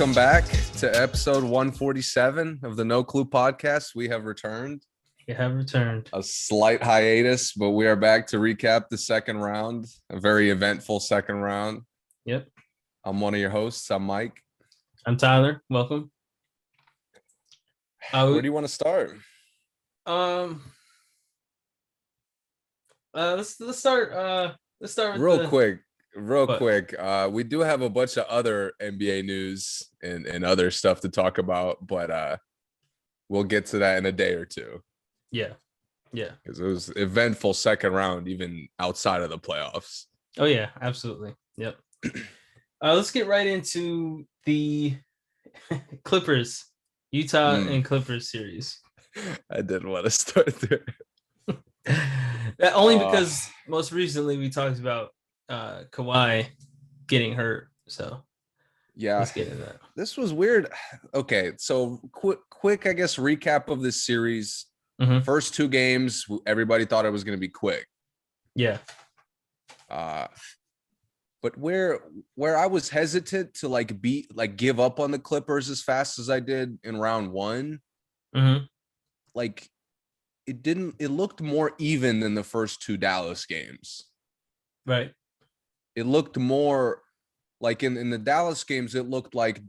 Welcome back to episode 147 of the No Clue podcast. We have returned. You have returned. A slight hiatus, but we are back to recap the second round, a very eventful second round. Yep. I'm one of your hosts. I'm Mike. I'm Tyler. Welcome. Where do you want to start? Let's start with real quick. We do have a bunch of other NBA news and other stuff to talk about, but we'll get to that in a day or two. Yeah. Because it was eventful second round, even outside of the playoffs. Oh yeah, absolutely. Yep. Let's get right into the Clippers, Utah and Clippers series. I didn't want to start there. Only because most recently we talked about Kawhi getting hurt. So yeah, let's get into that. This was weird. Okay, so quick, I guess, recap of this series. Mm-hmm. First two games, everybody thought it was going to be quick. Yeah. But where I was hesitant to give up on the Clippers as fast as I did in round one, it looked more even than the first two Dallas games. Right. It looked more like in the Dallas games, it looked like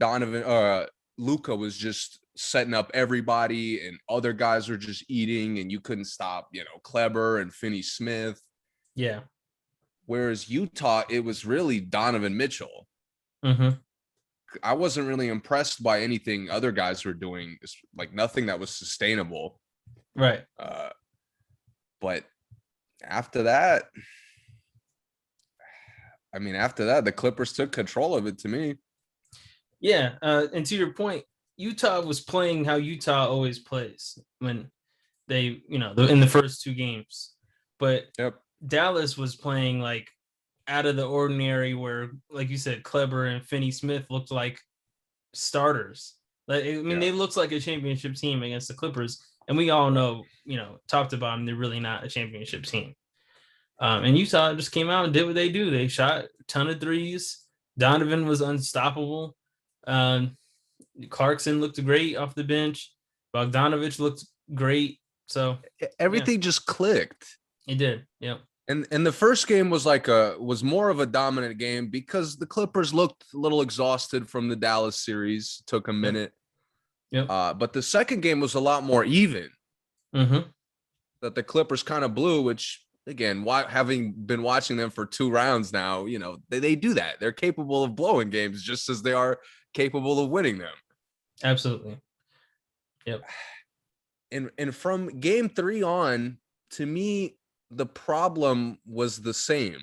Luka was just setting up everybody and other guys were just eating and you couldn't stop, Kleber and Finney Smith. Yeah. Whereas Utah, it was really Donovan Mitchell. I wasn't really impressed by anything other guys were doing. It's like nothing that was sustainable. Right. But after that, the Clippers took control of it to me. Yeah. And to your point, Utah was playing how Utah always plays when they, in the first two games. But Dallas was playing like out of the ordinary where, like you said, Kleber and Finney Smith looked like starters. They looked like a championship team against the Clippers. And we all know, talked about them, they're really not a championship team. And Utah just came out and did what they do. They shot a ton of threes. Donovan was unstoppable. Clarkson looked great off the bench. Bogdanovich looked great. So everything just clicked. It did. Yep. And the first game was more of a dominant game because the Clippers looked a little exhausted from the Dallas series. It took a minute. Yep. But the second game was a lot more even. That the Clippers kind of blew, which again, having been watching them for two rounds now, they do that. They're capable of blowing games just as they are capable of winning them. Absolutely. Yep. And from game three on, to me, the problem was the same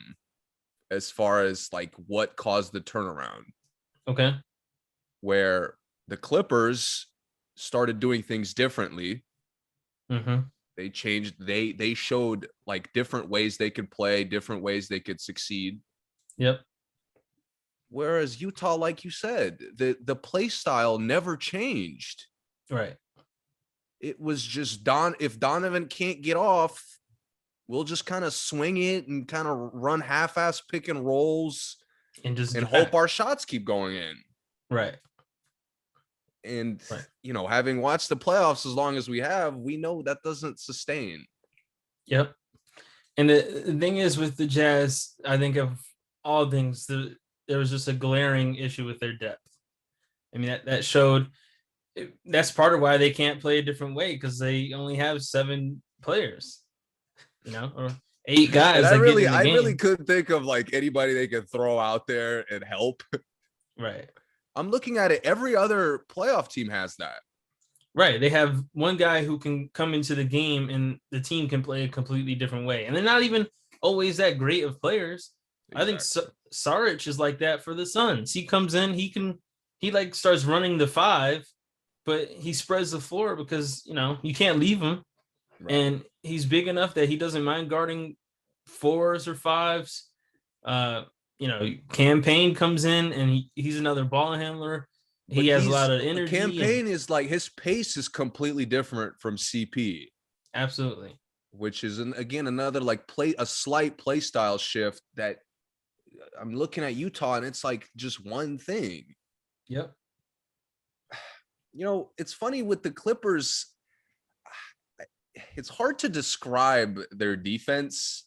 as far as like what caused the turnaround. Okay. Where the Clippers started doing things differently. They changed. They showed like different ways they could play, different ways they could succeed. Yep. Whereas Utah, like you said, the play style never changed. Right. It was just if Donovan can't get off, we'll just kind of swing it and kind of run half-ass pick and rolls and hope our shots keep going in. Right. And, having watched the playoffs as long as we have, we know that doesn't sustain. Yep. And the thing is with the Jazz, I think of all things, there was just a glaring issue with their depth. I mean, that showed that's part of why they can't play a different way because they only have 7 players, or 8 guys. I really couldn't think of like anybody they could throw out there and help. Right. I'm looking at it. Every other playoff team has that. Right. They have one guy who can come into the game and the team can play a completely different way. And they're not even always that great of players. Exactly. I think Saric is like that for the Suns. He comes in, he starts running the 5, but he spreads the floor because, you can't leave him. Right. And he's big enough that he doesn't mind guarding 4s or 5s. Campaign comes in and he's another ball handler. He has a lot of energy. Campaign is like his pace is completely different from CP. Absolutely. Which is another a slight play style shift that I'm looking at Utah and it's like just one thing. Yep. it's funny with the Clippers. It's hard to describe their defense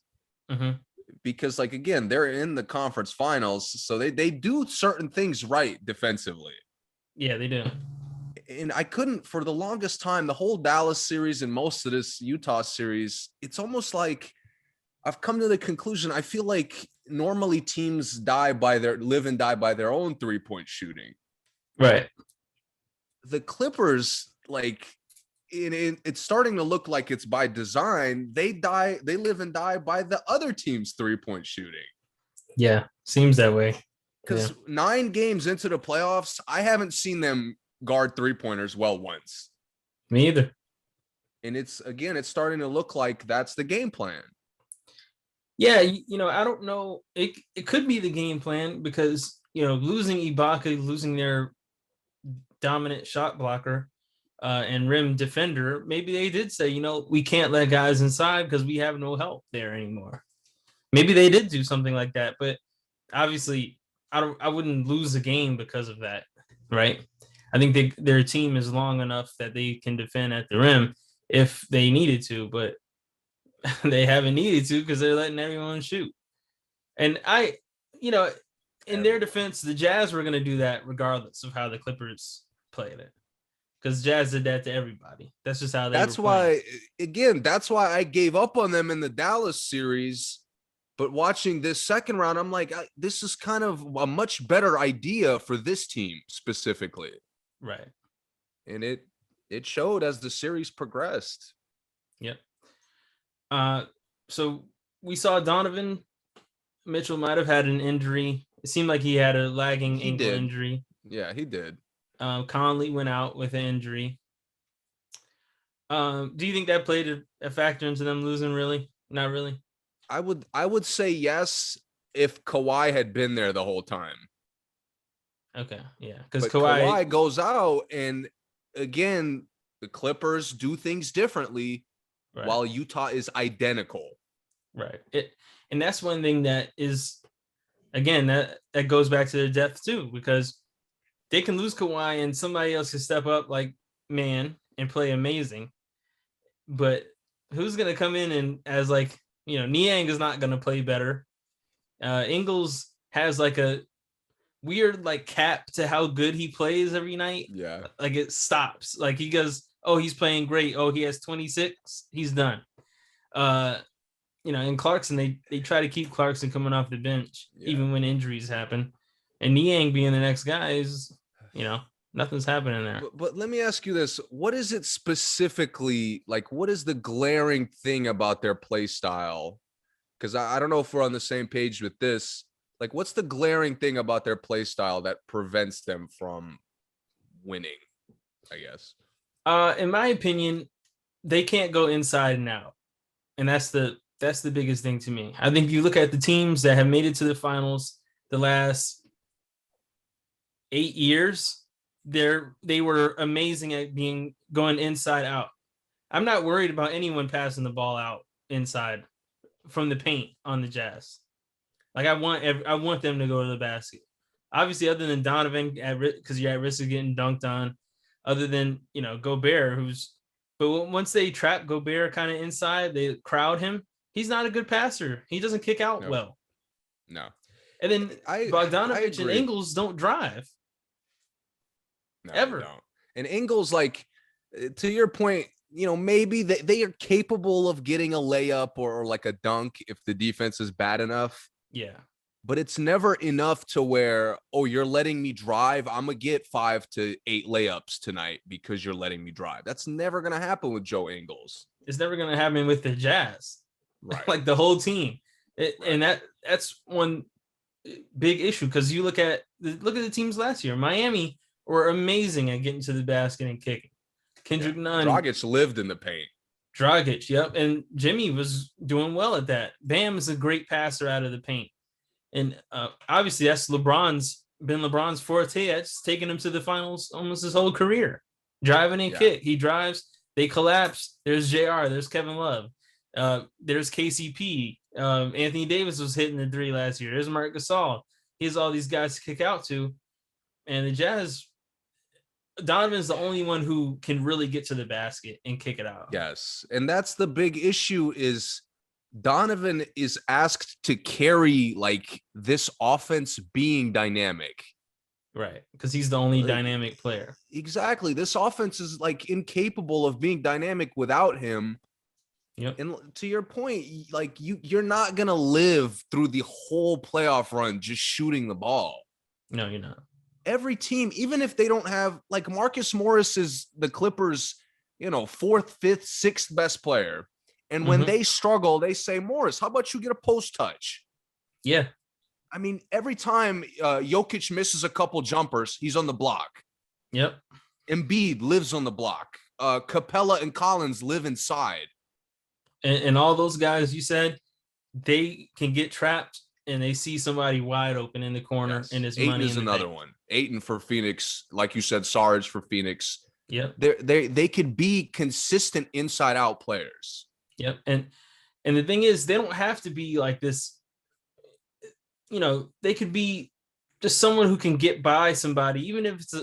because, like, again, they're in the conference finals, so they do certain things right defensively. Yeah, they do. And I couldn't, for the longest time, the whole Dallas series and most of this Utah series, it's almost like I've come to the conclusion. I feel like normally teams live and die by their own 3-point shooting. Right. The Clippers, like, it's starting to look like it's by design. They live and die by the other team's 3-point shooting. Yeah, seems that way. Because 9 games into the playoffs, I haven't seen them guard 3-pointers well once. Me either. And it's starting to look like that's the game plan. Yeah, I don't know. It could be the game plan because, losing Ibaka, losing their dominant shot blocker and rim defender, maybe they did say, we can't let guys inside because we have no help there anymore. Maybe they did do something like that, but obviously I wouldn't lose a game because of that, right? I think their team is long enough that they can defend at the rim if they needed to, but they haven't needed to because they're letting everyone shoot. And in their defense, the Jazz were going to do that regardless of how the Clippers played it, because Jazz did that to everybody. That's just how they. That's why I gave up on them in the Dallas series. But watching this second round, I'm like, this is kind of a much better idea for this team specifically. Right. And it showed as the series progressed. Yep. So we saw Donovan Mitchell might have had an injury. It seemed like he had a lagging ankle injury. Yeah, he did. Conley went out with an injury. Do you think that played a factor into them losing? Really? Not really. I would say yes if Kawhi had been there the whole time. Okay, yeah, because Kawhi goes out, and again, the Clippers do things differently, right, while Utah is identical. Right. And that's one thing that is, again, that goes back to their depth too, because they can lose Kawhi and somebody else can step up like man and play amazing. But who's gonna come in and as like, Niang is not gonna play better. Ingles has like a weird like cap to how good he plays every night. Yeah. Like it stops. Like he goes, oh, he's playing great. Oh, he has 26. He's done. And Clarkson, they try to keep Clarkson coming off the bench, even when injuries happen. And Niang being the next guy is, nothing's happening there. But let me ask you this. What is it specifically, like, what is the glaring thing about their play style? Because I don't know if we're on the same page with this. Like, what's the glaring thing about their play style that prevents them from winning, I guess? In my opinion, they can't go inside and out. And that's the biggest thing to me. I think you look at the teams that have made it to the finals the last 8 years, they were amazing at going inside out. I'm not worried about anyone passing the ball out inside from the paint on the Jazz. Like I want them to go to the basket. Obviously, other than Donovan, because you're at risk of getting dunked on. Other than Gobert, but once they trap Gobert kind of inside, they crowd him. He's not a good passer. He doesn't kick out well. No. And then Bogdanovich and Ingles don't drive. No, ever. Don't. And Ingles, like, to your point, maybe they are capable of getting a layup or like a dunk if the defense is bad enough. Yeah. But it's never enough to where, oh, you're letting me drive. I'm going to get 5 to 8 layups tonight because you're letting me drive. That's never going to happen with Joe Ingles. It's never going to happen with the Jazz. Right. Like the whole team. Right. And that's one big issue because you look at the teams last year. Miami were amazing at getting to the basket and kicking. Kendrick Nunn. Dragic lived in the paint. Dragic, yep. And Jimmy was doing well at that. Bam is a great passer out of the paint. And obviously that's been LeBron's forte. That's taken him to the finals almost his whole career. Driving and kick. He drives, they collapse. There's JR, there's Kevin Love. There's KCP. Anthony Davis was hitting the 3 last year. There's Marc Gasol. He has all these guys to kick out to. And the Jazz, Donovan's the only one who can really get to the basket and kick it out. Yes. And that's the big issue is Donovan is asked to carry like this offense being dynamic. Right. Because he's the only dynamic player. Exactly. This offense is like incapable of being dynamic without him. Yep. And to your point, like you're not going to live through the whole playoff run just shooting the ball. No, you're not. Every team, even if they don't have, like Marcus Morris is the Clippers, fourth, fifth, sixth best player. And when they struggle, they say, Morris, how about you get a post touch? Yeah. I mean, every time Jokic misses a couple jumpers, he's on the block. Yep. Embiid lives on the block. Capella and Collins live inside. And all those guys you said, they can get trapped and they see somebody wide open in the corner, yes. And it's Ayton money. Is another one. Ayton for Phoenix, like you said, Sarge for Phoenix. Yep. They could be consistent inside out players. Yep. And the thing is, they don't have to be like this. They could be just someone who can get by somebody, even if it's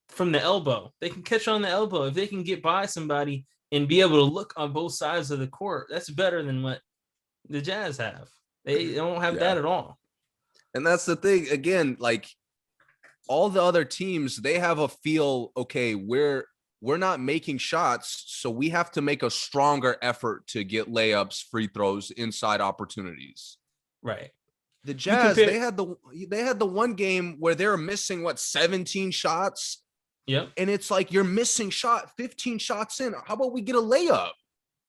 from the elbow. They can catch on the elbow. If they can get by somebody and be able to look on both sides of the court, that's better than what the Jazz have. They don't have that at all. And that's the thing. Again, like all the other teams, they have a feel, okay, we're not making shots, so we have to make a stronger effort to get layups, free throws, inside opportunities. Right. The Jazz, they had the one game where they were missing 17 shots. Yeah. And it's like you're missing 15 shots in. How about we get a layup?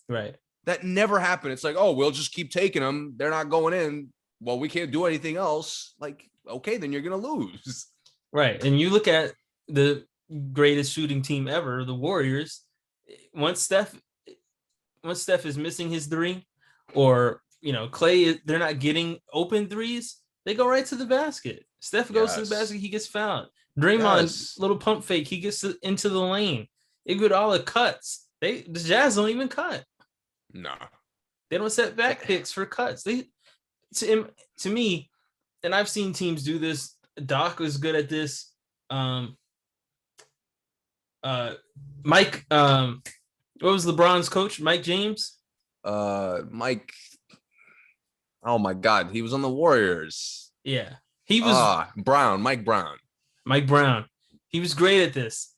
Right. That never happened. It's like, oh, we'll just keep taking them. They're not going in. Well, we can't do anything else. Like, okay, then you're going to lose. Right. And you look at the greatest shooting team ever, the Warriors. Once Steph is missing his three, or, Clay, they're not getting open threes, they go right to the basket. Steph goes to the basket, he gets fouled. Draymond, little pump fake, he gets into the lane. Iguodala cuts. The Jazz don't even cut. No, they don't set back picks for cuts. To me, and I've seen teams do this. Doc was good at this. Mike, what was LeBron's coach? Mike James. Mike. Oh my God, he was on the Warriors. Yeah, he was. Mike Brown. Mike Brown. He was great at this.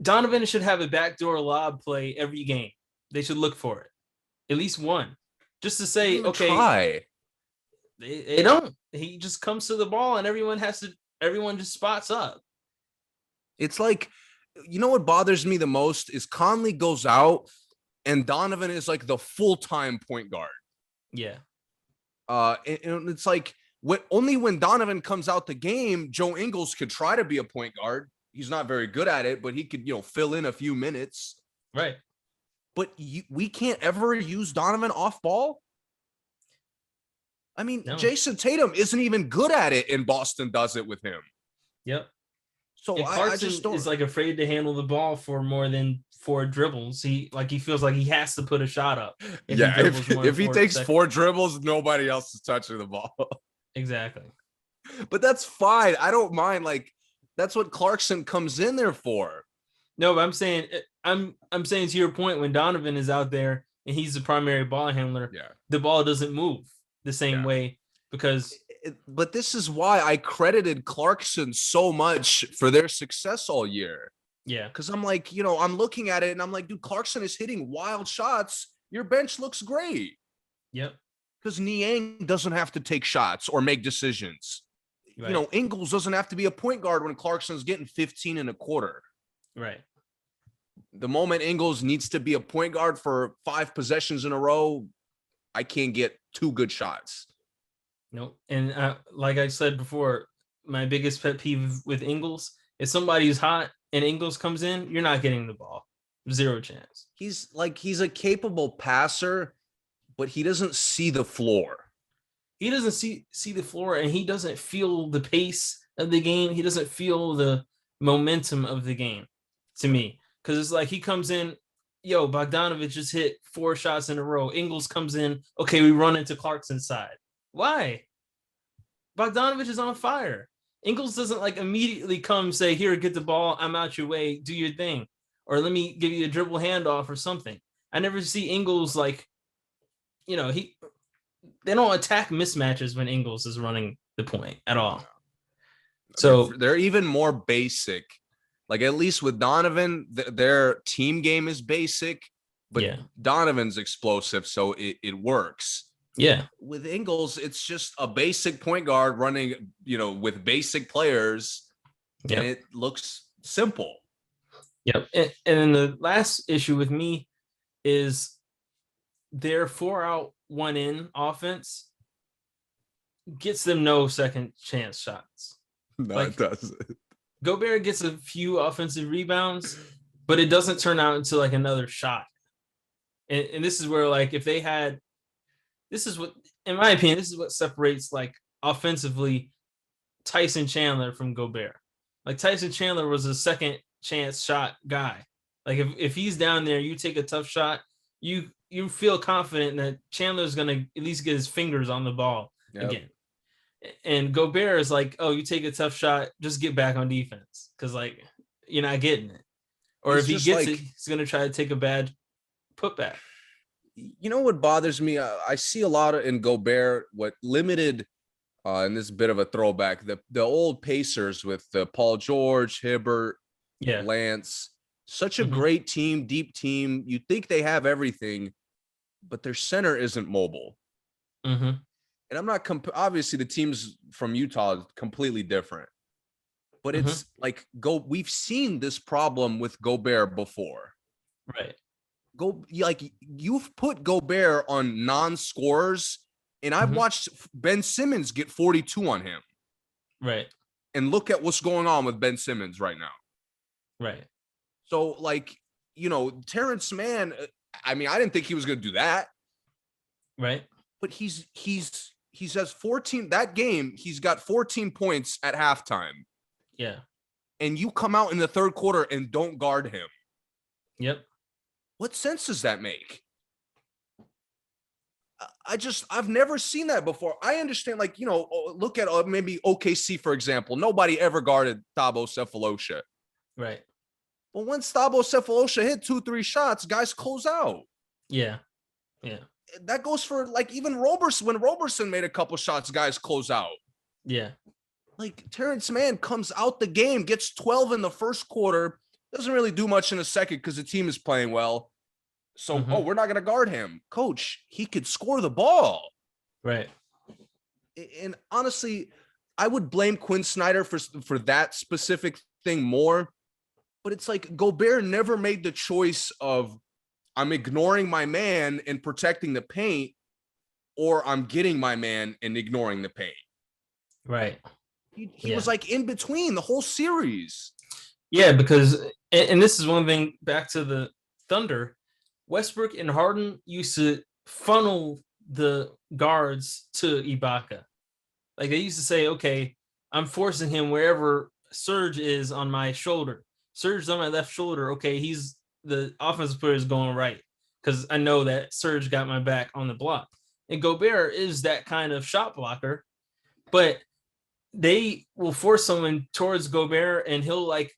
Donovan should have a backdoor lob play every game. They should look for it. At least one. Just to say, okay. Try. They don't. He just comes to the ball and everyone just spots up. It's like, what bothers me the most is Conley goes out and Donovan is like the full-time point guard. Yeah. And it's like, only when Donovan comes out the game, Joe Ingles could try to be a point guard. He's not very good at it, but he could, fill in a few minutes. Right. But we can't ever use Donovan off ball. I mean, no. Jason Tatum isn't even good at it, and Boston does it with him. Yep. So I just don't. Is like afraid to handle the ball for more than 4 dribbles. He feels like he has to put a shot up. If he takes 4 dribbles, nobody else is touching the ball. Exactly. But that's fine. I don't mind. Like, that's what Clarkson comes in there for. No, but I'm saying to your point, when Donovan is out there and he's the primary ball handler, the ball doesn't move the same way because. But this is why I credited Clarkson so much for their success all year. Yeah. Because I'm like, I'm looking at it and I'm like, dude, Clarkson is hitting wild shots. Your bench looks great. Yep. Because Niang doesn't have to take shots or make decisions. Right. Ingles doesn't have to be a point guard when Clarkson's getting 15 and a quarter. Right. The moment Ingles needs to be a point guard for 5 possessions in a row, I can't get 2 good shots. Nope. And like I said before, my biggest pet peeve with Ingles is somebody's hot and Ingles comes in, you're not getting the ball. 0 chance. He's a capable passer, but he doesn't see the floor. He doesn't see the floor, and he doesn't feel the pace of the game. He doesn't feel the momentum of the game, to me. Because it's like he comes in, Bogdanovich just hit 4 shots in a row. Ingles comes in, okay, we run into Clarkson's side. Why? Bogdanovich is on fire. Ingles doesn't like immediately come say, here, get the ball, I'm out your way, do your thing, or let me give you a dribble handoff or something. I never see Ingles like, they don't attack mismatches when Ingles is running the point at all. So they're even more basic. Like, at least with Donovan, their team game is basic, but Donovan's explosive, so it works. Yeah. With Ingles, it's just a basic point guard running, with basic players, and it looks simple. Yep. And then the last issue with me is their 4 out, 1 in offense gets them no second chance shots. No, it doesn't. Gobert gets a few offensive rebounds, but it doesn't turn out into like another shot. And this is where, like, if they had, this is what, in my opinion, this is what separates like offensively Tyson Chandler from Gobert. Like, Tyson Chandler was a second chance shot guy. Like, if he's down there, you take a tough shot, you feel confident that Chandler's going to at least get his fingers on the ball again. And Gobert is like, oh, you take a tough shot, just get back on defense, because, like, you're not getting it. Or if he gets it, he's going to try to take a bad putback. You know what bothers me? I see a lot in Gobert, what limited, and this is a bit of a throwback, the old Pacers with Paul George, Hibbert, Lance. Such a great team, deep team. You think they have everything, but their center isn't mobile. And I'm not obviously the teams from Utah is completely different, but it's like we've seen this problem with Gobert before. Right. You've put Gobert on non-scorers, and I've watched Ben Simmons get 42 on him. Right. And look at what's going on with Ben Simmons right now. Right. So, like, Terrence Mann, I mean, I didn't think he was going to do that. Right. But he has 14 that game. He's got 14 points at halftime. Yeah. And you come out in the third quarter and don't guard him. Yep. What sense does that make? I've never seen that before. I understand, like, look at maybe OKC, for example. Nobody ever guarded Thabo Sefolosha. Right. But once Thabo Sefolosha hit 2-3 shots, guys close out. Yeah. Yeah. That goes for, like, even Roberson. When Roberson made a couple shots, guys close out. Yeah. Like, Terrence Mann comes out the game, gets 12 in the first quarter, doesn't really do much in the second because the team is playing well. So, we're not going to guard him. Coach, he could score the ball. Right. And honestly, I would blame Quinn Snyder for that specific thing more. But it's like Gobert never made the choice of, I'm ignoring my man and protecting the paint, or I'm getting my man and ignoring the paint. Right. He was like in between the whole series. Yeah, because, and this is one thing, back to the Thunder, Westbrook and Harden used to funnel the guards to Ibaka. Like, they used to say, okay, I'm forcing him wherever Serge is on my shoulder. Serge's on my left shoulder. Okay, the offensive player is going right, because I know that Serge got my back on the block. And Gobert is that kind of shot blocker, but they will force someone towards Gobert, and he'll, like,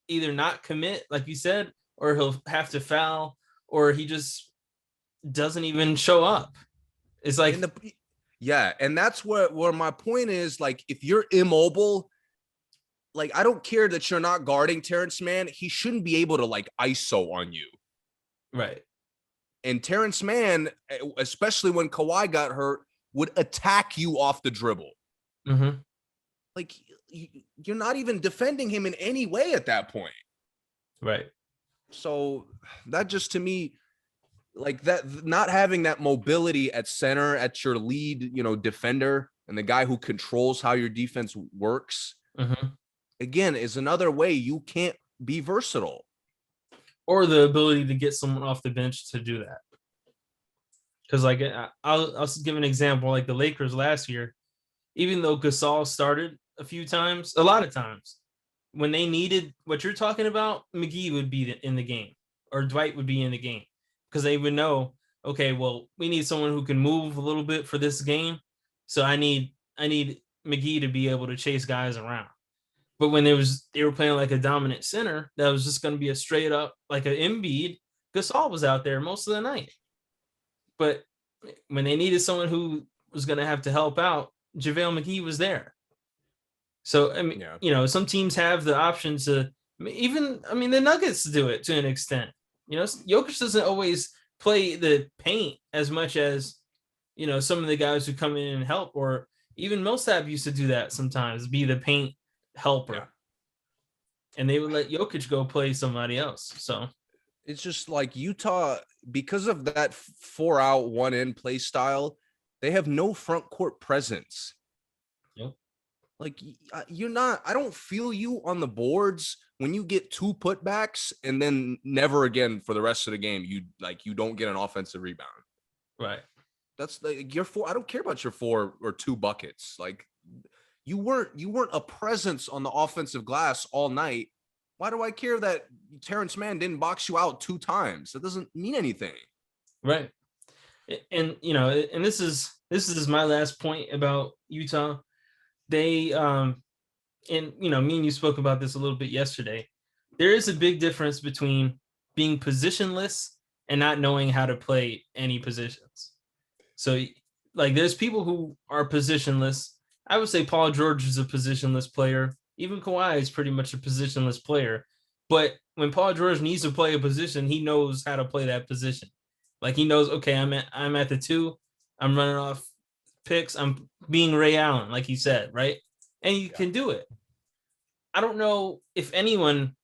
either not commit, like you said, or he'll have to foul, or he just doesn't even show up. It's like, and that's where my point is. Like, if you're immobile, like, I don't care that you're not guarding Terrence Mann. He shouldn't be able to, like, ISO on you. Right. And Terrence Mann, especially when Kawhi got hurt, would attack you off the dribble. Like, you're not even defending him in any way at that point. Right. So that just, to me, like, that not having that mobility at center, at your lead, defender, and the guy who controls how your defense works, again, is another way you can't be versatile. Or the ability to get someone off the bench to do that. Because, like, I'll give an example. Like, the Lakers last year, even though Gasol started a lot of times, when they needed what you're talking about, McGee would be in the game, or Dwight would be in the game, because they would know, okay, well, we need someone who can move a little bit for this game. So I need McGee to be able to chase guys around. But when they were playing like a dominant center, that was just going to be a straight up like an Embiid. Gasol was out there most of the night. But when they needed someone who was going to have to help out, JaVale McGee was there. So, I mean, some teams have the option to the Nuggets do it to an extent. Jokic doesn't always play the paint as much as, some of the guys who come in and help, or even Millsap used to do that sometimes, be the paint helper. Yeah. And they would let Jokic go play somebody else. So it's just like Utah, because of that 4 out, 1 in play style, they have no front court presence. Yep. Like I don't feel you on the boards when you get 2 putbacks and then never again for the rest of the game, you don't get an offensive rebound. Right. That's like your 4. I don't care about your 4 or 2 buckets. Like you weren't a presence on the offensive glass all night. Why do I care that Terrence Mann didn't box you out 2 times? That doesn't mean anything. Right. And, and this is my last point about Utah. They, and, me and you spoke about this a little bit yesterday. There is a big difference between being positionless and not knowing how to play any positions. So, like, there's people who are positionless. I would say Paul George is a positionless player. Even Kawhi is pretty much a positionless player. But when Paul George needs to play a position, he knows how to play that position. Like, he knows, okay, I'm at the 2. I'm running off picks. I'm being Ray Allen, like he said, right? And you can do it. I don't know if anyone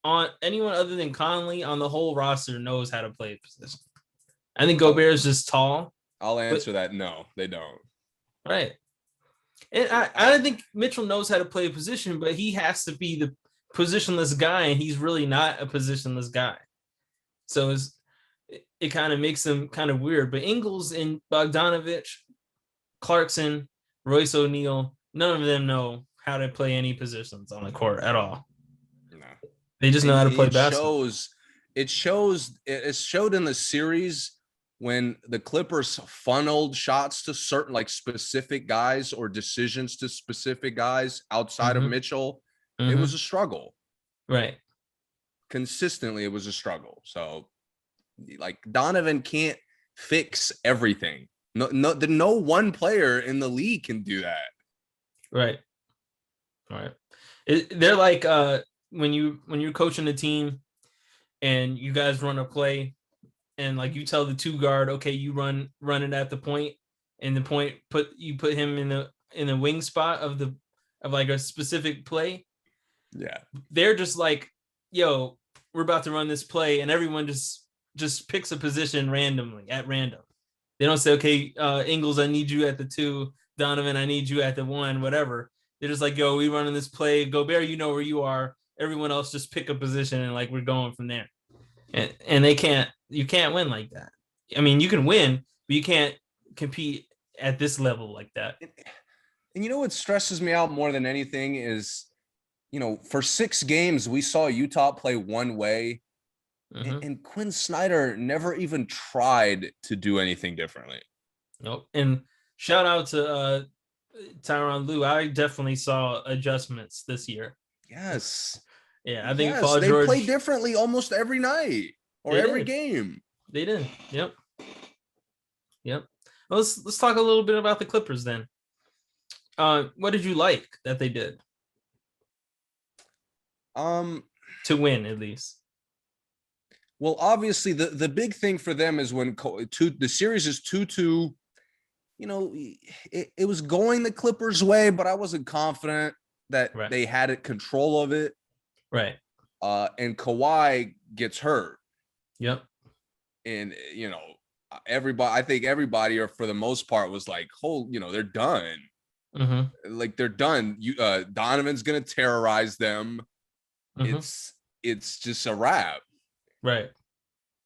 other than Conley on the whole roster knows how to play a position. I think Gobert is just tall. I'll answer that. No, they don't. Right. And I don't think Mitchell knows how to play a position, but he has to be the positionless guy, and he's really not a positionless guy. So it kind of makes him kind of weird. But Ingles and Bogdanovich, Clarkson, Royce O'Neal, none of them know how to play any positions on the court at all. No. They just know how to play basketball. It showed in the series when the Clippers funneled shots to certain like specific guys or decisions to specific guys outside of Mitchell. It was a struggle. Right. Consistently, it was a struggle. So like Donovan can't fix everything. No one player in the league can do that. Right. They're like when you're coaching a team and you guys run a play and like you tell the 2 guard, okay, you run it at the point, and the point put him in the wing spot of like a specific play. Yeah. They're just like, yo, we're about to run this play, and everyone just picks a position randomly at random. They don't say, okay, Ingles, I need you at the 2, Donovan, I need you at the 1, whatever. They're just like, yo, we running this play. Gobert, you know where you are. Everyone else just pick a position, and like we're going from there. And you can't win like that. I mean, you can win, but you can't compete at this level like that. And you know what stresses me out more than anything is, for 6 games, we saw Utah play one way, and Quinn Snyder never even tried to do anything differently. Nope. And shout out to Ty Lue. I definitely saw adjustments this year. Yes. Yeah, I think Paul they George play differently almost every night or every game. They did. Yep. Well, let's talk a little bit about the Clippers then. What did you like that they did? To win, at least. Well, obviously the big thing for them is when the series is 2-2. It was going the Clippers' way, but I wasn't confident that they had control of it. Right. And Kawhi gets hurt. Yep. And, I think everybody, or for the most part, was like, they're done. Like, they're done. Donovan's going to terrorize them. It's just a wrap. Right.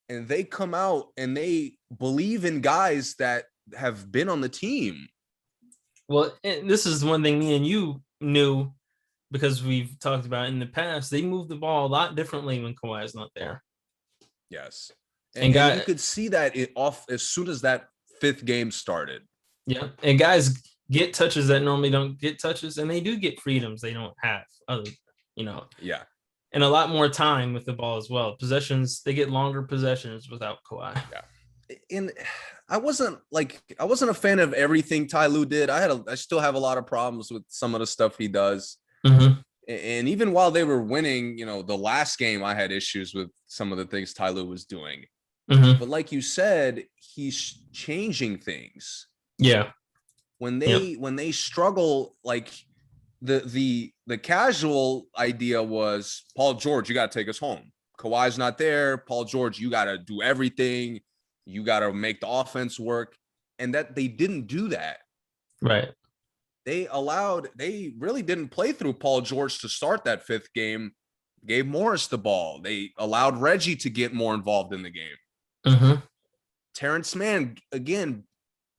And they come out and they believe in guys that have been on the team. Well, and this is one thing me and you knew, because we've talked about it in the past. They move the ball a lot differently when Kawhi is not there. Yes. And you could see that off as soon as that 5th game started. Yeah. And guys get touches that normally don't get touches, and they do get freedoms they don't have. Yeah. And a lot more time with the ball as well. Possessions, they get longer possessions without Kawhi. Yeah. And I wasn't a fan of everything Ty Lue did. I still have a lot of problems with some of the stuff he does. Mm-hmm. And even while they were winning, the last game, I had issues with some of the things Ty Lue was doing. Mm-hmm. But like you said, he's changing things. Yeah. When they struggle, like the casual idea was Paul George, you got to take us home. Kawhi's not there. Paul George, you got to do everything. You got to make the offense work. And that they didn't do that. Right. They really didn't play through Paul George to start that fifth game. Gave Morris the ball. They allowed Reggie to get more involved in the game. Mm-hmm. Terrence Mann, again,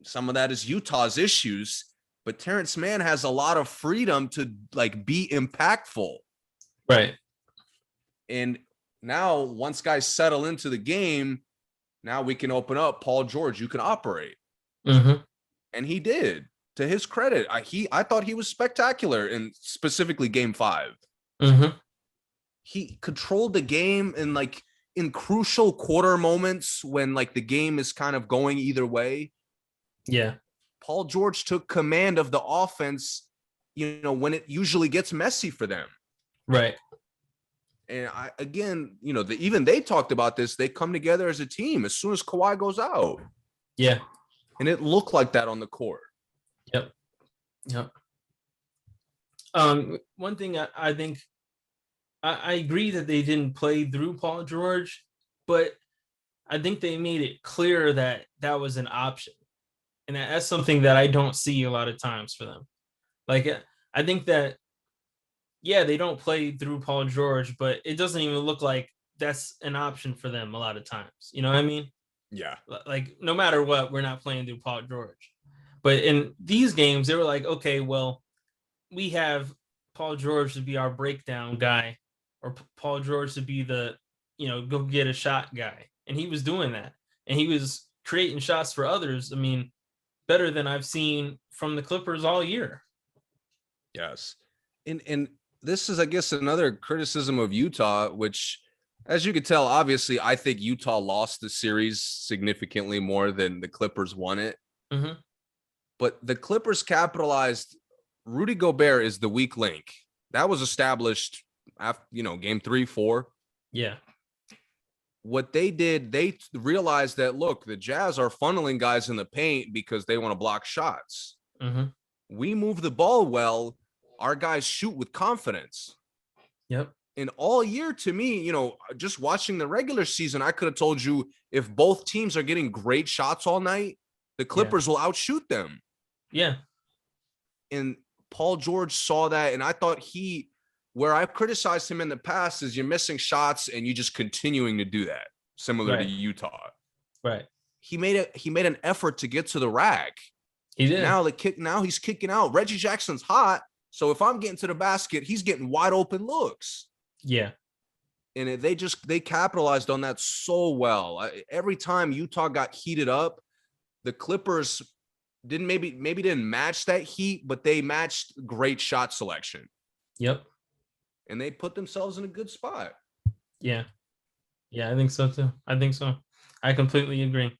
some of that is Utah's issues, but Terrence Mann has a lot of freedom to be impactful. Right. And now once guys settle into the game, now we can open up Paul George. You can operate. Mm-hmm. And he did. To his credit, I thought he was spectacular in specifically game 5. Mm-hmm. He controlled the game in crucial quarter moments when the game is kind of going either way. Yeah. Paul George took command of the offense, when it usually gets messy for them. Right. And even they talked about this. They come together as a team as soon as Kawhi goes out. Yeah. And it looked like that on the court. Yep. One thing I think I agree that they didn't play through Paul George, but I think they made it clear that that was an option. And that's something that I don't see a lot of times for them. I think that, they don't play through Paul George, but it doesn't even look like that's an option for them a lot of times. You know what I mean? Yeah. No matter what, we're not playing through Paul George. But in these games, they were like, okay, well, we have Paul George to be our breakdown guy, or Paul George to be the, go get a shot guy. And he was doing that. And he was creating shots for others. I mean, better than I've seen from the Clippers all year. Yes. And this is, I guess, another criticism of Utah, which, as you could tell, obviously, I think Utah lost the series significantly more than the Clippers won it. Mm-hmm. But the Clippers capitalized. Rudy Gobert is the weak link. That was established after, game 3, 4. Yeah. What they did, they realized that, look, the Jazz are funneling guys in the paint because they want to block shots. Mm-hmm. We move the ball well. Our guys shoot with confidence. Yep. And all year, to me, just watching the regular season, I could have told you if both teams are getting great shots all night, the Clippers will outshoot them. Yeah. And Paul George saw that, and I thought where I've criticized him in the past is you're missing shots and you just continuing to do that, similar to Utah. Right. He made an effort to get to the rack. He did. Now he's kicking out. Reggie Jackson's hot, so if I'm getting to the basket, he's getting wide open looks. Yeah. And they capitalized on that so well. Every time Utah got heated up, the Clippers maybe didn't match that heat, but they matched great shot selection. Yep. And they put themselves in a good spot. Yeah. Yeah, I think so too. I completely agree.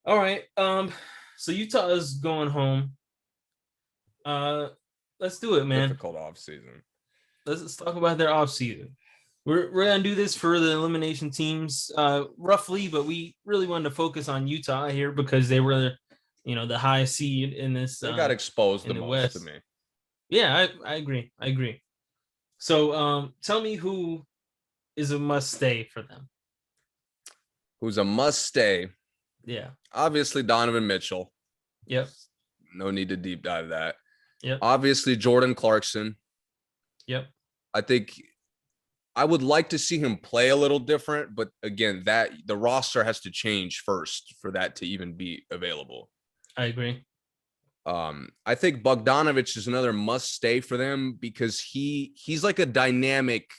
All right. So Utah is going home. Let's do it, man. Difficult offseason. Let's talk about their offseason. We're gonna do this for the elimination teams, roughly, but we really wanted to focus on Utah here because they were, the high seed in this. They got exposed the most West. to me. Yeah, I agree. So, tell me who is a must stay for them. Who's a must stay? Yeah. Obviously, Donovan Mitchell. Yep. No need to deep dive that. Yep. Obviously, Jordan Clarkson. Yep. I think I would like to see him play a little different, but again, the roster has to change first for that to even be available. I agree. I think Bogdanovich is another must stay for them because he's like a dynamic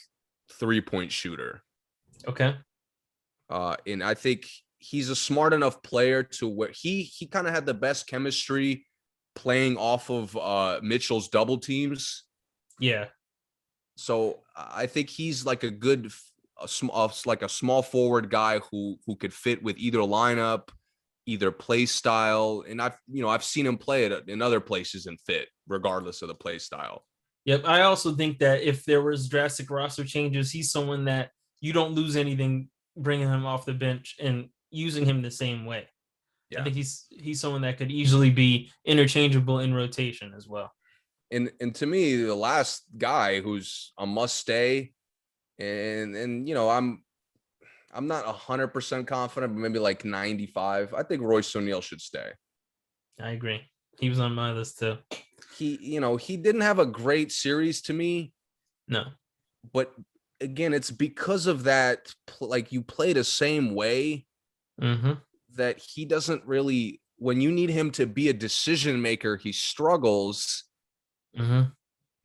3-point shooter. Okay. And I think he's a smart enough player to where he kind of had the best chemistry playing off of Mitchell's double teams. Yeah. So I think he's like a small forward guy who could fit with either lineup, either play style. And I've seen him play it in other places and fit regardless of the play style. Yep. I also think that if there was drastic roster changes, he's someone that you don't lose anything bringing him off the bench and using him the same way. Yeah. I think he's someone that could easily be interchangeable in rotation as well. And to me, the last guy who's a must stay, and I'm not 100% confident, but maybe like 95. I think Royce O'Neal should stay. I agree. He was on my list too. He didn't have a great series to me. No. But again, it's because of that, like you play the same way that he doesn't really, when you need him to be a decision maker, he struggles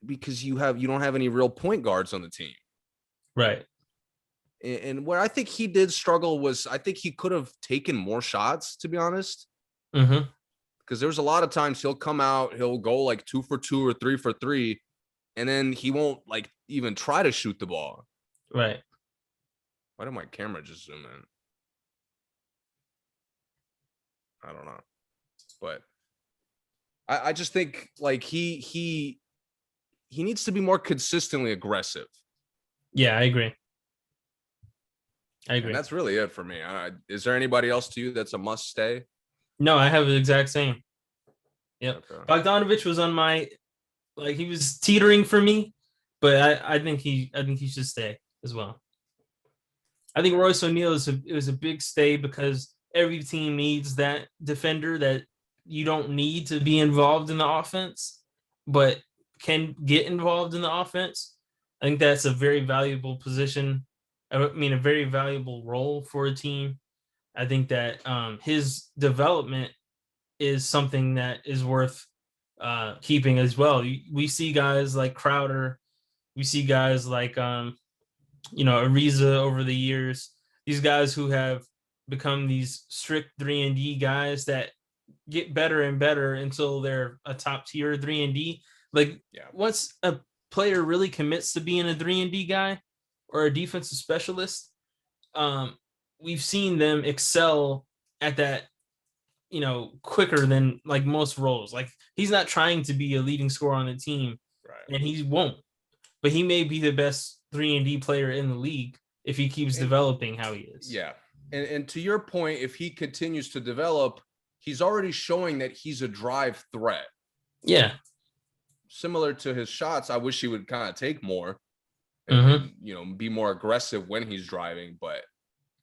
because you don't have any real point guards on the team. Right. And where I think he did struggle was I think he could have taken more shots, to be honest. Because there's a lot of times he'll come out, he'll go like 2 for 2 or 3 for 3, and then he won't like even try to shoot the ball. Right. Why did my camera just zoom in? I don't know. But I just think like he needs to be more consistently aggressive. Yeah, I agree. And that's really it for me. Is there anybody else to you that's a must stay? No, I have the exact same. Yep. Okay. Bogdanovich was on my, like, he was teetering for me, but I think he should stay as well. I think Royce O'Neal was a big stay because every team needs that defender that you don't need to be involved in the offense, but can get involved in the offense. I think that's a very valuable position. I mean, a very valuable role for a team. I think that his development is something that is worth keeping as well. We see guys like Crowder. We see guys like, Ariza over the years. These guys who have become these strict 3-and-D guys that get better and better until they're a top tier 3-and-D. Like, once a player really commits to being a 3-and-D guy or a defensive specialist, we've seen them excel at that, quicker than like most roles. Like, he's not trying to be a leading scorer on the team, right? And he won't. But he may be the best 3-and-D player in the league if he keeps developing how he is. Yeah. And to your point, if he continues to develop, he's already showing that he's a drive threat. Yeah. Similar to his shots, I wish he would kind of take more and be more aggressive when he's driving. But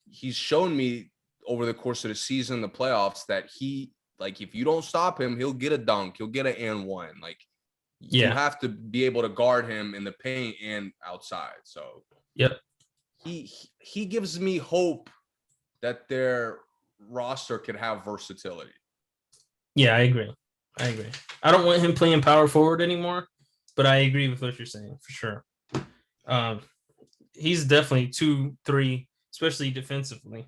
he's shown me over the course of the season, the playoffs, that if you don't stop him, he'll get a dunk, he'll get an and one. Like, you have to be able to guard him in the paint and outside. So he gives me hope that their roster can have versatility. Yeah, I agree. I don't want him playing power forward anymore, but I agree with what you're saying for sure. He's definitely 2-3, especially defensively.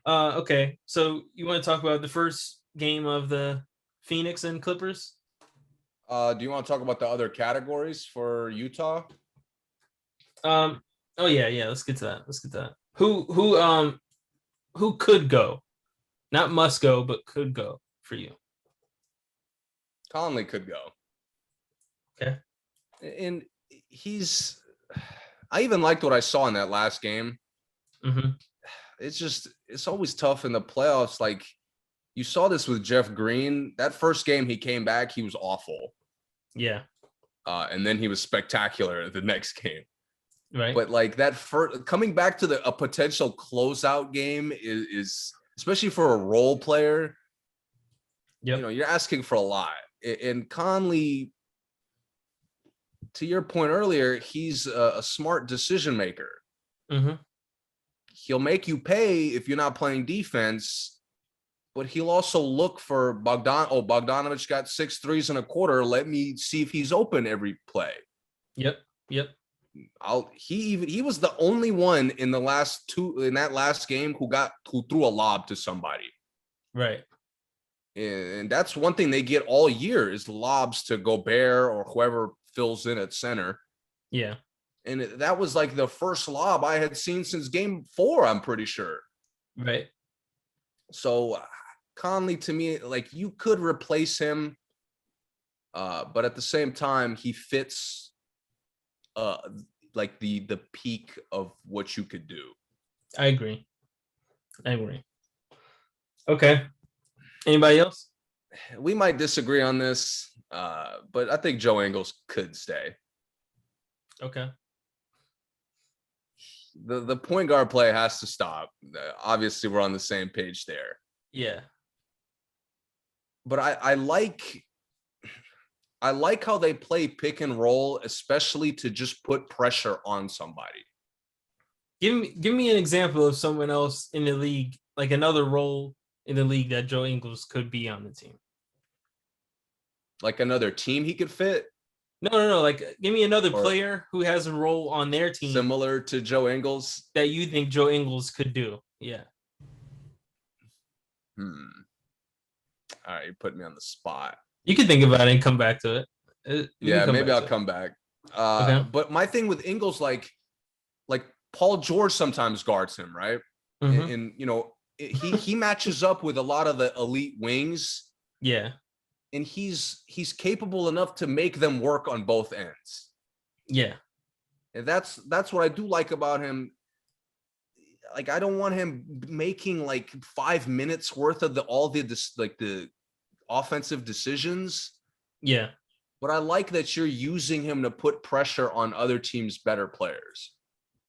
Okay, so you want to talk about the first game of the Phoenix and Clippers? Do you want to talk about the other categories for Utah? Oh yeah. Let's get to that. Who could go? Not must go, but could go for you. Conley could go. Okay. And I even liked what I saw in that last game. It's always tough in the playoffs. Like, you saw this with Jeff Green. That first game he came back, he was awful. Yeah. And then he was spectacular the next game. Right. But like that coming back to a potential closeout game is especially for a role player. You're asking for a lot. And Conley, to your point earlier, he's a smart decision maker. He'll make you pay if you're not playing defense, but he'll also look for Bogdanovich got 6 threes in a quarter. Let me see if he's open every play. Yep. He was the only one in that last game who threw a lob to somebody. Right. And that's one thing they get all year is lobs to Gobert or whoever fills in at center. Yeah. And that was like the first lob I had seen since game 4, I'm pretty sure. Right. So Conley, to me, like you could replace him, but at the same time, he fits like the peak of what you could do. I agree. Okay. Anybody else? We might disagree on this, but I think Joe Ingles could stay. Okay. The point guard play has to stop. Obviously, we're on the same page there. Yeah. But I like how they play pick and roll, especially to just put pressure on somebody. Give me an example of someone else in the league, like another role in the league that Joe Ingles could be on the team. Like another team he could fit? No. Like, give me another player who has a role on their team similar to Joe Ingles that you think Joe Ingles could do. Yeah. All right, you put me on the spot. You can think about it and come back to it. Yeah, maybe I'll come back. Okay. But my thing with Ingles, like Paul George sometimes guards him, right? Mm-hmm. And you know, he matches up with a lot of the elite wings. Yeah. And he's capable enough to make them work on both ends. Yeah. And that's what I do like about him. Like, I don't want him making like 5 minutes worth of the offensive decisions. Yeah. But I like that you're using him to put pressure on other teams' better players.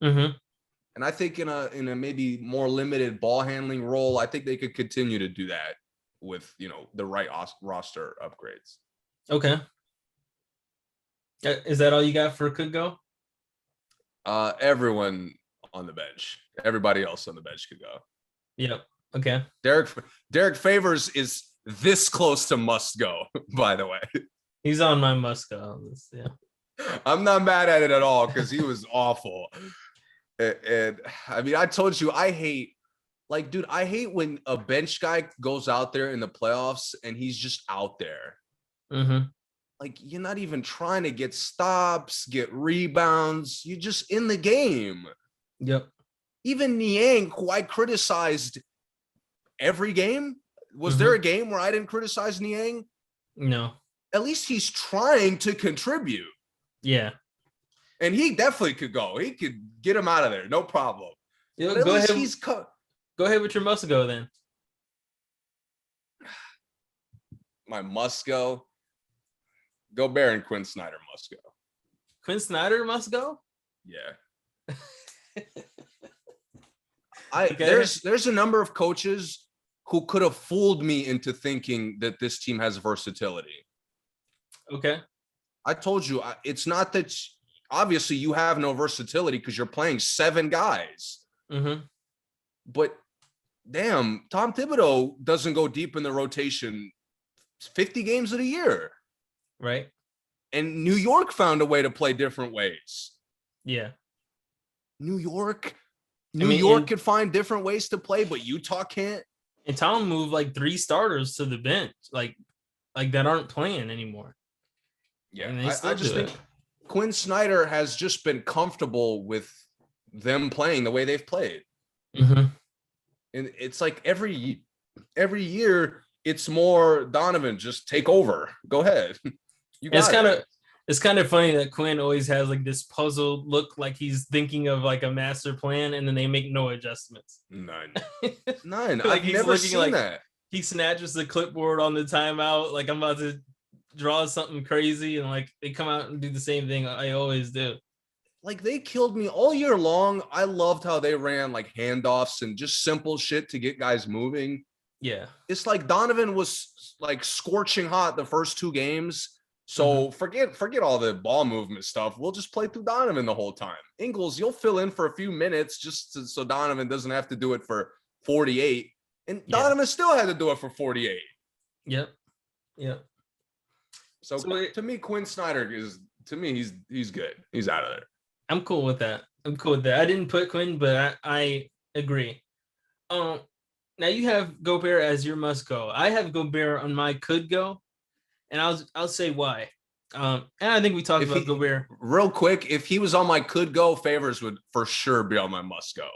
Mm-hmm. And I think in a maybe more limited ball handling role, I think they could continue to do that with, you know, the right roster upgrades. Okay. Is that all you got for could go? Everyone on the bench. Everybody else on the bench could go. Yep. Okay. Derek Favors is this close to must go, by the way. He's on my must go list. Yeah. I'm not mad at it at all because he was awful. And I mean, I told you I hate when a bench guy goes out there in the playoffs and he's just out there. Mm-hmm. Like, you're not even trying to get stops, get rebounds. You're just in the game. Yep. Even Niang, who I criticized every game. Was there a game where I didn't criticize Niang? No. At least he's trying to contribute. Yeah. And he definitely could go. He could get him out of there. No problem. Go ahead. Go ahead with your must go then. My must go. Gobert and Quinn Snyder must go. Quinn Snyder must go? Yeah. There's a number of coaches who could have fooled me into thinking that this team has versatility. Okay. I told you, it's not that obviously you have no versatility because you're playing 7 guys. Mm-hmm. But damn, Tom Thibodeau doesn't go deep in the rotation 50 games of the year. Right. And New York found a way to play different ways. Yeah. New York could find different ways to play, but Utah can't. And Tom moved like 3 starters to the bench, like that aren't playing anymore. Yeah, I just think Quinn Snyder has just been comfortable with them playing the way they've played. Mm-hmm. And it's like every year it's more Donovan, just take over. Go ahead. It's kind of funny that Quinn always has like this puzzled look, like he's thinking of like a master plan, and then they make no adjustments. None. Like I've never seen that. He snatches the clipboard on the timeout, like I'm about to draw something crazy, and like they come out and do the same thing I always do. Like, they killed me all year long. I loved how they ran like handoffs and just simple shit to get guys moving. Yeah. It's like Donovan was like scorching hot the first 2 games. So forget all the ball movement stuff. We'll just play through Donovan the whole time. Ingles, you'll fill in for a few minutes just so Donovan doesn't have to do it for 48. And Donovan still had to do it for 48. Yep. So to me, Quinn Snyder he's good. He's out of there. I'm cool with that. I didn't put Quinn, but I agree. now you have Gobert as your must go. I have Gobert on my could go, and I'll say why. And I think we talked about Gobert real quick. If he was on my could go, Favors would for sure be on my must go.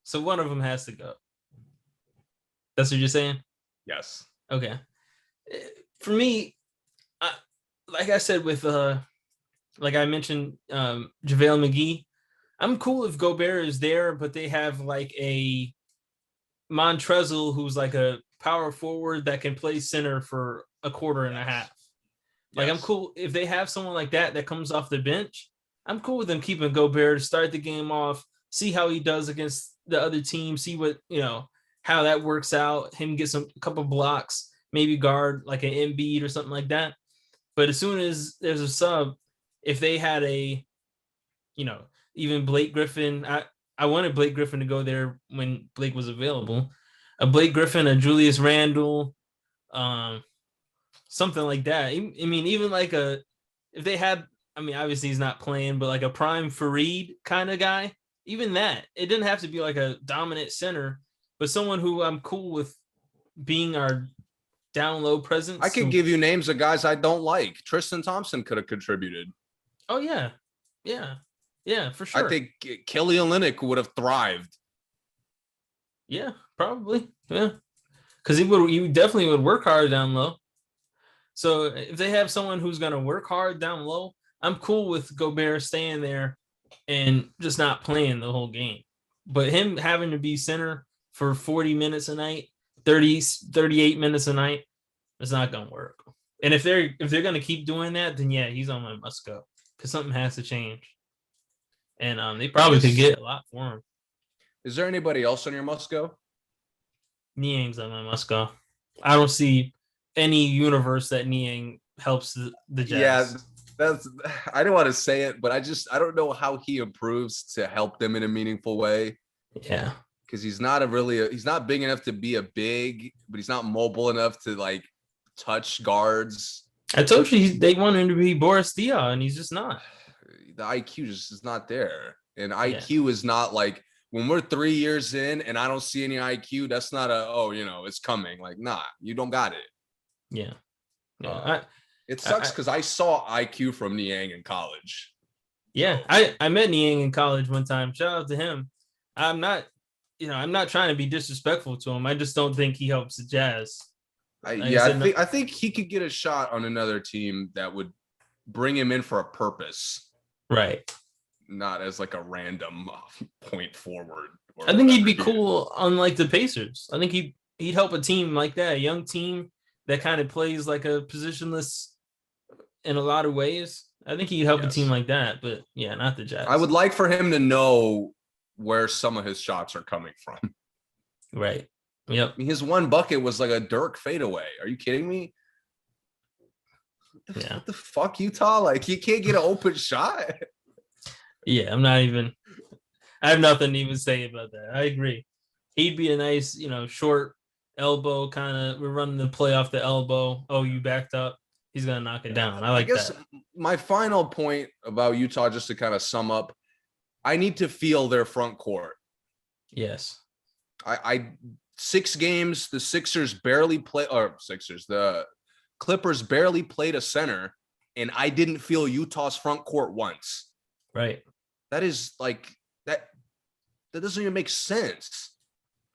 So one of them has to go. That's what you're saying? Yes. Okay. For me, like I said with like I mentioned, JaVale McGee, I'm cool if Gobert is there, but they have like a Montrezl who's like a power forward that can play center for a quarter and a half. Like, I'm cool if they have someone like that comes off the bench. I'm cool with them keeping Gobert to start the game off, see how he does against the other team, see what, how that works out, him get a couple blocks, maybe guard like an Embiid or something like that. But as soon as there's a sub, if they had even Blake Griffin, I wanted Blake Griffin to go there when Blake was available. A Blake Griffin, a Julius Randle, something like that. I mean, even like if they had, obviously he's not playing, but like a prime Fareed kind of guy, even that, it didn't have to be like a dominant center, but someone who I'm cool with being our down low presence. I could give you names of guys I don't like. Tristan Thompson could have contributed. Oh yeah. Yeah, for sure. I think Kelly Olynyk would have thrived. Yeah, probably. Yeah. Because he definitely would work hard down low. So if they have someone who's going to work hard down low, I'm cool with Gobert staying there and just not playing the whole game. But him having to be center for 40 minutes a night, 38 minutes a night, it's not going to work. And if they're going to keep doing that, then yeah, he's on my must go because something has to change. And they probably could get a lot for him. Is there anybody else on your must go? Niang's on my must go. I don't see any universe that Niang helps the Jazz. Yeah, I don't want to say it, but I don't know how he improves to help them in a meaningful way. Yeah. Because he's not he's not big enough to be a big, but he's not mobile enough to like touch guards. I told you they want him to be Boris Diaw, and he's just not. The IQ just is not there. And IQ is not like when we're 3 years in and I don't see any IQ, that's not it's coming. Like, nah, you don't got it. Yeah. It sucks because I saw IQ from Niang in college. Yeah, I met Niang in college one time. Shout out to him. I'm not trying to be disrespectful to him. I just don't think he helps the Jazz. I think he could get a shot on another team that would bring him in for a purpose. Right. Not as like a random point forward. I think he'd be cool on like the Pacers. I think he'd help a team like that, a young team that kind of plays like a positionless in a lot of ways. I think he'd help a team like that, but yeah, not the Jazz. I would like for him to know where some of his shots are coming from. Right. Yep. I mean, his one bucket was like a Dirk fadeaway. Are you kidding me? Yeah. What the fuck, Utah? Like, you can't get an open shot. Yeah, I have nothing to even say about that. I agree. He'd be a nice, short elbow kind of. We're running the play off the elbow. Oh, you backed up. He's gonna knock it down. I guess that. My final point about Utah, just to kind of sum up, I need to feel their front court. Yes. I 6 games, the Sixers barely play, or the Clippers barely played a center, and I didn't feel Utah's front court once. Right. That is like that doesn't even make sense.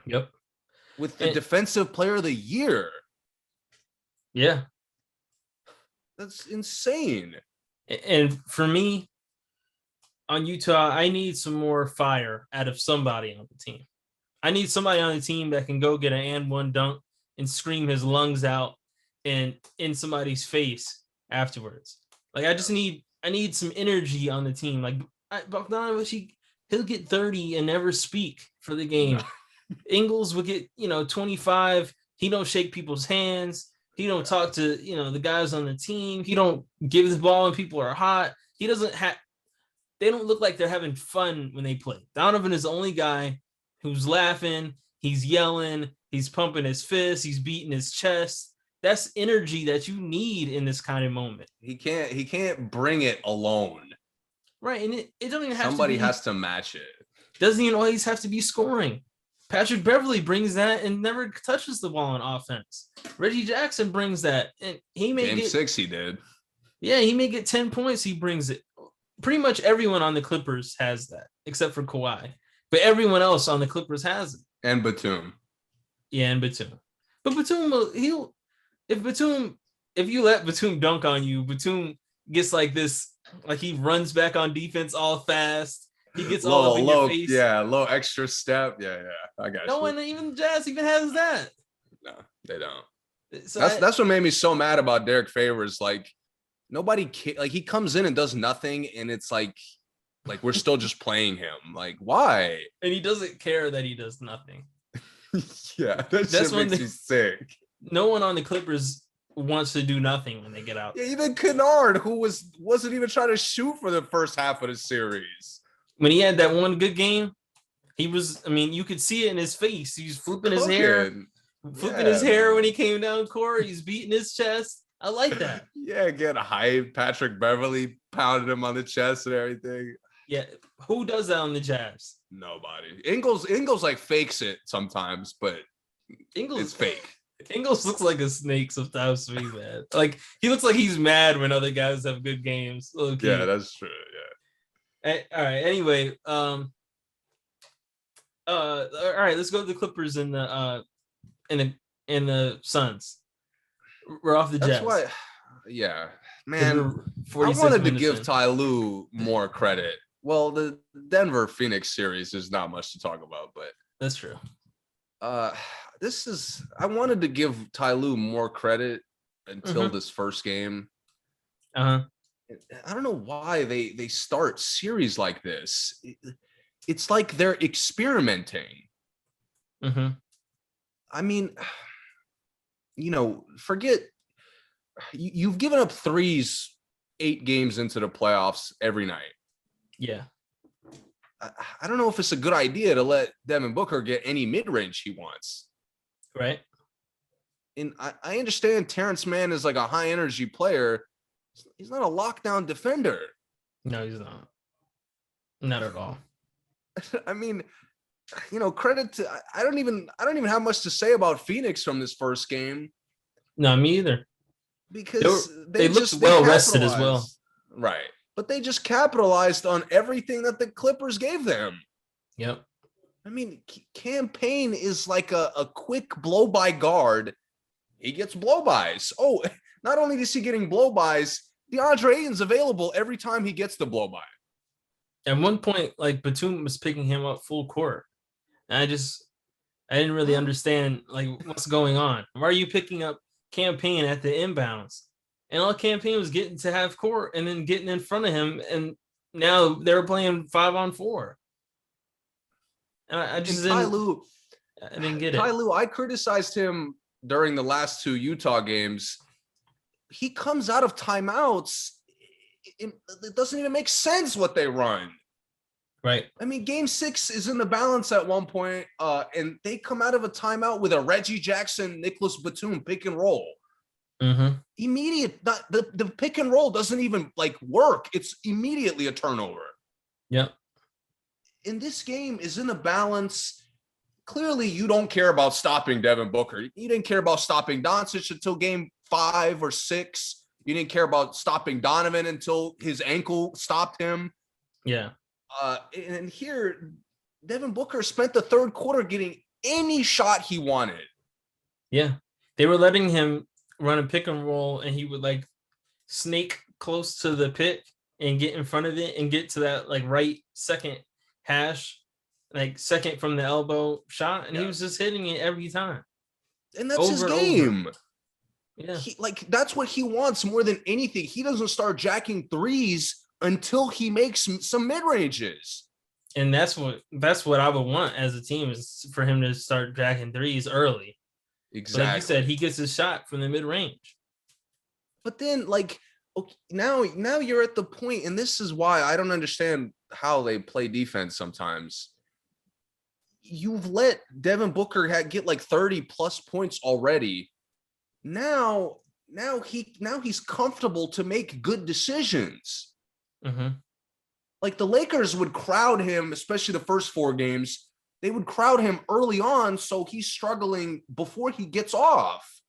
Yep. With the defensive player of the year. Yeah. That's insane. And for me, on Utah, I need some more fire out of somebody on the team. I need somebody on the team that can go get an and one dunk and scream his lungs out and in somebody's face afterwards. Like, I need some energy on the team. Like, Bogdanovich, he'll get 30 and never speak for the game. Ingles will get, 25. He don't shake people's hands. He don't talk to, the guys on the team. He don't give the ball when people are hot. He doesn't have, they don't look like they're having fun when they play. Donovan is the only guy who's laughing. He's yelling. He's pumping his fists. He's beating his chest. That's energy that you need in this kind of moment. He can't bring it alone. Right. And it doesn't even have somebody has to match it. Doesn't even always have to be scoring. Patrick Beverley brings that and never touches the ball on offense. Reggie Jackson brings that, and he may Game 6 he did. Yeah, he may get 10 points. He brings it. Pretty much everyone on the Clippers has that, except for Kawhi. But everyone else on the Clippers has it. And Batum. Yeah, and Batum. But Batum, if you let Batum dunk on you, Batum gets like this, like he runs back on defense all fast. He gets all up in your face. Yeah, low extra step. Yeah. I got you. No one, even the Jazz, even has that. No, they don't. So that's what made me so mad about Derek Favors. Like, nobody like he comes in and does nothing, and it's like we're still just playing him. Like, why? And he doesn't care that he does nothing. Yeah, that's what makes me sick. No one on the Clippers wants to do nothing when they get out. Yeah, even Kennard, who wasn't even trying to shoot for the first half of the series. When he had that one good game, he was. I mean, you could see it in his face. He was flipping his hair, his hair when he came down court. He's beating his chest. I like that. Yeah, get hype. Patrick Beverley pounded him on the chest and everything. Yeah, who does that on the Jazz? Nobody. Ingles like fakes it sometimes, but it's fake. Ingles looks like a snake sometimes to me, man. Like he looks like he's mad when other guys have good games. Okay. Yeah, that's true. Yeah. All right. Anyway, all right. Let's go to the Clippers and the Suns. We're off the Jazz. That's why. Yeah, man. I wanted to give Ty Lue more credit. Well, the Denver Phoenix series is not much to talk about, but that's true. I wanted to give Ty Lue more credit until this first game. I don't know why they start series like this. It's like they're experimenting. I mean, forget you've given up threes 8 games into the playoffs every night. Yeah. I don't know if it's a good idea to let Devin Booker get any mid-range he wants. Right. And I understand Terrence Mann is like a high-energy player. He's not a lockdown defender. No, he's not. Not at all. I mean, credit to I don't even have much to say about Phoenix from this first game. No, me either. Because they looked well rested as well. Right. But they just capitalized on everything that the Clippers gave them. Yep. I mean, Campaign is like a quick blow-by guard. He gets blow-bys. Oh, not only is he getting blow-bys, DeAndre Ayton's available every time he gets the blow-by. At one point, like, Batum was picking him up full court. And I didn't really understand, like, what's going on. Why are you picking up Campaign at the inbounds? And all Campaign was getting to half court and then getting in front of him. And now they're playing 5-on-4. And I just didn't get it. Ty Lue, I criticized him during the last 2 Utah games. He comes out of timeouts. It doesn't even make sense what they run. Right. I mean, game 6 is in the balance at one point, and they come out of a timeout with a Reggie Jackson, Nicholas Batum pick and roll. Immediate. The pick and roll doesn't even work. It's immediately a turnover. Yeah. And this game is in a balance. Clearly, you don't care about stopping Devin Booker. You didn't care about stopping Doncic until game 5 or 6. You didn't care about stopping Donovan until his ankle stopped him. Yeah. And here, Devin Booker spent the third quarter getting any shot he wanted. Yeah. They were letting him run a pick and roll, and he would snake close to the pick and get in front of it and get to that right second hash, second from the elbow shot. And he was just hitting it every time. And that's his game. Yeah. That's what he wants more than anything. He doesn't start jacking threes until he makes some mid-ranges. And that's what I would want as a team, is for him to start jacking threes early. Exactly. But like you said, he gets his shot from the mid-range. But then, now you're at the point, and this is why I don't understand how they play defense sometimes. You've let Devin Booker get 30-plus points already. Now he's comfortable to make good decisions. The Lakers would crowd him, especially the first 4 games, they would crowd him early on, so he's struggling before he gets off.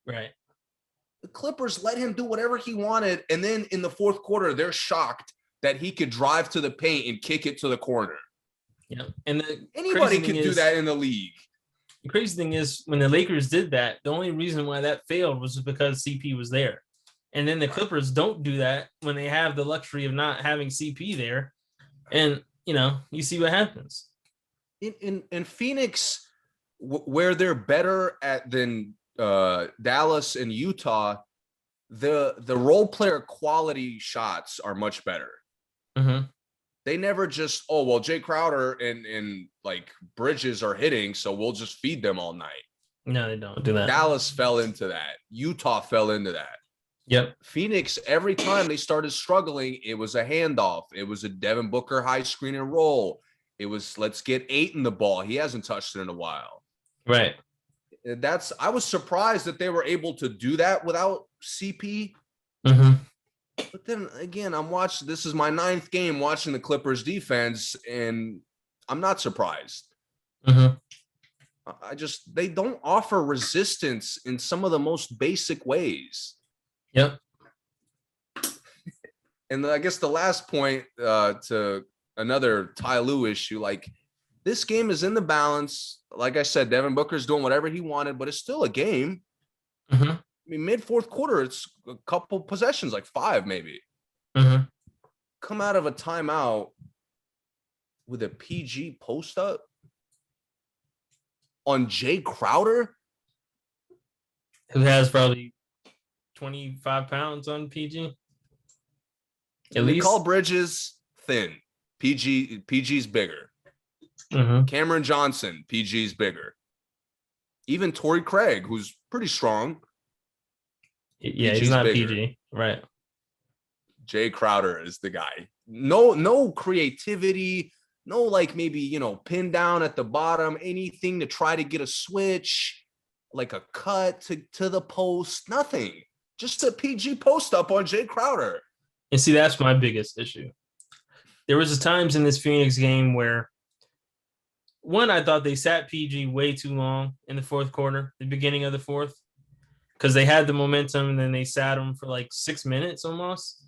Right. The Clippers let him do whatever he wanted, and then in the fourth quarter, they're shocked that he could drive to the paint and kick it to the corner. Yeah, and anybody could do that in the league. The crazy thing is, when the Lakers did that, the only reason why that failed was because CP was there. And then the Clippers don't do that when they have the luxury of not having CP there. And, you see what happens. In Phoenix, where they're better at than Dallas and Utah, the role player quality shots are much better. Mm-hmm. They never just, Jay Crowder and like Bridges are hitting, so we'll just feed them all night. No, they don't do that. Dallas fell into that. Utah fell into that. Yep. Phoenix, every time they started struggling, it was a handoff. It was a Devin Booker high screen and roll. It was, let's get Ayton the ball. He hasn't touched it in a while. Right. I was surprised that they were able to do that without CP. Mm-hmm. But then again, this is my 9th game watching the Clippers defense, and I'm not surprised. Mm-hmm. They don't offer resistance in some of the most basic ways. Yep. And I guess the last point to another Ty Lue issue, like, this game is in the balance. Like I said, Devin Booker's doing whatever he wanted, but it's still a game. Mm-hmm. I mean, mid-fourth quarter, it's a couple possessions, like 5 maybe. Mm-hmm. Come out of a timeout with a PG post-up on Jay Crowder, who has probably 25 pounds on PG. At least call Bridges thin. PG's bigger. Mm-hmm. Cameron Johnson, PG's bigger. Even Torrey Craig, who's pretty strong. Yeah, PG's he's not bigger. PG, right? Jay Crowder is the guy. No creativity, no like maybe pin down at the bottom, anything to try to get a switch, like a cut to the post, nothing. Just a PG post up on Jay Crowder. And see, that's my biggest issue. There was times in this Phoenix game where, one, I thought they sat PG way too long in the fourth quarter, the beginning of the fourth, because they had the momentum, and then they sat him for like 6 minutes almost,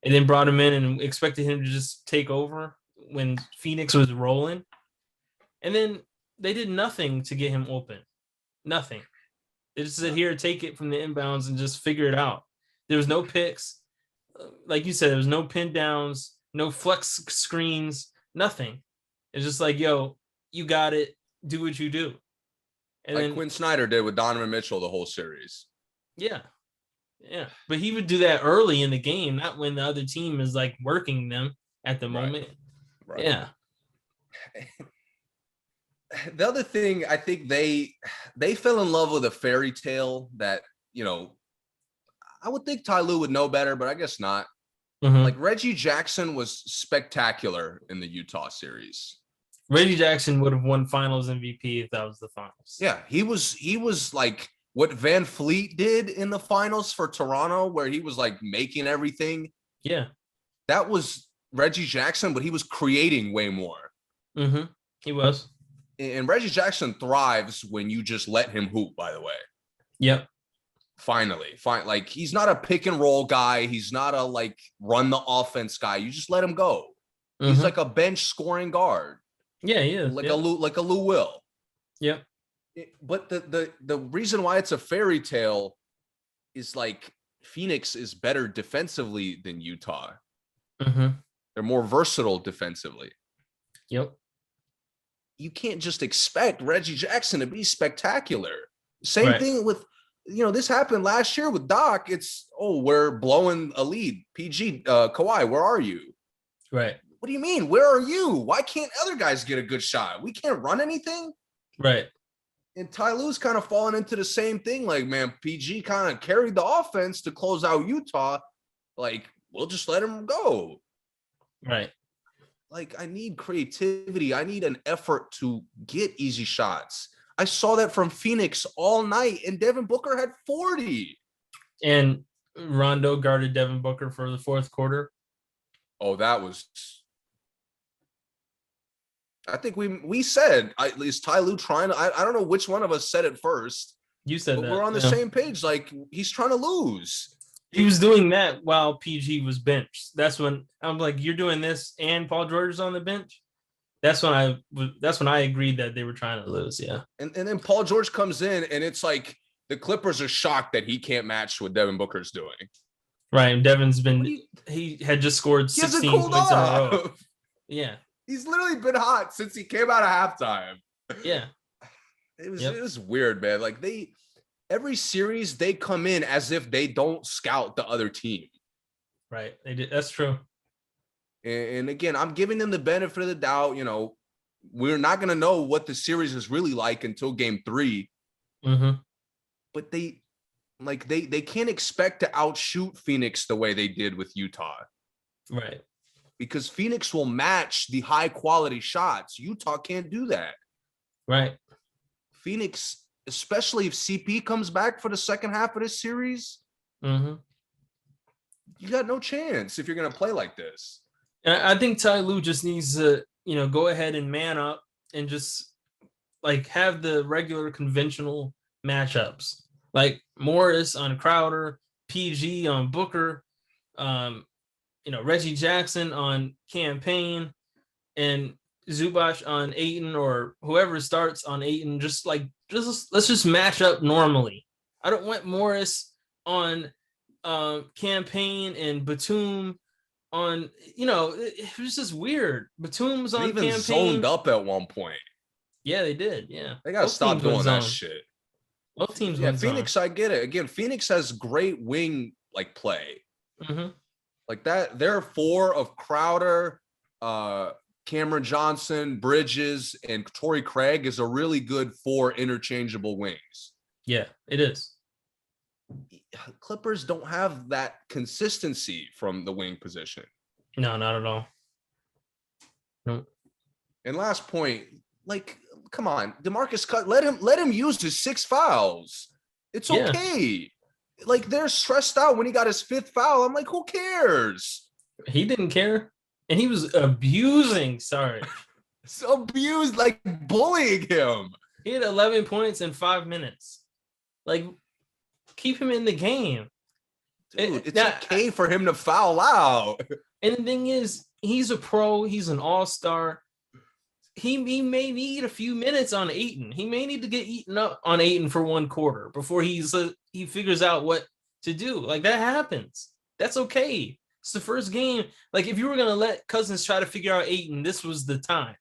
and then brought him in and expected him to just take over when Phoenix was rolling. And then they did nothing to get him open. Nothing. They just said, here, take it from the inbounds and just figure it out. There was no picks. Like you said, there was no pin downs, no flex screens, nothing. It's just like, yo, you got it. Do what you do. And like then Quinn Snyder did with Donovan Mitchell the whole series. Yeah. Yeah. But he would do that early in the game, not when the other team is like working them at the moment. Right. Yeah. The other thing, I think they fell in love with a fairy tale that, I would think Ty Lue would know better, but I guess not. Mm-hmm. Like, Reggie Jackson was spectacular in the Utah series. Reggie Jackson would have won Finals MVP if that was the Finals. Yeah, he was like what Van Fleet did in the Finals for Toronto, where he was like making everything. Yeah, that was Reggie Jackson, but he was creating way more. Mm-hmm. He was. And Reggie Jackson thrives when you just let him hoop, by the way. Yep. Finally. Like, he's not a pick and roll guy. He's not a like run the offense guy. You just let him go. Mm-hmm. He's like a bench scoring guard. Yeah, he is. Like a Lou Will. Yep. But the reason why it's a fairy tale is like Phoenix is better defensively than Utah. Mm-hmm. They're more versatile defensively. Yep. You can't just expect Reggie Jackson to be spectacular. Same thing with, this happened last year with Doc. It's, we're blowing a lead. PG, Kawhi, where are you? Right. What do you mean? Where are you? Why can't other guys get a good shot? We can't run anything? Right. And Ty Lue's kind of fallen into the same thing. Like, man, PG kind of carried the offense to close out Utah. Like, we'll just let him go. Right. Like, I need creativity. I need an effort to get easy shots. I saw that from Phoenix all night, and Devin Booker had 40. And Rondo guarded Devin Booker for the fourth quarter. Oh, that was I think we said, at least Ty Lue trying to, I don't know which one of us said it first. You said that. We're on the same page. Like, he's trying to lose. He was doing that while PG was benched. That's when I'm like, you're doing this and Paul George is on the bench. That's when I agreed that they were trying to lose. Yeah. And then Paul George comes in and it's like the Clippers are shocked that he can't match what Devin Booker's doing. Right. Devin's he had just scored 16 points in a row. Yeah. He's literally been hot since he came out of halftime. Yeah. It was weird, man. Like every series they come in as if they don't scout the other team. Right. They did. That's true. And again, I'm giving them the benefit of the doubt. You know, we're not going to know what the series is really like until game 3. Mm-hmm. But they can't expect to outshoot Phoenix the way they did with Utah. Right. Because Phoenix will match the high quality shots. Utah can't do that. Right. Phoenix, especially if CP comes back for the second half of this series, you got no chance if you're going to play like this. And I think Ty Lue just needs to, go ahead and man up and just like have the regular conventional matchups, like Morris on Crowder, PG on Booker, Reggie Jackson on Campaign, and Zubac on Ayton, or whoever starts on Ayton. Let's just match up normally. I don't want Morris on Campaign and Batum on, it was just weird. Batum's on Campaign. Even zoned up at one point. Yeah, they did. Yeah, they gotta stop doing that shit. Both teams. Yeah, Phoenix. I get it. Again, Phoenix has great wing play. Mm-hmm. Like that. Their 4 of Crowder, Cameron Johnson, Bridges, and Torrey Craig is a really good 4 interchangeable wings. Yeah, it is. Clippers don't have that consistency from the wing position. No, not at all. No. And last point, come on, DeMarcus let him use his 6 fouls. It's okay. Yeah. They're stressed out when he got his 5th foul. I'm like, who cares? He didn't care. And he was abusing Sarge. Bullying him. He had 11 points in 5 minutes. Keep him in the game. Dude, it's okay for him to foul out. And the thing is, he's a pro. He's an all-star. He may need a few minutes on Ayton. He may need to get eaten up on Ayton for 1 quarter before he figures out what to do. That happens. That's okay. It's the first game. If you were going to let Cousins try to figure out Ayton, this was the time.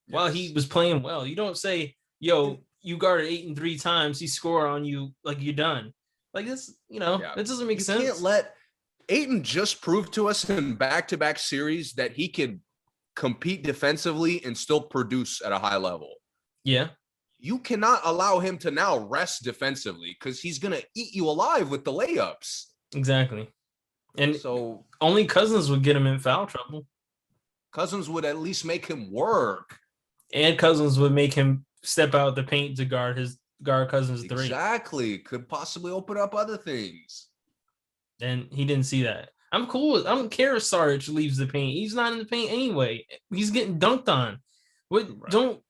Yes. While he was playing well. You don't say, yo, you guarded Ayton 3 times. He scored on you. You're done. This, that doesn't make sense. You can't let Ayton just prove to us in back-to-back series that he can compete defensively and still produce at a high level. Yeah. You cannot allow him to now rest defensively because he's going to eat you alive with the layups. Exactly. And so only Cousins would get him in foul trouble. Cousins would at least make him work. And Cousins would make him step out the paint to guard Cousins 3. Exactly. Could possibly open up other things. And he didn't see that. I'm cool. I don't care if Sarge leaves the paint. He's not in the paint anyway. He's getting dunked on. Right. Don't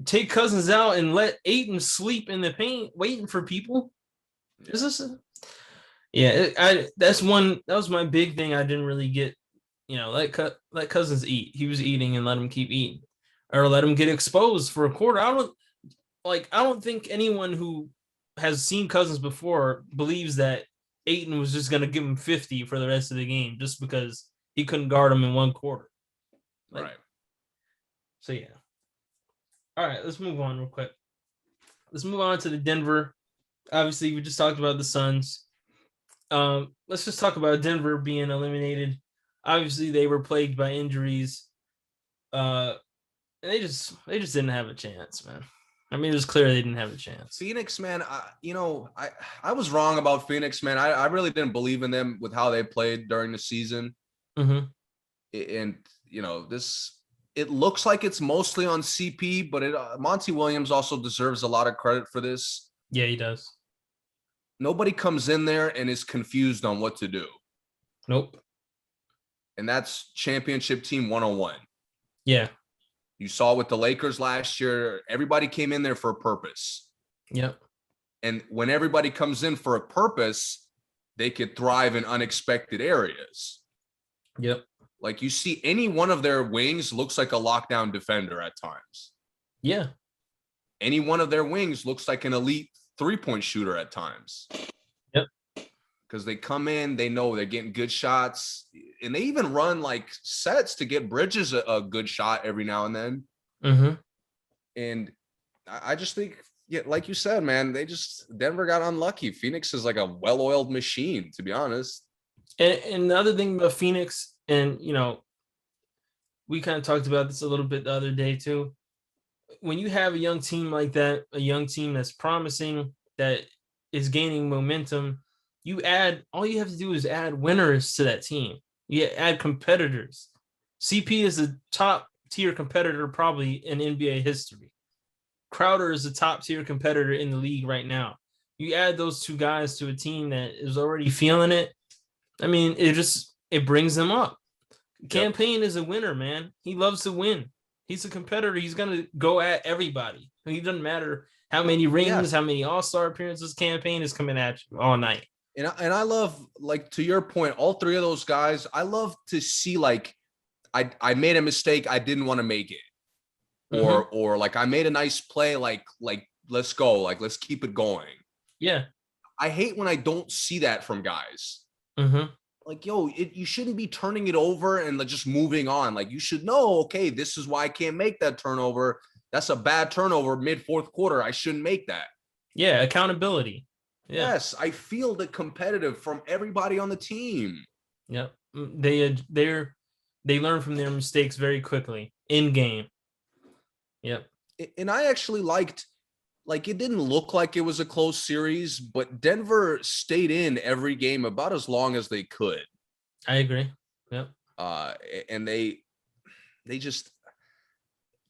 take Cousins out and let Ayton sleep in the paint waiting for people. Yeah. That was my big thing. I didn't really get, let Cousins eat. He was eating and let him keep eating, or let him get exposed for a quarter. I don't think anyone who has seen Cousins before believes that Ayton was just going to give him 50 for the rest of the game just because he couldn't guard him in 1 quarter. Right. So, yeah. All right, let's move on real quick. Let's move on to the Denver. Obviously, we just talked about the Suns. Let's just talk about Denver being eliminated. Obviously, they were plagued by injuries. And they just didn't have a chance, man. I mean, it was clear they didn't have a chance. Phoenix, man, I was wrong about Phoenix, man. I really didn't believe in them with how they played during the season. Mm-hmm. And, it looks like it's mostly on CP, but Monty Williams also deserves a lot of credit for this. Yeah, he does. Nobody comes in there and is confused on what to do. Nope. And that's championship team 101. Yeah. You saw with the Lakers last year, everybody came in there for a purpose. Yep. And when everybody comes in for a purpose, they could thrive in unexpected areas. Yep. Like you see any one of their wings looks like a lockdown defender at times. Yeah. Any one of their wings looks like an elite three-point shooter at times. Yep. Because they come in, they know they're getting good shots, and they even run like sets to get Bridges a good shot every now and then. Mm-hmm. And I just think, yeah, like you said, man, Denver got unlucky. Phoenix is like a well-oiled machine, to be honest. And the other thing about Phoenix, and we kind of talked about this a little bit the other day too. When you have a young team like that, a young team that's promising, that is gaining momentum, all you have to do is add winners to that team. You add competitors. CP is a top tier competitor probably in NBA history. Crowder is a top tier competitor in the league right now. You add those two guys to a team that is already feeling it. I mean, it brings them up. Yep. Campaign is a winner, man. He loves to win. He's a competitor. He's going to go at everybody. He doesn't matter how many rings, how many all-star appearances. Campaign is coming at you all night. And I love, like, to your point, all three of those guys, I love to see, like, I made a mistake. I didn't want to make it. Or like I made a nice play. Like, let's go. Like, let's keep it going. Yeah. I hate when I don't see that from guys. Mm-hmm. Like, yo, you shouldn't be turning it over and just moving on. Like, you should know, okay, this is why I can't make that turnover. That's a bad turnover mid-fourth quarter. I shouldn't make that. Yeah, accountability. Yeah. Yes, I feel the competitive from everybody on the team. Yep. They learn from their mistakes very quickly in game. Yep. And I actually liked, like, it didn't look like it was a close series, but Denver stayed in every game about as long as they could. I agree. Yep. And they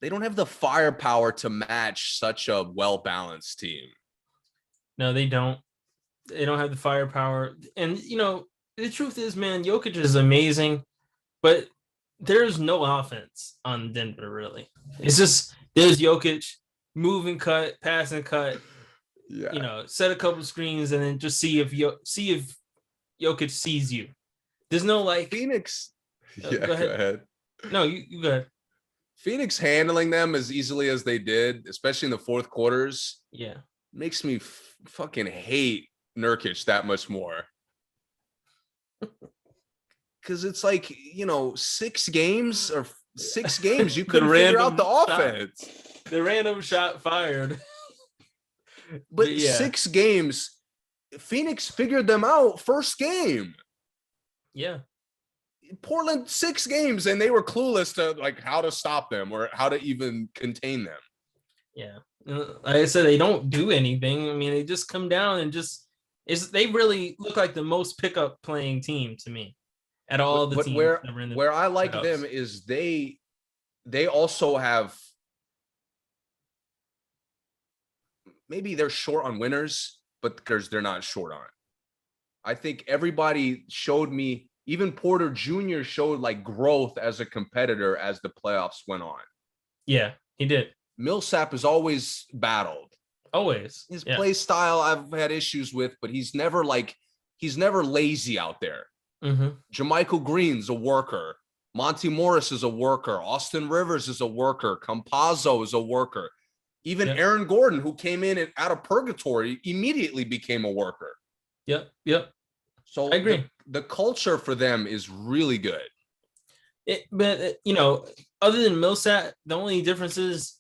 don't have the firepower to match such a well-balanced team. No, they don't. They don't have the firepower. And, the truth is, man, Jokic is amazing, but there's no offense on Denver, really. It's just, there's Jokic, move and cut, pass and cut, set a couple screens, and then just see if Jokic sees you. There's no, like... Phoenix. Go ahead. No, you go ahead. Phoenix handling them as easily as they did, especially in the fourth quarters, makes me fucking hate Nurkic that much more. Because it's like, 6 games you couldn't figure out the offense. The random shot fired. But 6 games, Phoenix figured them out first game. Yeah. Portland 6 games, and they were clueless to, like, how to stop them or how to even contain them. Yeah. Like I said, they don't do anything. I mean, they just come down and they really look like the most pickup playing team to me at all the teams. Where I like them is they also have, maybe they're short on winners, but because they're not short on it. I think everybody showed me, even Porter Jr. showed like growth as a competitor as the playoffs went on. Yeah, he did. Millsap has always battled. Always. His play style I've had issues with, but he's never lazy out there. Mm-hmm. JaMychal Green's a worker. Monty Morris is a worker. Austin Rivers is a worker. Campazzo is a worker. Even Aaron Gordon, who came in out of purgatory, immediately became a worker. Yep. So I agree. The culture for them is really good. But other than Millsap, the only difference is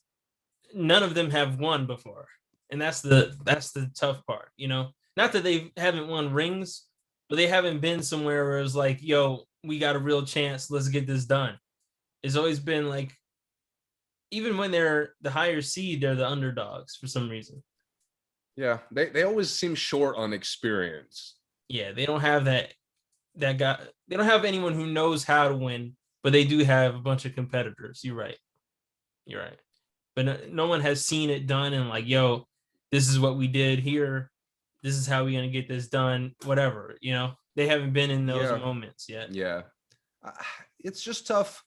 none of them have won before. And that's the tough part, Not that they haven't won rings, but they haven't been somewhere where it's like, yo, we got a real chance. Let's get this done. It's always been like, even when they're the higher seed, they're the underdogs for some reason. Yeah, they always seem short on experience. Yeah, they don't have that guy. They don't have anyone who knows how to win, but they do have a bunch of competitors. You're right. But no one has seen it done and like, yo, this is what we did here. This is how we're going to get this done, whatever, They haven't been in those moments yet. Yeah. It's just tough.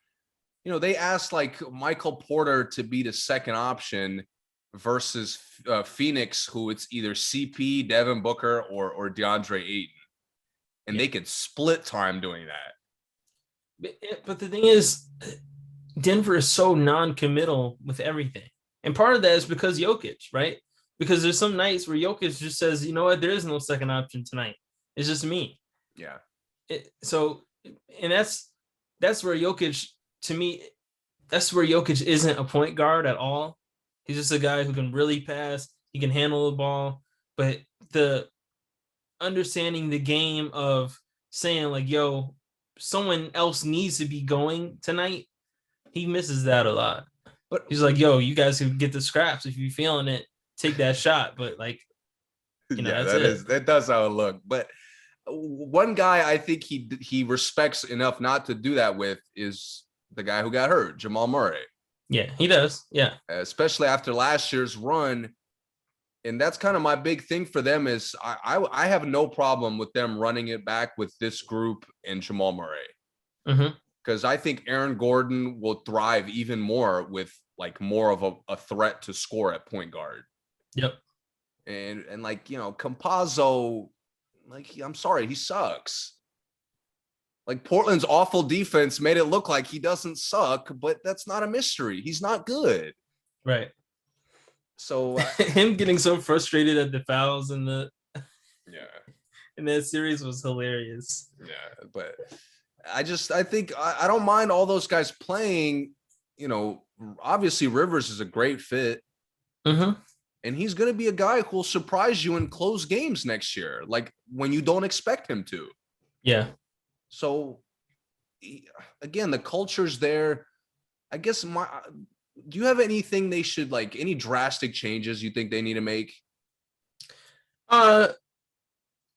they asked like Michael Porter to be the second option versus Phoenix, who it's either CP, Devin Booker, or DeAndre Ayton. And they could split time doing that. But the thing is, Denver is so non-committal with everything. And part of that is because Jokic, right? Because there's some nights where Jokic just says, you know what, there is no second option tonight. It's just me. Yeah. And that's where Jokic, to me, that's where Jokic isn't a point guard at all. He's just a guy who can really pass. He can handle the ball. But the understanding the game of saying like, yo, someone else needs to be going tonight, he misses that a lot. But he's like, yo, you guys can get the scraps if you're feeling it, take that shot. But like, that does how it look. But one guy I think he respects enough not to do that with is the guy who got hurt, Jamal Murray. Yeah, he does. Yeah. Especially after last year's run. And that's kind of my big thing for them is I have no problem with them running it back with this group and Jamal Murray. Because I think Aaron Gordon will thrive even more with like more of a threat to score at point guard. Yep. And like, Campazzo, like, I'm sorry, he sucks. Like Portland's awful defense made it look like he doesn't suck, but that's not a mystery. He's not good. Right. So him getting so frustrated at the fouls in that series was hilarious. Yeah, but I think I don't mind all those guys playing. Obviously Rivers is a great fit. And he's going to be a guy who will surprise you in close games next year, like when you don't expect him to. Yeah. So, again, the culture's there. I guess do you have anything they should like? Any drastic changes you think they need to make? I'm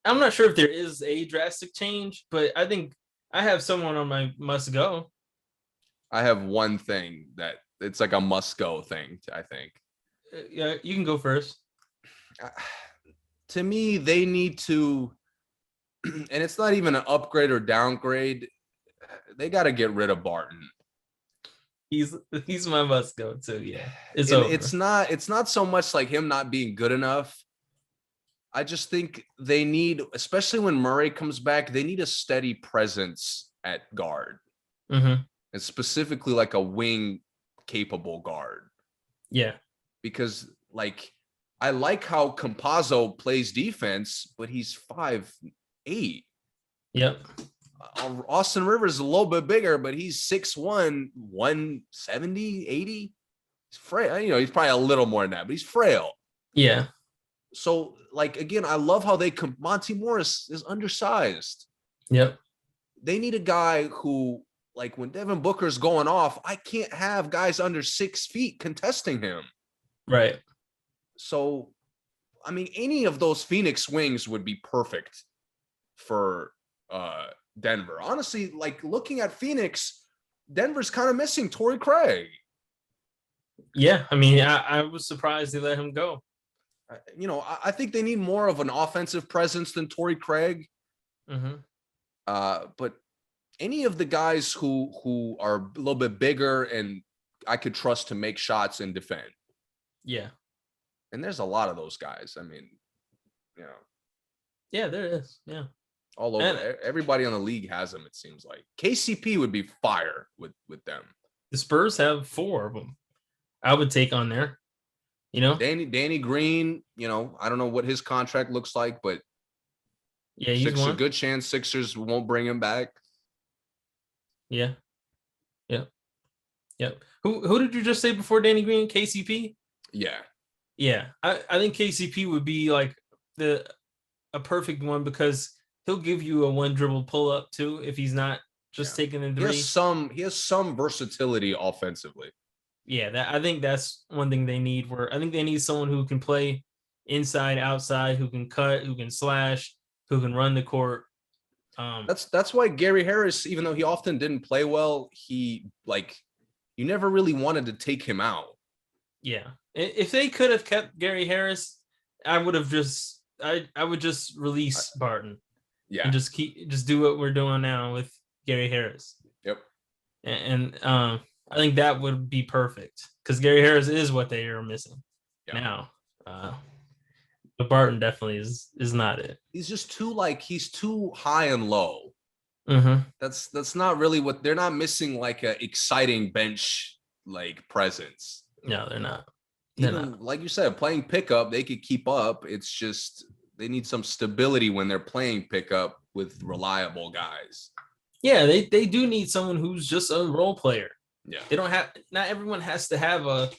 not sure if there is a drastic change, but I think I have someone on my must go. I have one thing that it's like a must go thing. I think. Yeah, you can go first. To me, they need to, and it's not even an upgrade or downgrade. They got to get rid of Barton. He's my must go too. Yeah, it's not so much like him not being good enough. I just think they need, especially when Murray comes back, they need a steady presence at guard, and specifically like a wing capable guard. Yeah. Because like I like how Campazzo plays defense, but he's 5'8". Yep. Austin Rivers is a little bit bigger, but he's 6'1", 170, 80. He's frail. He's probably a little more than that, but he's frail. Yeah. So like again, I love how Monty Morris is undersized. Yep. They need a guy who, like when Devin Booker's going off, I can't have guys under 6 feet contesting him. Right. So, I mean, any of those Phoenix wings would be perfect for Denver. Honestly, like looking at Phoenix, Denver's kind of missing Torrey Craig. Yeah, I mean, I was surprised they let him go. I think they need more of an offensive presence than Torrey Craig. But any of the guys who are a little bit bigger and I could trust to make shots and defend. Yeah. And there's a lot of those guys. I mean, Yeah, there is. Yeah. All over. And everybody on the league has them, it seems like. KCP would be fire with them. The Spurs have 4 of them. I would take on there. Danny Green, I don't know what his contract looks like, but yeah, he's a good chance Sixers won't bring him back. Yeah. Yep. Who did you just say before Danny Green? KCP? Yeah. I think KCP would be like a perfect one because he'll give you a one dribble pull up too if he's not just taking the three. He has some versatility offensively. Yeah, I think that's one thing they need. Where I think they need someone who can play inside, outside, who can cut, who can slash, who can run the court. That's why Gary Harris, even though he often didn't play well, you never really wanted to take him out. Yeah, if they could have kept Gary Harris, I would just release Barton. Yeah, and just do what we're doing now with Gary Harris. Yep. And I think that would be perfect because Gary Harris is what they are missing now. But Barton definitely is not it. He's just he's too high and low. Mm-hmm. That's not really what they're not missing, like a exciting bench like presence. No, they're not. Even like you said, playing pickup, they could keep up. It's just they need some stability when they're playing pickup with reliable guys. Yeah, they do need someone who's just a role player. Yeah. They don't have, not everyone has to have a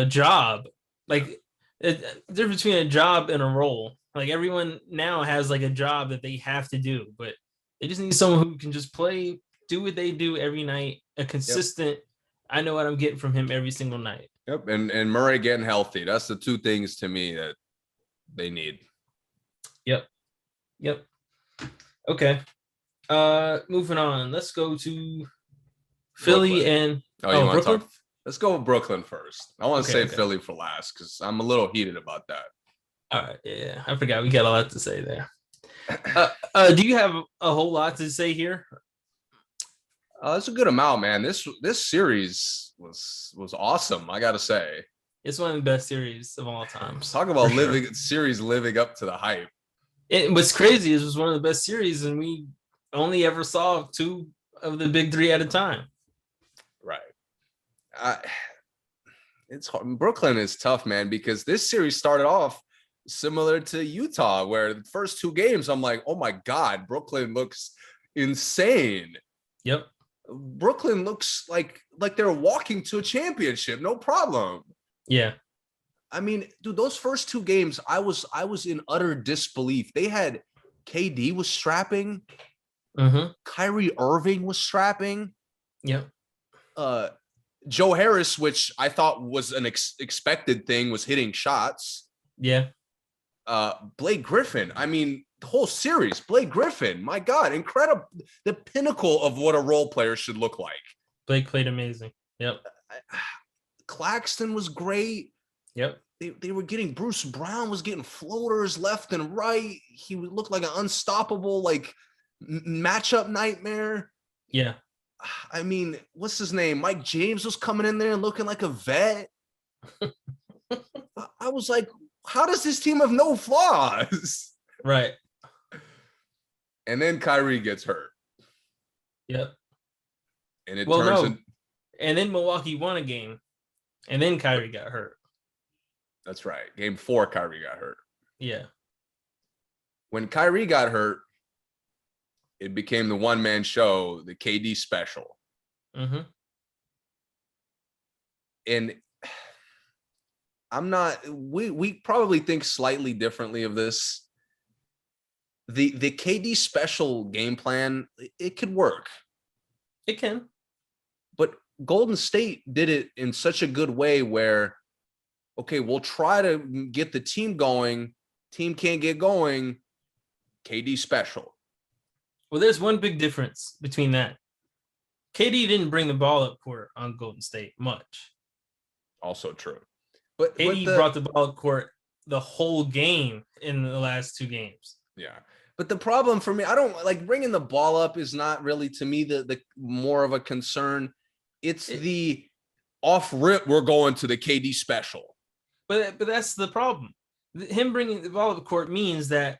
job. Like there's between a job and a role. Like everyone now has like a job that they have to do, but they just need someone who can just play, do what they do every night, a consistent, I know what I'm getting from him every single night. Yep. And Murray getting healthy. That's the two things to me that they need. Yep. Okay. Moving on. Let's go to Philly and Brooklyn. Let's go with Brooklyn first. I want to save Philly for last because I'm a little heated about that. All right. Yeah, I forgot we got a lot to say there. Do you have a whole lot to say here? It's a good amount, man. This series was awesome. I gotta say, it's one of the best series of all time. Talk about series living up to the hype. What's crazy is it was one of the best series, and we only ever saw 2 of the big 3 at a time. Right. It's hard. Brooklyn is tough, man, because this series started off similar to Utah, where the first 2 games, I'm like, oh my God, Brooklyn looks insane. Yep. Brooklyn looks like they're walking to a championship, no problem. Yeah. I mean, dude, those first 2 games, I was in utter disbelief. They had KD was strapping. Mm-hmm. Kyrie Irving was strapping. Yep. Joe Harris, which I thought was an expected thing, was hitting shots. Yeah. Blake Griffin. I mean, the whole series, Blake Griffin, my God, incredible. The pinnacle of what a role player should look like. Blake played amazing. Yep. Claxton was great. Yep. They were getting, Bruce Brown was getting floaters left and right. He looked like an unstoppable, like, matchup nightmare. Yeah. I mean, what's his name? Mike James was coming in there and looking like a vet. I was like, how does this team have no flaws? Right. And then Kyrie gets hurt. Yep. And and then Milwaukee won a game. And then Kyrie got hurt. That's right. Game 4, Kyrie got hurt. Yeah. When Kyrie got hurt, it became the one-man show, the KD special. Mm-hmm. And we probably think slightly differently of this. The KD special game plan, it could work. It can. But Golden State did it in such a good way where, okay, we'll try to get the team going. Team can't get going. KD special. Well, there's one big difference between that. KD didn't bring the ball up court on Golden State much. Also true. But KD brought the ball up court the whole game in the last 2 games. Yeah. But the problem for me, I don't like bringing the ball up is not really, to me, the more of a concern. It's the off rip, we're going to the KD special. But that's the problem. Him bringing the ball up the court means that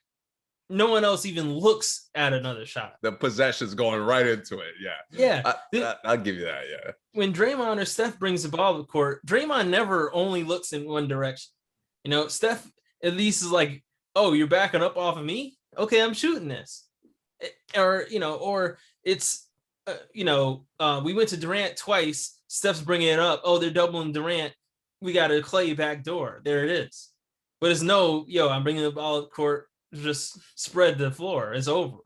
no one else even looks at another shot. The possession's going right into it. Yeah. Yeah. I'll give you that. Yeah. When Draymond or Steph brings the ball to the court, Draymond never only looks in one direction. Steph at least is like, oh, you're backing up off of me? Okay, I'm shooting this. Or it's, we went to Durant twice. Steph's bringing it up. Oh, they're doubling Durant. We got a Clay back door. There it is. But it's I'm bringing the ball to the court. Just spread the floor. It's over.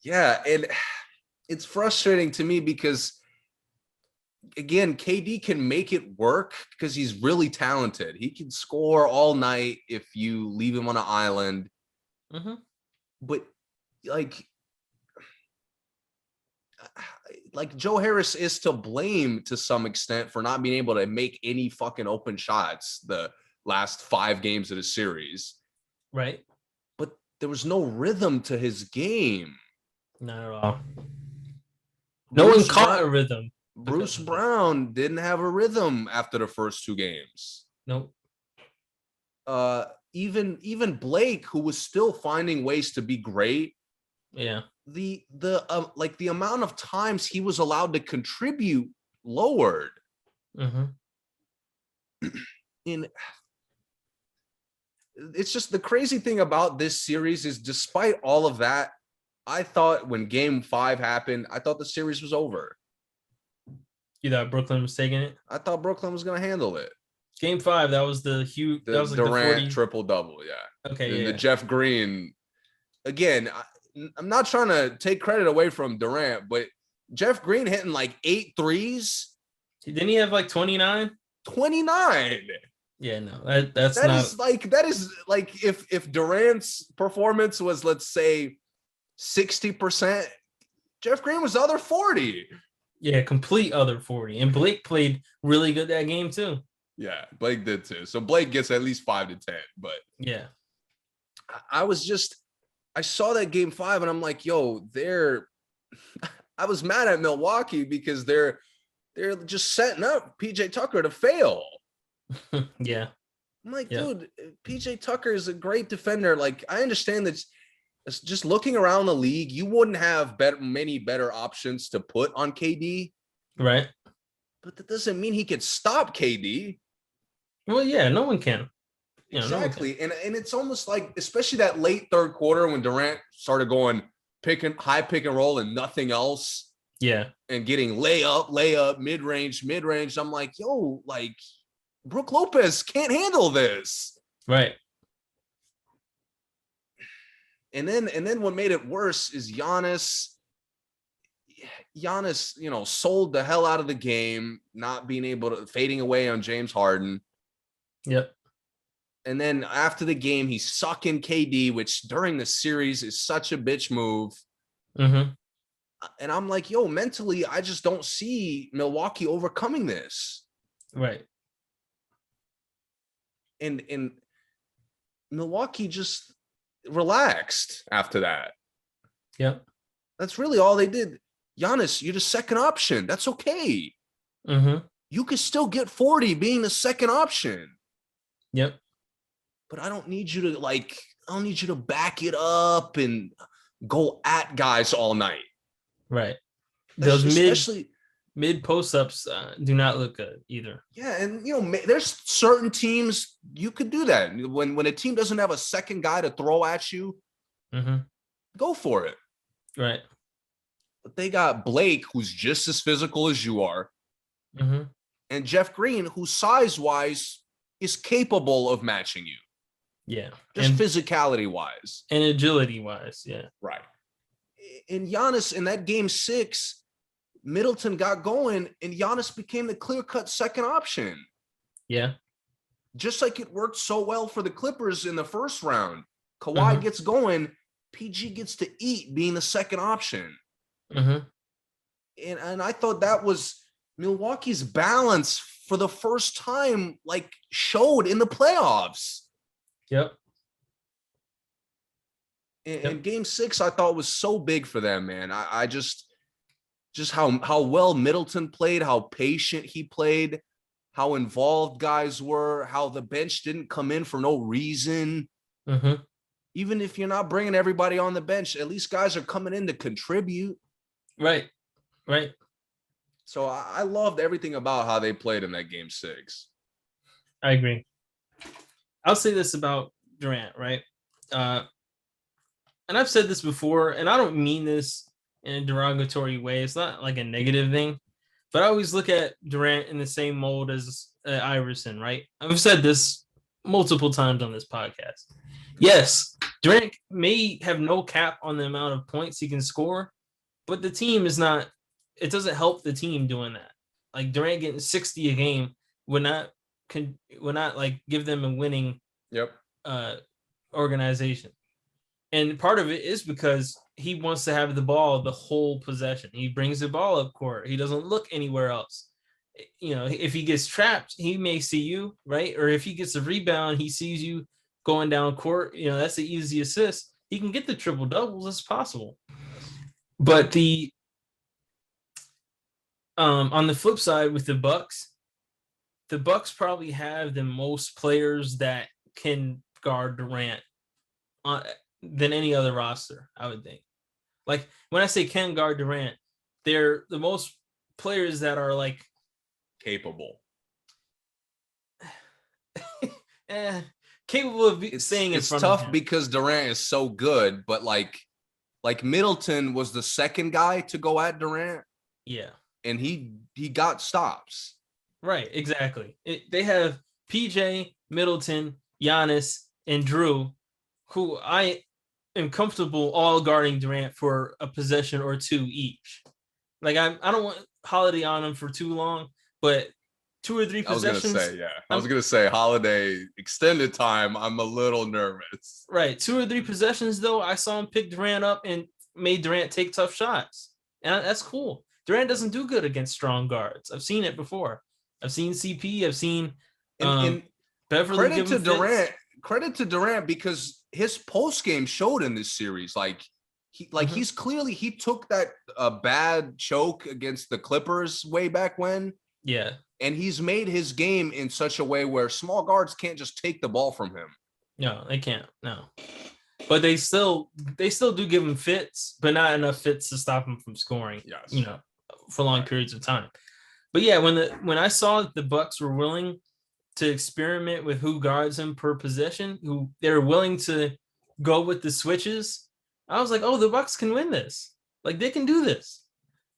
Yeah, and it's frustrating to me because, again, KD can make it work because he's really talented. He can score all night if you leave him on an island. Mm-hmm. But like Joe Harris is to blame to some extent for not being able to make any fucking open shots the last 5 games of the series. Right. There was no rhythm to his game. Not at all. No one caught a rhythm. Bruce Brown didn't have a rhythm after the first 2 games. Nope. Even Blake, who was still finding ways to be great. Yeah. The amount of times he was allowed to contribute lowered. In it's just the crazy thing about this series is, despite all of that, I thought when game 5 happened, I thought the series was over. You thought Brooklyn was taking it? I thought Brooklyn was going to handle it. Game 5, that was the huge. That was like Durant the 40 triple-double, yeah. Okay, and the Jeff Green. Again, I'm not trying to take credit away from Durant, but Jeff Green hitting like 8 threes. Didn't he have like 29? 29. Yeah, no, that is like if Durant's performance was, let's say, 60%, Jeff Green was the other 40. Yeah, complete other 40. And Blake played really good that game too. Yeah, Blake did too. So Blake gets at least 5 to 10. But yeah, I saw that game 5 and I'm like, yo, I was mad at Milwaukee because they're just setting up PJ Tucker to fail. Yeah. I'm like, dude, PJ Tucker is a great defender. Like, I understand that just looking around the league, you wouldn't have many better options to put on KD. Right. But that doesn't mean he could stop KD. Well, yeah, no one can. Exactly. No one can. And it's almost like, especially that late third quarter when Durant started going high pick and roll and nothing else. Yeah. And getting layup, mid-range. I'm like, yo, like, Brook Lopez can't handle this. Right. And then what made it worse is Giannis, sold the hell out of the game, not being able to, fading away on James Harden. Yep. And then after the game, he's sucking KD, which during the series is such a bitch move. Mm-hmm. And I'm like, yo, mentally, I just don't see Milwaukee overcoming this. Right. And Milwaukee just relaxed after that. Yep. That's really all they did. Giannis, you're the second option. That's okay. Mm-hmm. You could still get 40 being the second option. Yep. But I don't need you to back it up and go at guys all night. Right. Those mid post-ups do not look good either. Yeah, and there's certain teams you could do that. When a team doesn't have a second guy to throw at you, go for it. Right. But they got Blake, who's just as physical as you are, and Jeff Green, who size-wise is capable of matching you. Yeah. Just physicality-wise. And agility-wise, yeah. Right. And Giannis, in that game 6, Middleton got going, and Giannis became the clear-cut second option. Yeah. Just like it worked so well for the Clippers in the first round. Kawhi gets going, PG gets to eat being the second option. And I thought that was Milwaukee's balance for the first time, like, showed in the playoffs. Yep. And game 6, I thought was so big for them, man. I just how well Middleton played, how patient he played, how involved guys were, how the bench didn't come in for no reason. Even if you're not bringing everybody on the bench, at least guys are coming in to contribute. Right. Right. So I loved everything about how they played in that game 6. I agree. I'll say this about Durant, right? And I've said this before, and I don't mean this in a derogatory way. It's not like a negative thing, but I always look at Durant in the same mold as Iverson, right? I've said this multiple times on this podcast. Yes, Durant may have no cap on the amount of points he can score, but the team is not, it doesn't help the team doing that. Like, Durant getting 60 a game would not like give them a winning organization. And part of it is because he wants to have the ball the whole possession. He brings the ball up court. He doesn't look anywhere else. If he gets trapped, he may see you, right? Or if he gets a rebound, he sees you going down court. That's the easy assist. He can get the triple doubles. It's possible. But On the flip side with the Bucks probably have the most players that can guard Durant than any other roster, I would think. Like when I say can guard Durant, they're the most players that are like capable. Capable of staying in front of him. It's tough because Durant is so good, but like Middleton was the second guy to go at Durant. Yeah. And he got stops. Right, exactly. They have PJ, Middleton, Giannis, and Drew, who I am comfortable all guarding Durant for a possession or two each. Like I don't want Holiday on him for too long, but 2 or 3 possessions. I was gonna say Holiday extended time. I'm a little nervous. Right, 2 or 3 possessions though. I saw him pick Durant up and made Durant take tough shots, and that's cool. Durant doesn't do good against strong guards. I've seen it before. I've seen CP. I've seen Beverly. Credit to Durant because his post game showed in this series. Like he's clearly he took that bad choke against the Clippers way back when. Yeah. And he's made his game in such a way where small guards can't just take the ball from him. No, they can't. No. But they still do give him fits, but not enough fits to stop him from scoring. Yes. You know, for long periods of time. But yeah, when I saw that the Bucks were willing to experiment with who guards him per possession, who they're willing to go with the switches, I was like, oh, the Bucks can win this. Like they can do this.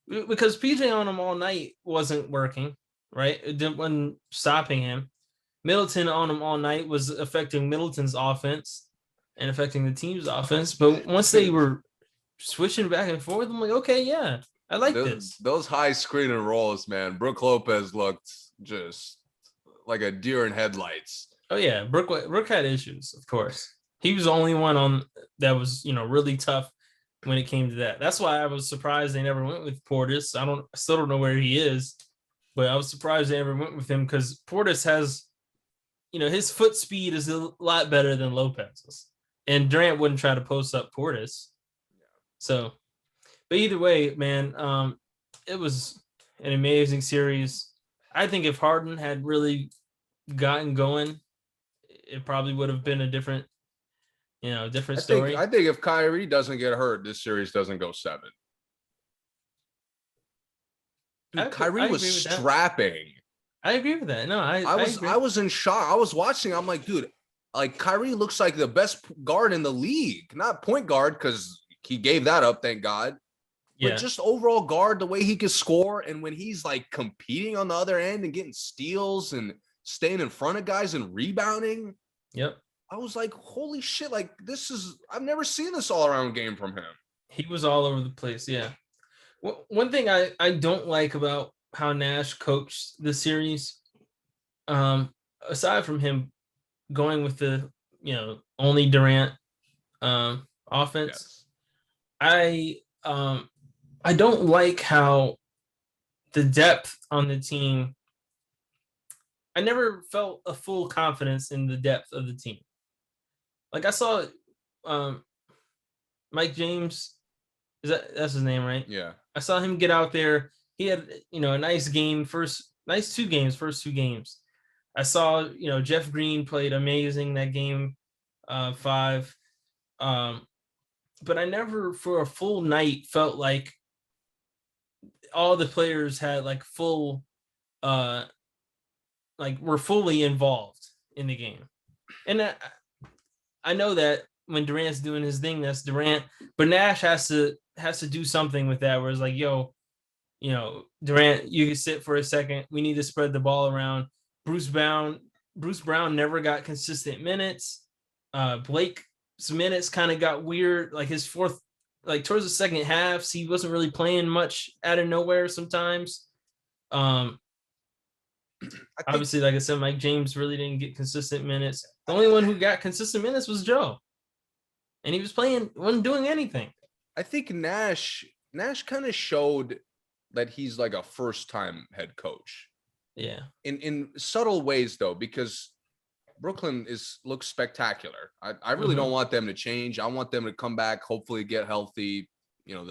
Because PJ on him all night wasn't working, right? It wasn't stopping him. Middleton on him all night was affecting Middleton's offense and affecting the team's offense. But once they were switching back and forth, I'm like, okay, yeah, I like this. Those high screen and rolls, man. Brook Lopez looked just like a deer in headlights. Oh yeah, Brook had issues, of course. He was the only one on that was, really tough when it came to that. That's why I was surprised they never went with Portis. I still don't know where he is, but I was surprised they never went with him because Portis has, his foot speed is a lot better than Lopez's, and Durant wouldn't try to post up Portis. So, but either way, man, it was an amazing series. I think if Harden had really gotten going, it probably would have been a different story. I think if Kyrie doesn't get hurt, this series doesn't go 7. Dude, Kyrie was strapping. I agree with that. No, I was in shock. I was watching. I'm like, dude, like Kyrie looks like the best guard in the league, not point guard because he gave that up, thank God. Yeah. But just overall guard, the way he can score, and when he's like competing on the other end and getting steals and staying in front of guys and rebounding. Yep. I was like, holy shit, like I've never seen this all-around game from him. He was all over the place, yeah. One thing I don't like about how Nash coached the series, aside from him going with the, only Durant offense, yes. I don't like how the depth on the team, I never felt a full confidence in the depth of the team. Like I saw Mike James, that's his name, right? Yeah. I saw him get out there. He had, a nice game, first 2 games. I saw, Jeff Green played amazing that game 5. But I never for a full night felt like all the players had like full were fully involved in the game. And I know that when Durant's doing his thing, that's Durant, but Nash has to do something with that where it's like, yo, Durant, you can sit for a second. We need to spread the ball around. Bruce Brown never got consistent minutes. Blake's minutes kind of got weird. Like his fourth, like towards the second half, he wasn't really playing much out of nowhere sometimes. Obviously, like I said, Mike James really didn't get consistent minutes. The only one who got consistent minutes was Joe. And he wasn't doing anything. I think Nash kind of showed that he's like a first-time head coach. Yeah. In subtle ways, though, because Brooklyn looks spectacular. I really don't want them to change. I want them to come back, hopefully get healthy.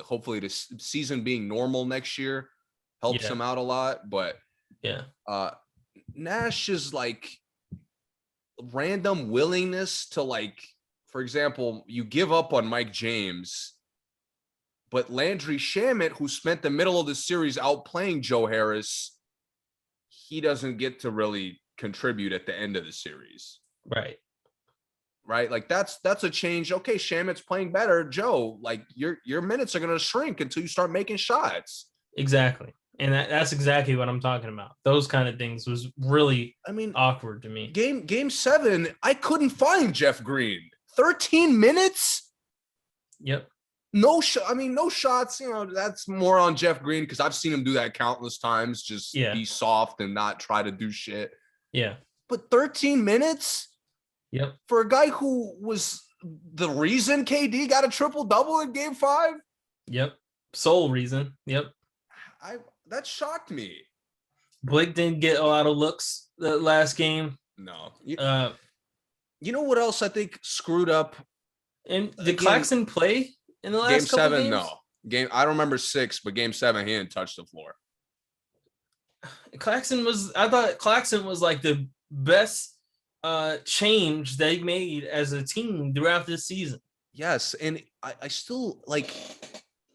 Hopefully the season being normal next year helps him out a lot. But Nash's like random willingness to like, for example, you give up on Mike James, but Landry Shamet, who spent the middle of the series outplaying Joe Harris, he doesn't get to really contribute at the end of the series. Right. Like that's a change. Okay, Shamet's playing better. Joe, like your minutes are going to shrink until you start making shots. Exactly. And that's exactly what I'm talking about. Those kind of things was really, awkward to me. Game 7, I couldn't find Jeff Green. 13 minutes? Yep. No shots. You know, that's more on Jeff Green because I've seen him do that countless times. Just be soft and not try to do shit. Yeah. But 13 minutes? Yep. For a guy who was the reason KD got a triple-double in Game 5? Yep. Sole reason. Yep. That shocked me. Blake didn't get a lot of looks the last game. No. You know what else I think screwed up? And did Claxton play in the last Game couple 7? games? No. I don't remember 6, but Game 7 he didn't touch the floor. I thought Claxton was like the best change they made as a team throughout this season. Yes, and I still like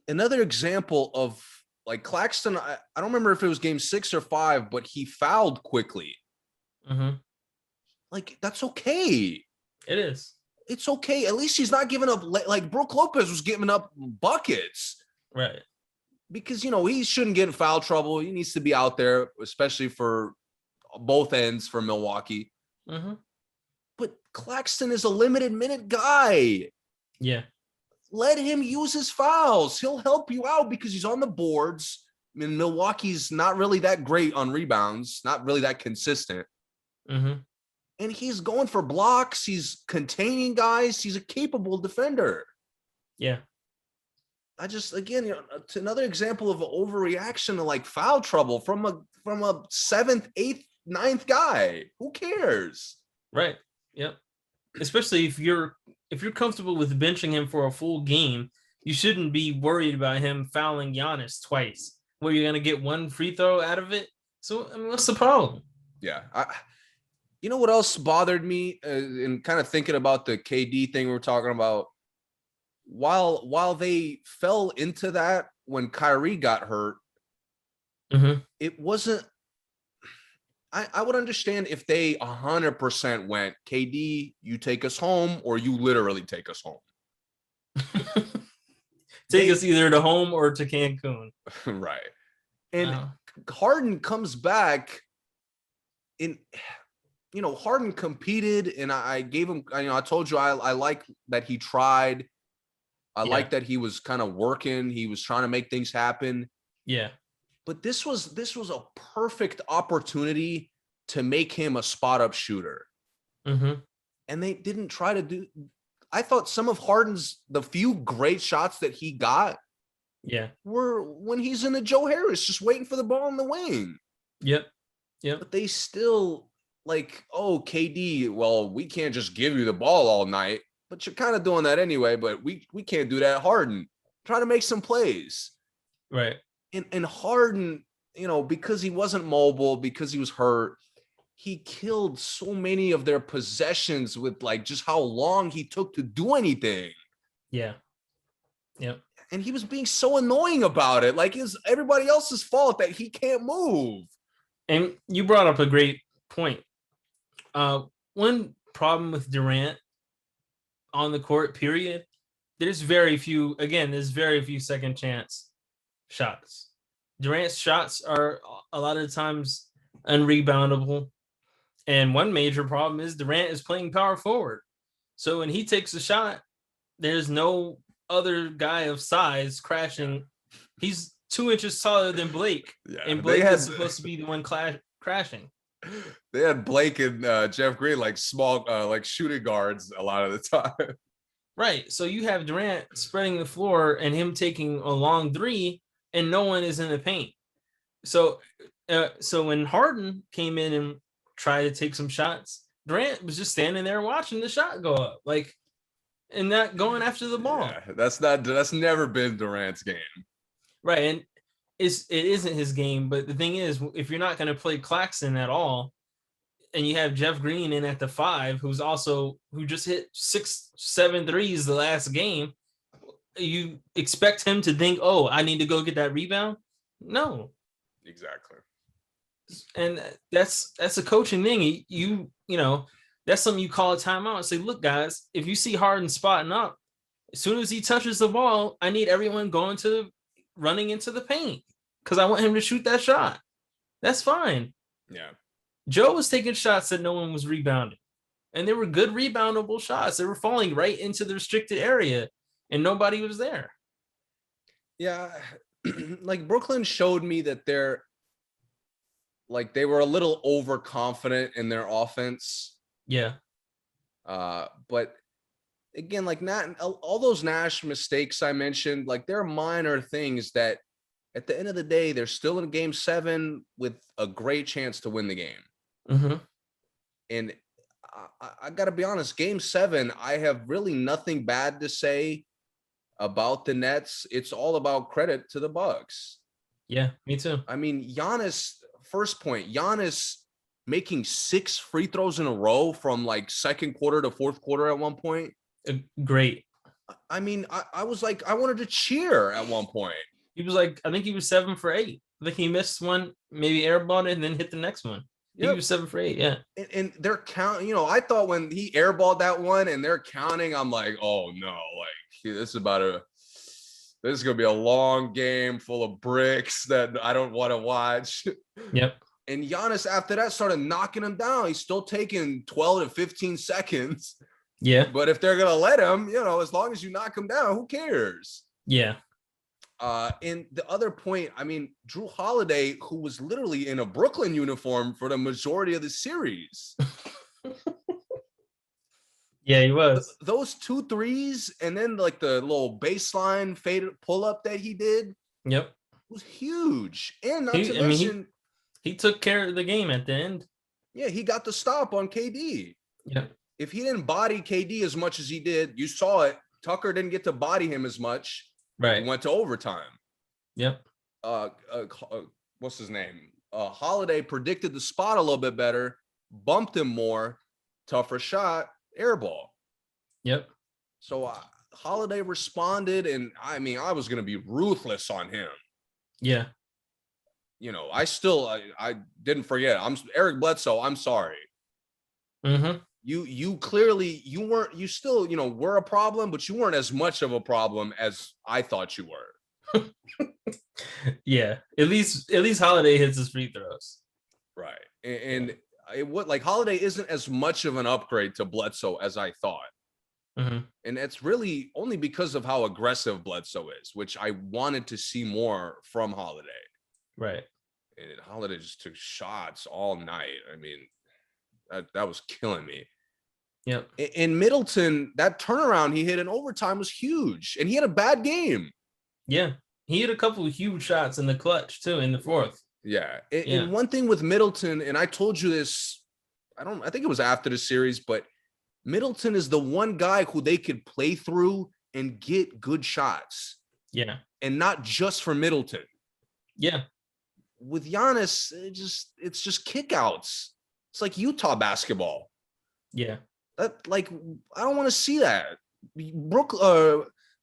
another example of like Claxton. I don't remember if it was Game 6 or 5, but he fouled quickly. Mm-hmm. Like that's okay. It is. It's okay. At least he's not giving up. Like Brook Lopez was giving up buckets, right? Because he shouldn't get in foul trouble. He needs to be out there, especially for both ends for Milwaukee. Mm-hmm. But Claxton is a limited minute guy. Yeah. Let him use his fouls. He'll help you out because he's on the boards. I mean, Milwaukee's not really that great on rebounds, not really that consistent. Mm-hmm. And he's going for blocks. He's containing guys. He's a capable defender. Yeah. I just, again, it's another example of an overreaction to like foul trouble from a 7th, 8th, 9th guy. Who cares? Right. Yep. Especially if you're comfortable with benching him for a full game, you shouldn't be worried about him fouling Giannis twice. Where you're gonna get one free throw out of it. So what's the problem? Yeah. You know what else bothered me in kind of thinking about the KD thing we were talking about? While they fell into that when Kyrie got hurt, it wasn't. I would understand if they 100% went, KD, you take us home, or you literally take us home. Take us either to home or to Cancun. Right. And Harden comes back in, Harden competed, and I gave him, I told you I like that he tried. I like that he was kind of working. He was trying to make things happen. Yeah. But this was a perfect opportunity to make him a spot up shooter. Mm-hmm. And they didn't try to do. I thought some of Harden's, the few great shots that he got were when he's in the Joe Harris, just waiting for the ball in the wing. Yep. But they still like, oh, KD, well, we can't just give you the ball all night, but you're kind of doing that anyway, but we can't do that. Harden, try to make some plays. Right. And Harden, because he wasn't mobile, because he was hurt, he killed so many of their possessions with like just how long he took to do anything. Yeah. Yep. And he was being so annoying about it. Like it's everybody else's fault that he can't move. And you brought up a great point. One problem with Durant on the court, period, there's very few second chance shots. Durant's shots are a lot of the times unreboundable. And one major problem is Durant is playing power forward. So when he takes a shot, there's no other guy of size crashing. He's 2 inches taller than Blake. Yeah, and Blake is supposed to be the one crashing. They had Blake and Jeff Green like small, like shooting guards a lot of the time. Right. So you have Durant spreading the floor and him taking a long three, and no one is in the paint. So when Harden came in and tried to take some shots, Durant was just standing there watching the shot go up, like, and not going after the ball. Yeah, that's never been Durant's game. Right. And it isn't his game. But the thing is, if you're not going to play Claxton at all, and you have Jeff Green in at the 5, who just hit 6-7 threes the last game, you expect him to think, oh, I need to go get that rebound? No. Exactly. And that's a coaching thing. You know, that's something you call a timeout and say, look, guys, if you see Harden spotting up, as soon as he touches the ball, I need everyone running into the paint because I want him to shoot that shot. That's fine. Yeah. Joe was taking shots that no one was rebounding, and they were good reboundable shots. They were falling right into the restricted area, and nobody was there. Yeah, like Brooklyn showed me that they were a little overconfident in their offense. Yeah. But again, like not all those Nash mistakes I mentioned, like they're minor things that at the end of the day, they're still in game 7 with a great chance to win the game. Mm-hmm. And I got to be honest, game 7, I have really nothing bad to say about the Nets. It's all about credit to the Bucks. Yeah, me too. I mean, Giannis, first point, Giannis making 6 free throws in a row from like second quarter to fourth quarter at one point. Great. I mean, I was like, I wanted to cheer at one point. He was like, I think he was 7 for 8. I think he missed one, maybe airballed it, and then hit the next one. Yep. He was 7 for 8, yeah. And they're counting, you know, I thought when he airballed that one and they're counting, I'm like, oh no, like this is going to be a long game full of bricks that I don't want to watch. Yep. And Giannis after that started knocking him down. He's still taking 12 to 15 seconds. Yeah. But if they're going to let him, you know, as long as you knock him down, who cares? Yeah. And the other point, I mean, Drew Holiday, who was literally in a Brooklyn uniform for the majority of the series. Yeah, he was. Those 2 threes and then like the little baseline fade pull up that he did. Yep. Was huge. And not to mention, he took care of the game at the end. Yeah, he got the stop on KD. Yeah. If he didn't body KD as much as he did, you saw it. Tucker didn't get to body him as much. Right. He went to overtime. Yep. What's his name? Holiday predicted the spot a little bit better, bumped him more, tougher shot, air ball. Yep. So Holiday responded, and I mean, I was going to be ruthless on him. Yeah. You know, I didn't forget. Eric Bledsoe. I'm sorry. Mm-hmm. You clearly you still, you know, were a problem, but you weren't as much of a problem as I thought you were. Yeah, at least Holiday hits his free throws. Right. And it would like Holiday isn't as much of an upgrade to Bledsoe as I thought. Mm-hmm. And it's really only because of how aggressive Bledsoe is, which I wanted to see more from Holiday. Right. And Holiday just took shots all night. I mean, that was killing me. Yep. In Middleton, that turnaround he hit in overtime was huge, and he had a bad game. Yeah, he hit a couple of huge shots in the clutch too in the fourth. Yeah. And one thing with Middleton, and I told you this, I think it was after the series, but Middleton is the one guy who they could play through and get good shots. Yeah. And not just for Middleton. Yeah. With Giannis, it's just kickouts. It's like Utah basketball. Yeah. That like I don't want to see that.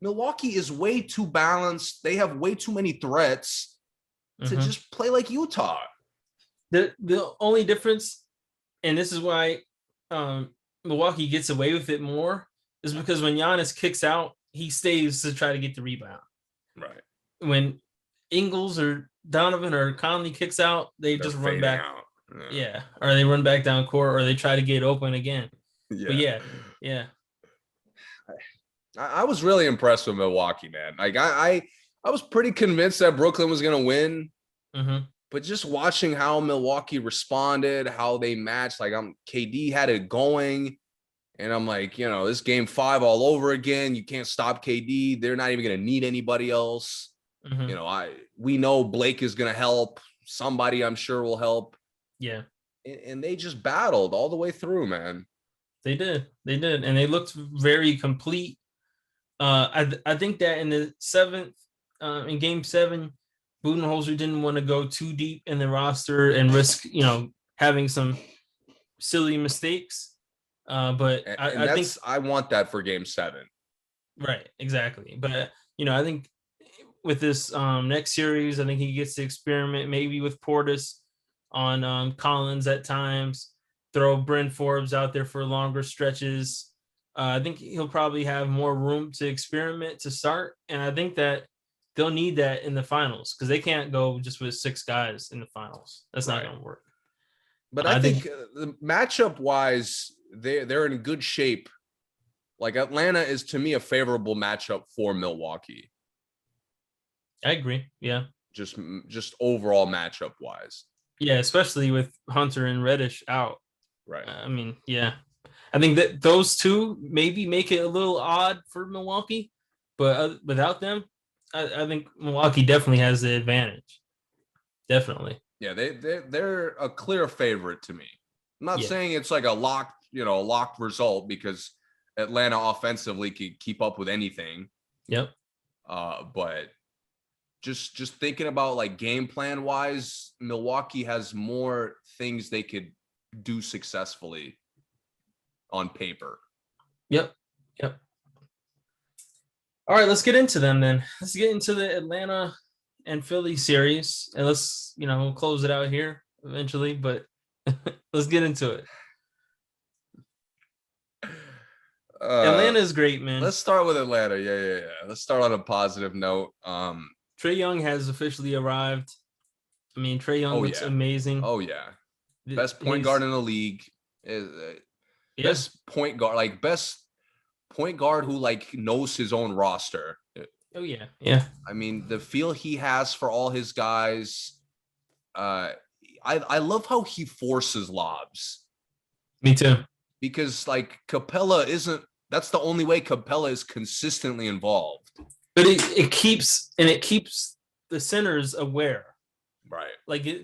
Milwaukee is way too balanced. They have way too many threats to just play like Utah. The only difference, and this is why Milwaukee gets away with it more, is because when Giannis kicks out, he stays to try to get the rebound. Right. When Ingles or Donovan or Conley kicks out, they're just run back. Out. Yeah. Or they run back down court, or they try to get open again. Yeah. But yeah. I was really impressed with Milwaukee, man. Like I was pretty convinced that Brooklyn was going to win. Mm-hmm. But just watching how Milwaukee responded, how they matched, like KD had it going. And I'm like, you know, this game 5 all over again. You can't stop KD. They're not even going to need anybody else. Mm-hmm. You know, we know Blake is going to help. Somebody I'm sure will help. Yeah. And they just battled all the way through, man. They did. And they looked very complete. I think that in the 7th, in game 7, Budenholzer didn't want to go too deep in the roster and risk, having some silly mistakes. But I think I want that for Game 7. Right, exactly. But I think with this next series, I think he gets to experiment maybe with Portis on Collins at times, throw Bryn Forbes out there for longer stretches. I think he'll probably have more room to experiment to start. And I think that they'll need that in the finals because they can't go just with 6 guys in the finals. That's not going to work. But I think the matchup wise, they're in good shape. Like Atlanta is to me a favorable matchup for Milwaukee. I agree. Yeah. Just overall matchup wise. Yeah, especially with Hunter and Reddish out. Right. I mean, yeah. I think that those two maybe make it a little odd for Milwaukee, but without them, I think Milwaukee definitely has the advantage. Definitely. Yeah, they're a clear favorite to me. I'm not saying it's like a locked result because Atlanta offensively could keep up with anything. Yep. But just thinking about like game plan wise, Milwaukee has more things they could do successfully on paper. Yep. All right, let's get into them then. Let's get into the Atlanta and Philly series, and let's close it out here eventually. But let's get into it. Atlanta is great, man. Let's start with Atlanta. Yeah. Let's start on a positive note. Trae Young has officially arrived. I mean, Trae Young looks amazing. Oh yeah, best point guard in the league. Best point guard, best point guard who knows his own roster. Oh yeah. I mean, the feel he has for all his guys. I love how he forces lobs. Me too. Because Capella isn't. That's the only way Capella is consistently involved. But it keeps the centers aware. Right.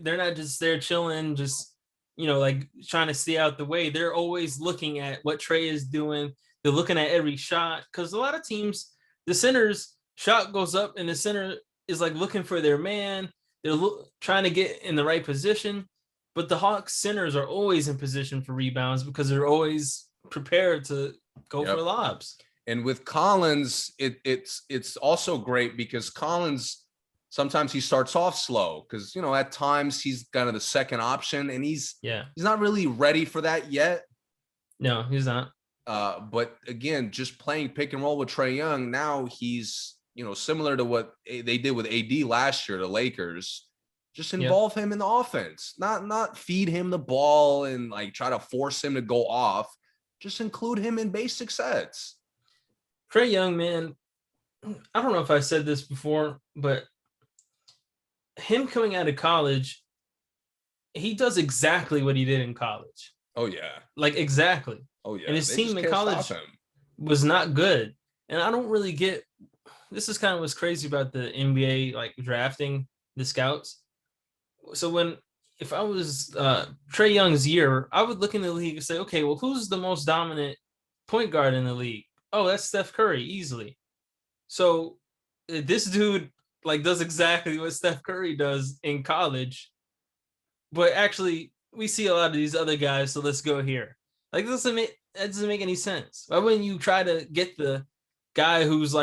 They're not just there chilling, just trying to stay out the way. They're always looking at what Trae is doing. They're looking at every shot because a lot of teams, the center's shot goes up and the center is looking for their man. They're trying to get in the right position, but the Hawks centers are always in position for rebounds because they're always prepared to go for lobs. And with Collins, it's also great because Collins, sometimes he starts off slow because, at times he's kind of the second option and he's not really ready for that yet. No, he's not. But again, just playing pick and roll with Trae Young, now he's, similar to what they did with AD last year, the Lakers, just involve him in the offense, not feed him the ball and try to force him to go off. Just include him in basic sets. Trae Young, man, I don't know if I said this before, but him coming out of college, he does exactly what he did in college. Oh, yeah. Exactly. Oh, yeah. And his team in college was not good. And I don't really get – this is kind of what's crazy about the NBA, drafting the scouts. So if I was Trae Young's year, I would look in the league and say, okay, well, who's the most dominant point guard in the league? Oh, that's Steph Curry, easily. So this dude does exactly what Steph Curry does in college, but actually we see a lot of these other guys. So let's go here. That doesn't make any sense. Why wouldn't you try to get the guy who's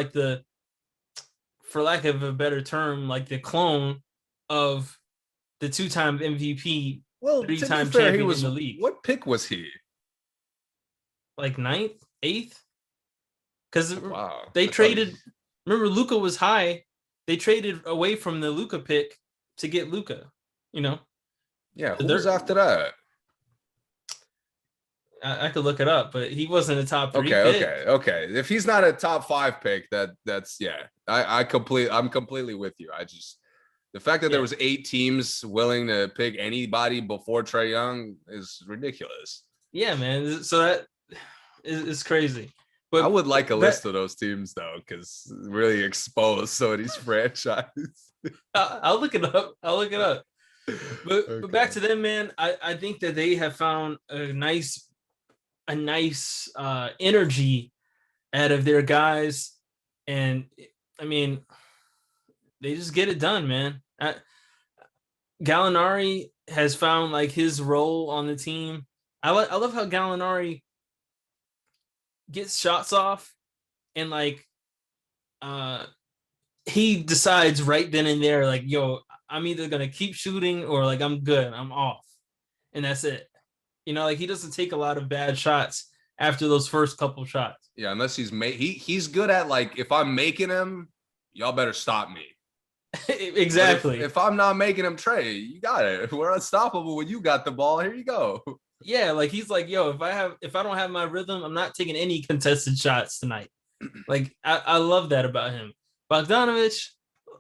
for lack of a better term, the clone of the 2-time MVP, 3-time champion in the league? What pick was he? 9th, 8th? Because they traded. Remember, Luka was high. They traded away from the Luka pick to get Luka. Yeah, who was after that? I could look it up, but he wasn't a top 3 pick. Okay. If he's not a top 5 pick, that's I'm completely with you. The fact that there was 8 teams willing to pick anybody before Trae Young is ridiculous. Yeah, man. So that is crazy. But I would like a list of those teams, though, because really expose some of these franchises. I'll look it up. But back to them, man. I think that they have found a nice energy out of their guys, and I mean, they just get it done, man. Gallinari has found like his role on the team. I love how Gallinari gets shots off and like he decides right then and there, like, yo, I'm either gonna keep shooting or like I'm good, I'm off. And that's it. Like he doesn't take a lot of bad shots after those first couple shots. Yeah, unless he's good at like, if I'm making him, y'all better stop me. Exactly. If I'm not making him, Trae, you got it. We're unstoppable when you got the ball. Here you go. Yeah, like he's like, yo, if I don't have my rhythm, I'm not taking any contested shots tonight. Like I love that about him. Bogdanovic,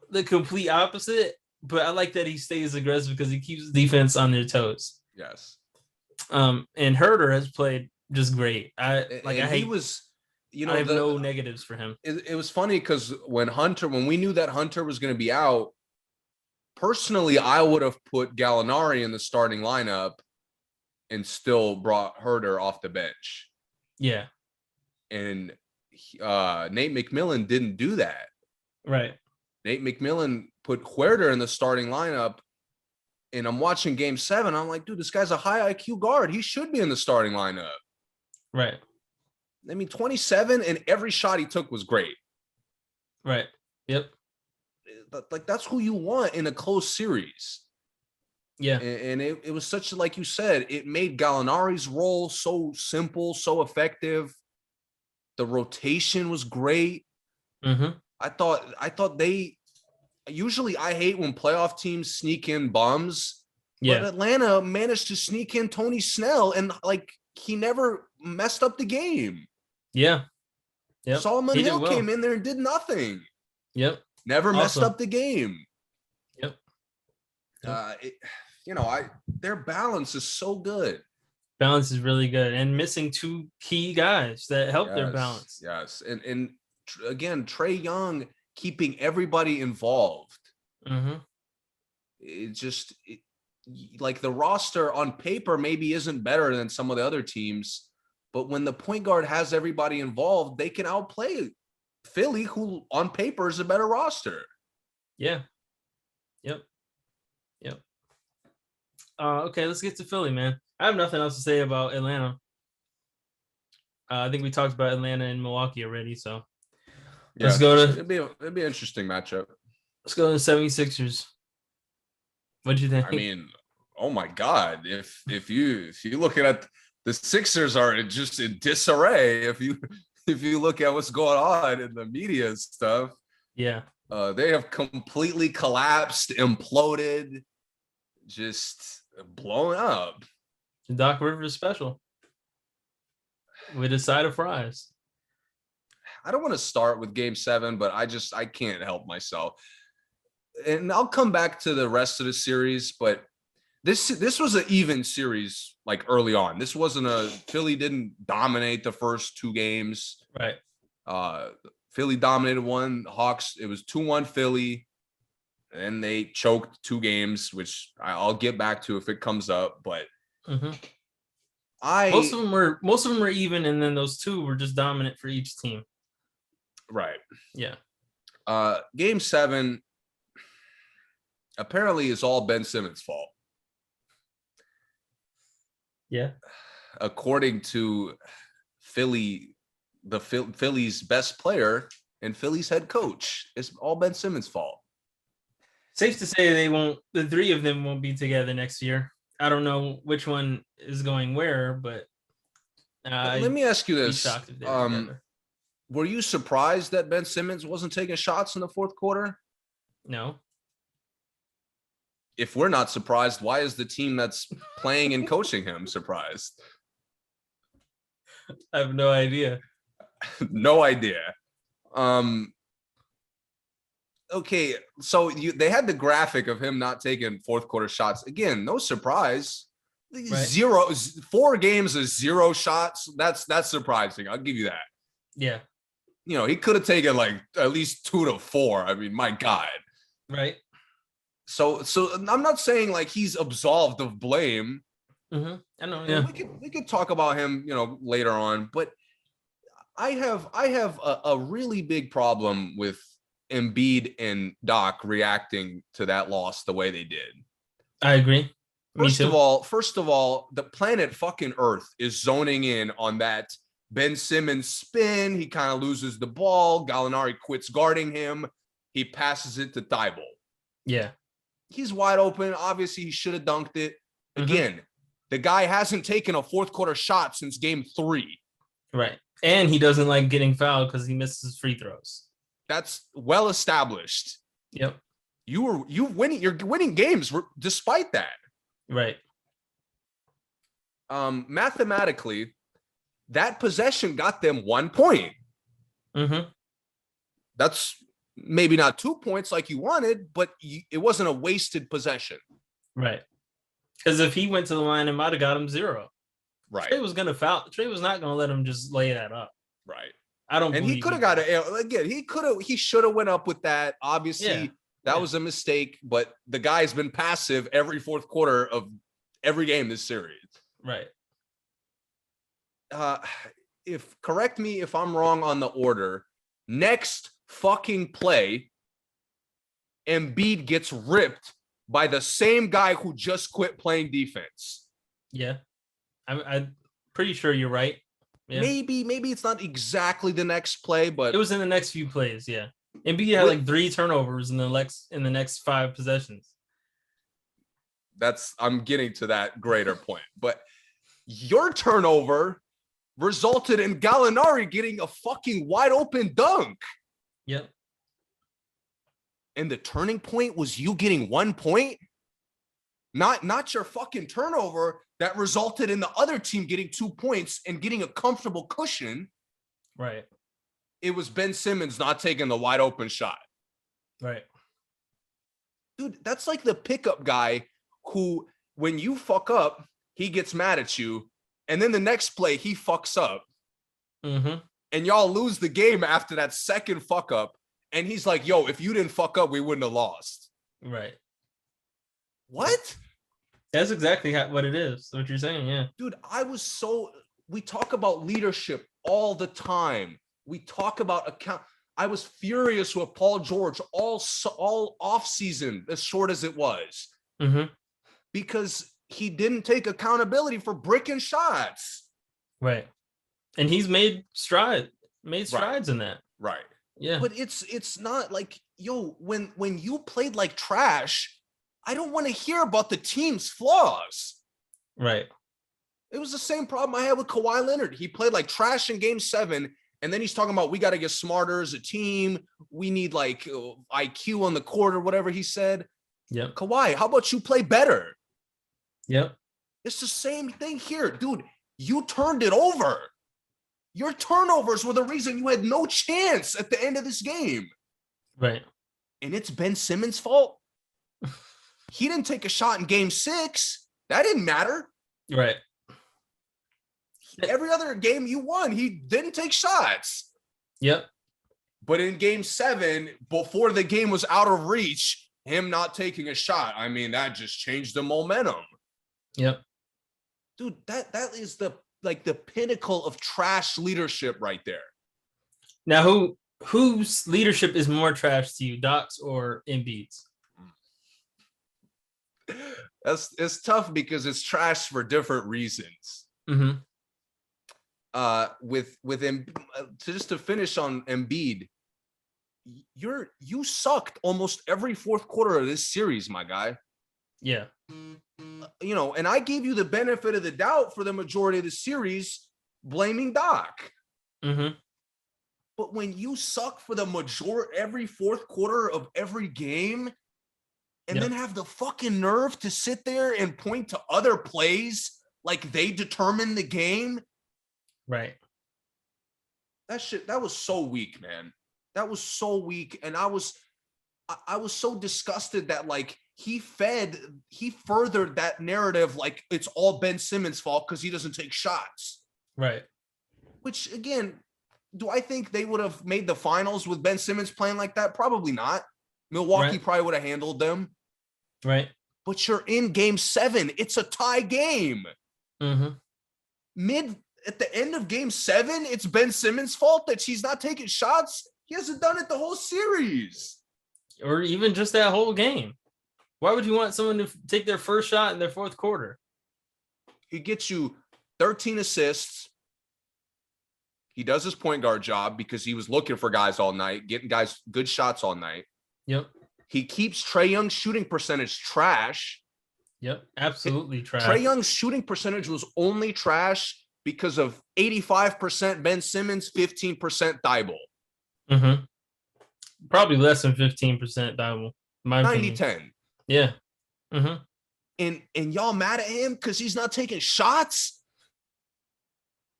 the complete opposite, but I like that he stays aggressive because he keeps the defense on their toes. Yes. And Herter has played just great. I have no negatives for him. It was funny because when we knew that Hunter was going to be out, personally, I would have put Gallinari in the starting lineup and still brought Herter off the bench. Yeah. And Nate McMillan didn't do that. Right. Nate McMillan put Huerter in the starting lineup, and I'm watching Game 7. I'm like, dude, this guy's a high IQ guard. He should be in the starting lineup. Right. I mean, 27, and every shot he took was great. Right. Yep. Like, that's who you want in a close series. Yeah. And it was such, like you said, it made Gallinari's role so simple, so effective. The rotation was great. Mm-hmm. I thought they usually, I hate when playoff teams sneak in bums. Yeah. But Atlanta managed to sneak in Tony Snell, and like he never messed up the game. Yeah. Yep. Solomon Hill came in there and did nothing. Yep. Never messed up the game. Yep. Their balance is so good. Balance is really good, and missing two key guys that help their balance. Yes. And again, Trae Young keeping everybody involved. Mm-hmm. Like the roster on paper maybe isn't better than some of the other teams, but when the point guard has everybody involved, they can outplay Philly, who on paper is a better roster. Yeah. Yep. Okay, let's get to Philly, man. I have nothing else to say about Atlanta. I think we talked about Atlanta and Milwaukee already, so let's go to it'd be an interesting matchup. Let's go to the 76ers. What do you think? I mean, oh my God. If you looking at the Sixers are just in disarray, if you look at what's going on in the media and stuff. Yeah. They have completely collapsed, imploded, just blown up. Doc Rivers special with a side of fries. I don't want to start with Game 7, but I can't help myself. And I'll come back to the rest of the series, but this was an even series, like early on. This wasn't Philly didn't dominate the first two games. Right. Philly dominated one. Hawks, it was 2-1 Philly. And they choked two games, which I'll get back to if it comes up. But most of them were even, and then those two were just dominant for each team. Right. Yeah. Game 7 apparently is all Ben Simmons' fault. Yeah. According to Philly's best player and Philly's head coach, it's all Ben Simmons' fault. Safe to say the three of them won't be together next year. I don't know which one is going where, but let me ask you this. Were you surprised that Ben Simmons wasn't taking shots in the fourth quarter? No. If we're not surprised, why is the team that's playing and coaching him surprised? I have no idea. No idea. Okay, so they had the graphic of him not taking fourth quarter shots. Again, no surprise. Right. 4 games of 0 shots. That's surprising. I'll give you that. Yeah. He could have taken like at least 2 to 4. I mean, my God. Right. So I'm not saying like he's absolved of blame. Mm-hmm. I know. Yeah. We could talk about him, later on. But I have a really big problem with Embiid and Doc reacting to that loss the way they did. I agree. First of all, the planet fucking Earth is zoning in on that Ben Simmons spin. He kind of loses the ball. Gallinari quits guarding him. He passes it to Thibault. Yeah. He's wide open. Obviously, he should have dunked it. Again, the guy hasn't taken a fourth quarter shot since game 3. Right. And he doesn't like getting fouled because he misses free throws. That's well established. Yep. You're winning games despite that. Right. Mathematically, that possession got them 1 point. That's maybe not 2 points like you wanted, but it wasn't a wasted possession. Right. Because if he went to the line, it might have got him 0. Right. Trae was going to foul. Trae was not going to let him just lay that up. Right. I don't. And he could have got it again. He should have went up with that. Obviously, that was a mistake. But the guy's been passive every fourth quarter of every game this series. Right. Correct me if I'm wrong on the order. Next fucking play, Embiid gets ripped by the same guy who just quit playing defense. Yeah, I'm pretty sure you're right. Yeah. Maybe it's not exactly the next play, but it was in the next few plays. Yeah, Embiid had like 3 turnovers in the next 5 possessions. I'm getting to that greater point. But your turnover resulted in Gallinari getting a fucking wide open dunk. Yep. And the turning point was you getting 1 point, not your fucking turnover that resulted in the other team getting 2 points and getting a comfortable cushion. Right. It was Ben Simmons not taking the wide open shot. Right. Dude, that's like the pickup guy who, when you fuck up, he gets mad at you. And then the next play, he fucks up. And y'all lose the game after that second fuck up. And he's like, yo, if you didn't fuck up, we wouldn't have lost. Right. What? That's exactly what it is. What you're saying, yeah. Dude, we talk about leadership all the time. We talk about I was furious with Paul George all offseason, as short as it was. Because he didn't take accountability for bricking shots. Right. And he's made strides in that. Right. Yeah. But it's not like, yo, when you played like trash, I don't want to hear about the team's flaws. Right. It was the same problem I had with Kawhi Leonard. He played like trash in game 7, and then he's talking about we got to get smarter as a team. We need like IQ on the court or whatever he said. Yep. Kawhi, how about you play better? Yep. It's the same thing here. Dude, you turned it over. Your turnovers were the reason you had no chance at the end of this game. Right. And it's Ben Simmons' fault. He didn't take a shot in game 6. That didn't matter. Right. Every other game you won, he didn't take shots. Yep. But in game 7, before the game was out of reach, him not taking a shot, I mean, that just changed the momentum. Yep. Dude, that is the pinnacle of trash leadership right there. Now, whose leadership is more trash to you, Doc's or Embiid's? It's tough because it's trash for different reasons. With him, just to finish on Embiid, you sucked almost every fourth quarter of this series, my guy. Yeah. And I gave you the benefit of the doubt for the majority of the series, blaming Doc. But when you suck for the every fourth quarter of every game, and then have the fucking nerve to sit there and point to other plays like they determine the game. Right. That was so weak, man. That was so weak. And I was so disgusted that like he furthered that narrative like it's all Ben Simmons' fault because he doesn't take shots. Right. Which again, do I think they would have made the finals with Ben Simmons playing like that? Probably not. Milwaukee probably would have handled them. Right. But you're in game 7. It's a tie game. At the end of game 7, it's Ben Simmons' fault that she's not taking shots. He hasn't done it the whole series. Or even just that whole game. Why would you want someone to take their first shot in their fourth quarter? He gets you 13 assists. He does his point guard job because he was looking for guys all night, getting guys good shots all night. Yep. He keeps Trae Young's shooting percentage trash. Yep, absolutely trash. Trae Young's shooting percentage was only trash because of 85% Ben Simmons, 15% Thibault. Mm-hmm. Probably less than 15% Thibault. 90-10. Yeah. Mm-hmm. And y'all mad at him because he's not taking shots?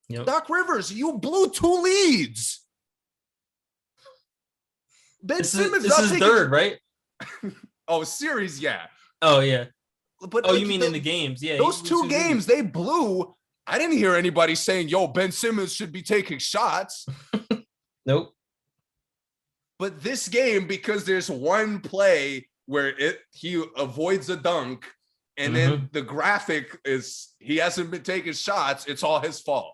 Yep. Doc Rivers, you blew 2 leads. Ben Simmons this is third, right? Oh, series, yeah. Oh, yeah. But you mean in the games? Yeah. Those 2 games, they blew. I didn't hear anybody saying, yo, Ben Simmons should be taking shots. Nope. But this game, because there's one play where he avoids a dunk, and then the graphic is he hasn't been taking shots, it's all his fault.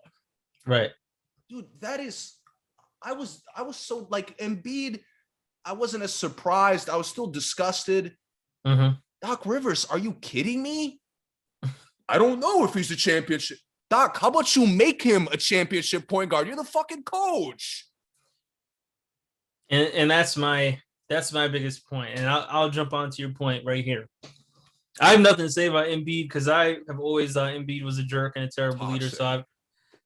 Right. Dude, that is I was so like Embiid, I wasn't as surprised. I was still disgusted. Doc Rivers, are you kidding me? I don't know if he's a championship. Doc, how about you make him a championship point guard? You're the fucking coach. And that's my biggest point. And I'll jump onto your point right here. I have nothing to say about Embiid because I have always thought Embiid was a jerk and a terrible leader. So I'm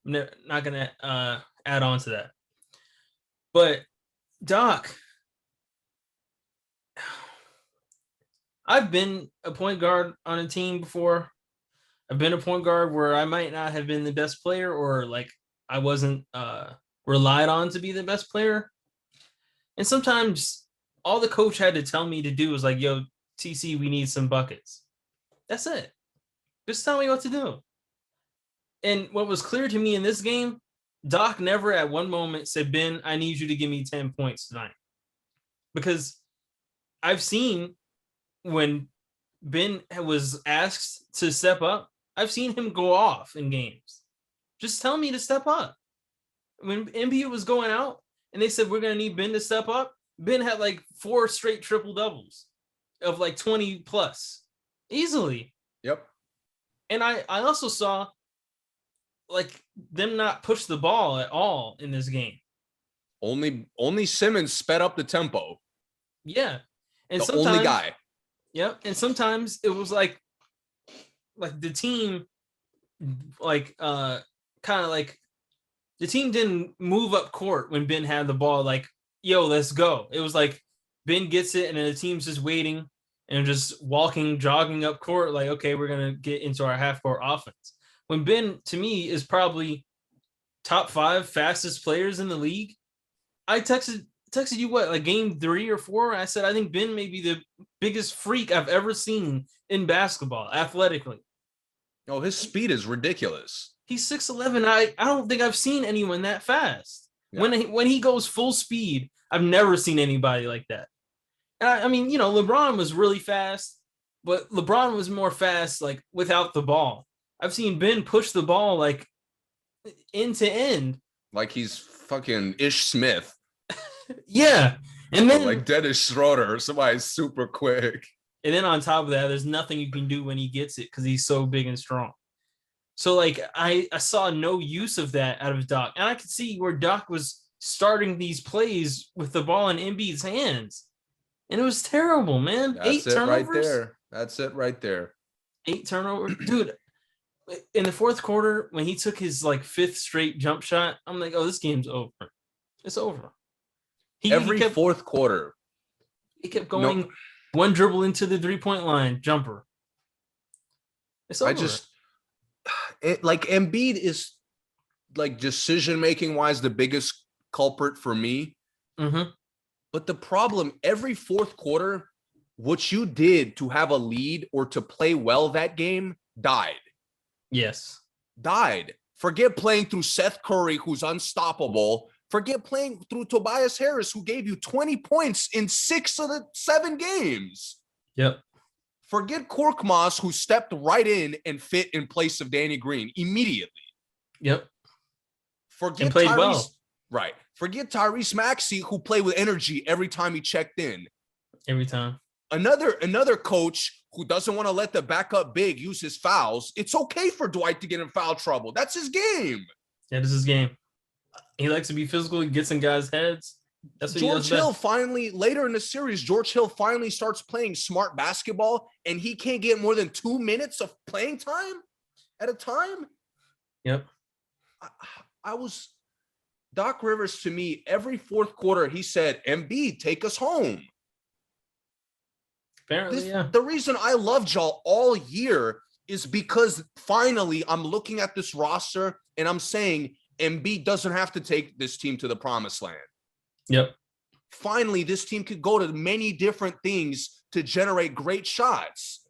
not going to add on to that. But Doc, I've been a point guard on a team before. I've been a point guard where I might not have been the best player or like I wasn't relied on to be the best player. And sometimes all the coach had to tell me to do was like, yo, TC, we need some buckets. That's it. Just tell me what to do. And what was clear to me in this game, Doc never at one moment said, Ben, I need you to give me 10 points tonight. Because I've seen when Ben was asked to step up, I've seen him go off in games. Just tell me to step up. When Embiid was going out and they said, we're going to need Ben to step up, Ben had like 4 straight triple doubles of like 20 plus easily. Yep. And I also saw like them not push the ball at all in this game. Only Simmons sped up the tempo. Yeah. And the only guy. Yep. And sometimes it was like the team like kind of like the team didn't move up court when Ben had the ball like, yo, let's go. It was like Ben gets it and then the team's just waiting and just jogging up court like, okay, we're going to get into our half court offense. When Ben, to me, is probably top 5 fastest players in the league. I texted you what, like game 3 or 4? I said, I think Ben may be the biggest freak I've ever seen in basketball, athletically. Oh, his speed is ridiculous. He's 6'11". I don't think I've seen anyone that fast. Yeah. When he goes full speed, I've never seen anybody like that. And I mean, you know, LeBron was really fast, but LeBron was more fast like without the ball. I've seen Ben push the ball like end to end. Like he's fucking Ish Smith. Yeah. And then like Dennis Schroeder, somebody's super quick. And then on top of that, there's nothing you can do when he gets it because he's so big and strong. So like I saw no use of that out of Doc. And I could see where Doc was starting these plays with the ball in Embiid's hands. And it was terrible, man. That's 8 turnovers. Right there. That's it right there. 8 turnovers. Dude, in the fourth quarter, when he took his like 5th straight jump shot, I'm like, oh, this game's over. It's over. Every fourth quarter. He kept going one dribble into the 3-point line, jumper. It's over. Like Embiid is like decision-making wise the biggest culprit for me. Mm-hmm. But the problem, every fourth quarter, what you did to have a lead or to play well that game died. Yes. Died. Forget playing through Seth Curry, who's unstoppable. Forget playing through Tobias Harris, who gave you 20 points in 6 of the 7 games. Yep. Forget Korkmaz, who stepped right in and fit in place of Danny Green immediately. Yep. Forget and played Tyrese, well. Right. Forget Tyrese Maxey, who played with energy every time he checked in. Every time. Another coach who doesn't want to let the backup big use his fouls. It's okay for Dwight to get in foul trouble. That's his game. That is his game. He likes to be physical. He gets in guys' heads. That's what George Hill finally, later in the series, George Hill finally starts playing smart basketball, and he can't get more than 2 minutes of playing time at a time. Yep. Doc Rivers, to me, every fourth quarter, he said, Embiid, take us home. Apparently, The reason I loved y'all all year is because finally I'm looking at this roster and I'm saying Embiid doesn't have to take this team to the promised land. Yep. Finally, this team could go to many different things to generate great shots.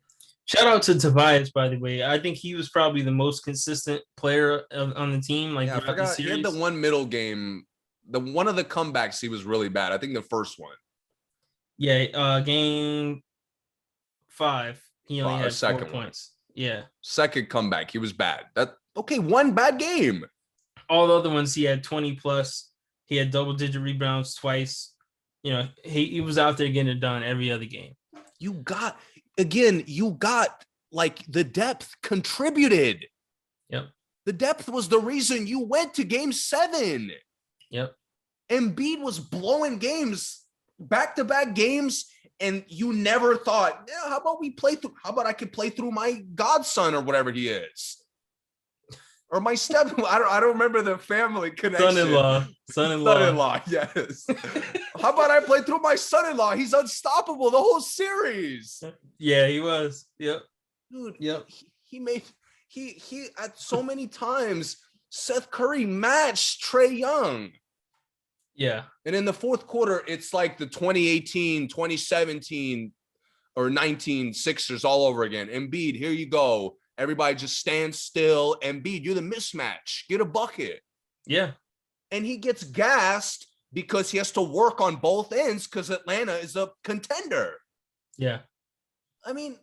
Shout out to Tobias, by the way. I think he was probably the most consistent player on the team. Like, I forgot, he had the one middle game. One of the comebacks, he was really bad. I think the first one. Yeah, game 5, he only had 4 points. Yeah. Second comeback, he was bad. One bad game. All the other ones, he had 20 plus. He had double-digit rebounds twice. You know, he was out there getting it done every other game. You got like the depth contributed. Yep. The depth was the reason you went to game 7. Yep. Embiid was blowing games, back-to-back games, and you never thought, how about I could play through my godson or whatever he is. Or my step, I don't remember the family connection. Son-in-law, yes. How about I play through my son-in-law? He's unstoppable the whole series. Yeah, he was. Yep. Dude, yep. He at so many times, Seth Curry matched Trae Young. Yeah. And in the fourth quarter, it's like the 2018, 2017, or 19 Sixers all over again. Embiid, here you go. Everybody just stand still. Embiid, you're the mismatch. Get a bucket. Yeah. And he gets gassed because he has to work on both ends because Atlanta is a contender. Yeah. I mean,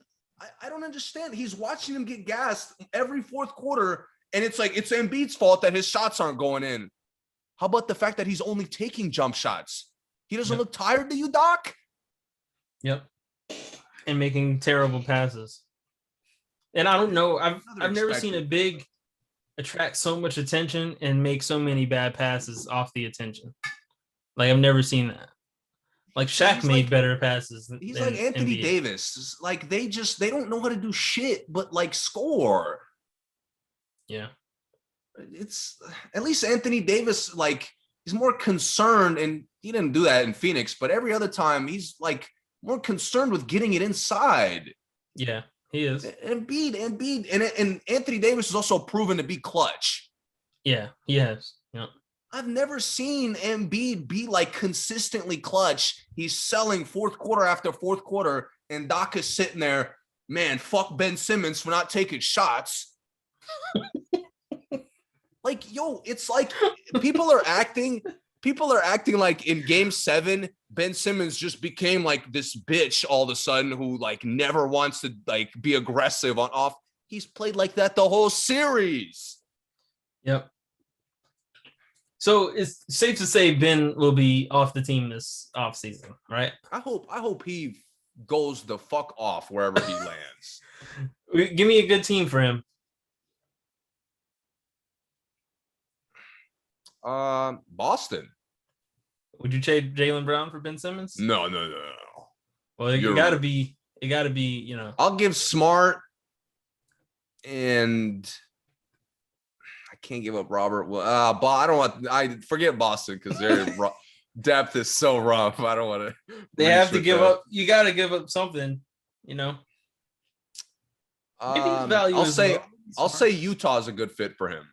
I don't understand. He's watching him get gassed every fourth quarter, and it's like it's Embiid's fault that his shots aren't going in. How about the fact that he's only taking jump shots? He doesn't look tired to you, Doc? Yep. And making terrible passes. And I don't know. I've never seen a big attract so much attention and make so many bad passes off the attention. Like, I've never seen that. Like, Shaq made better passes. He's like Anthony Davis. Like, they don't know how to do shit but like score. Yeah. It's at least Anthony Davis, like, he's more concerned, and he didn't do that in Phoenix, but every other time he's like more concerned with getting it inside. Yeah. He is. Embiid, and Anthony Davis is also proven to be clutch. Yeah, he has. Yeah. I've never seen Embiid be like consistently clutch. He's selling fourth quarter after fourth quarter, and Doc is sitting there, man, fuck Ben Simmons for not taking shots. Like, yo, it's like people are acting like in game 7, Ben Simmons just became like this bitch all of a sudden who like never wants to like be aggressive on off. He's played like that the whole series. Yep. So it's safe to say Ben will be off the team this offseason, right? I hope he goes the fuck off wherever he lands. Give me a good team for him. Boston. Would you trade Jaylen Brown for Ben Simmons? No. Well, it gotta be, you know. I'll give Smart, and I can't give up Robert. I forget Boston because their depth is so rough. I don't want to. They have to give up. You got to give up something, you know. I'll say Utah's a good fit for him.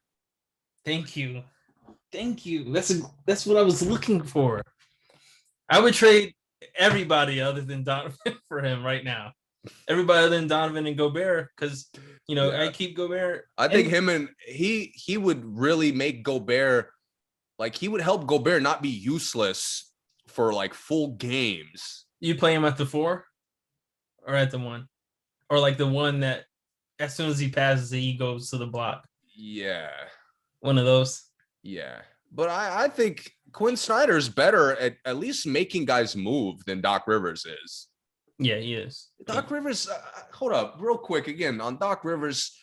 Thank you. That's what I was looking for. I would trade everybody other than Donovan for him right now. Everybody other than Donovan and Gobert, because I keep Gobert. I think he would really make Gobert, like, he would help Gobert not be useless for like full games. You play him at the 4 or at the 1, or like the one that as soon as he passes it, he goes to the block. Yeah, one of those. Yeah, But I think Quinn Snyder's better at least making guys move than Doc Rivers is. Yeah, he is. Doc Rivers, hold up real quick again on Doc Rivers.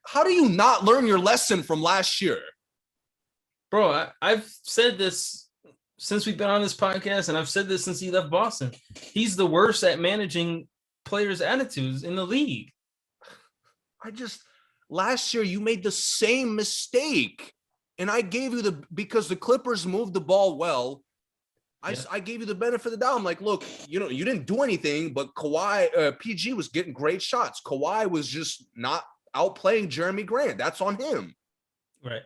How do you not learn your lesson from last year? Bro, I've said this since we've been on this podcast, and I've said this since he left Boston. He's the worst at managing players' attitudes in the league. Last year you made the same mistake, and I gave you because the Clippers moved the ball well. I gave you the benefit of the doubt. I'm like, look, you didn't do anything, but PG was getting great shots. Kawhi was just not outplaying Jeremy Grant. That's on him. Right.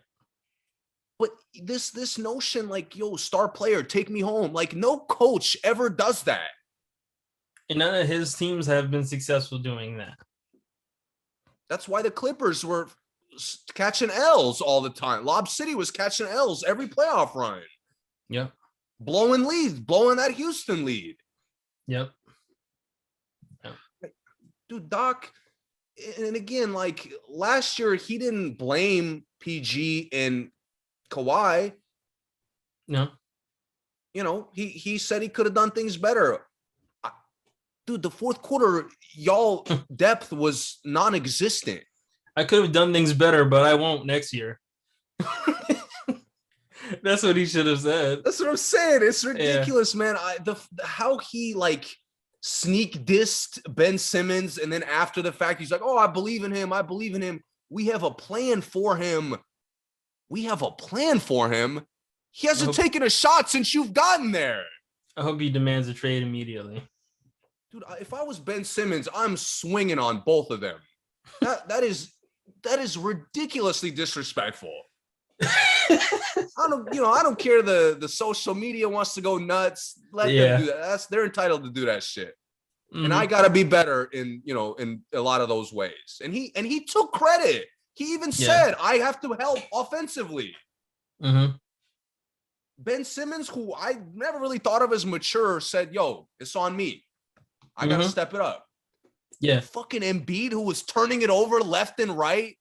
But this notion, like, yo, star player, take me home. Like, no coach ever does that. And none of his teams have been successful doing that. That's why the Clippers were catching L's all the time. Lob City was catching L's every playoff run. Yep. Blowing leads, blowing that Houston lead. Yep. Dude, Doc, and again, like last year, he didn't blame PG and Kawhi. No. He said he could have done things better. Dude, the fourth quarter, y'all depth was non-existent. I could have done things better, but I won't next year. That's what he should have said. That's what I'm saying. It's ridiculous, man. How he like sneak dissed Ben Simmons, and then after the fact, he's like, "Oh, I believe in him. I believe in him. We have a plan for him. We have a plan for him." He hasn't taken a shot since you've gotten there. I hope he demands a trade immediately. Dude, if I was Ben Simmons, I'm swinging on both of them. That is ridiculously disrespectful. I don't care. The social media wants to go nuts. Let them do that. They're entitled to do that shit. Mm-hmm. And I gotta be better in a lot of those ways. And he took credit. He even said, I have to help offensively. Mm-hmm. Ben Simmons, who I never really thought of as mature, said, yo, it's on me. I got to step it up. Yeah. Fucking Embiid, who was turning it over left and right.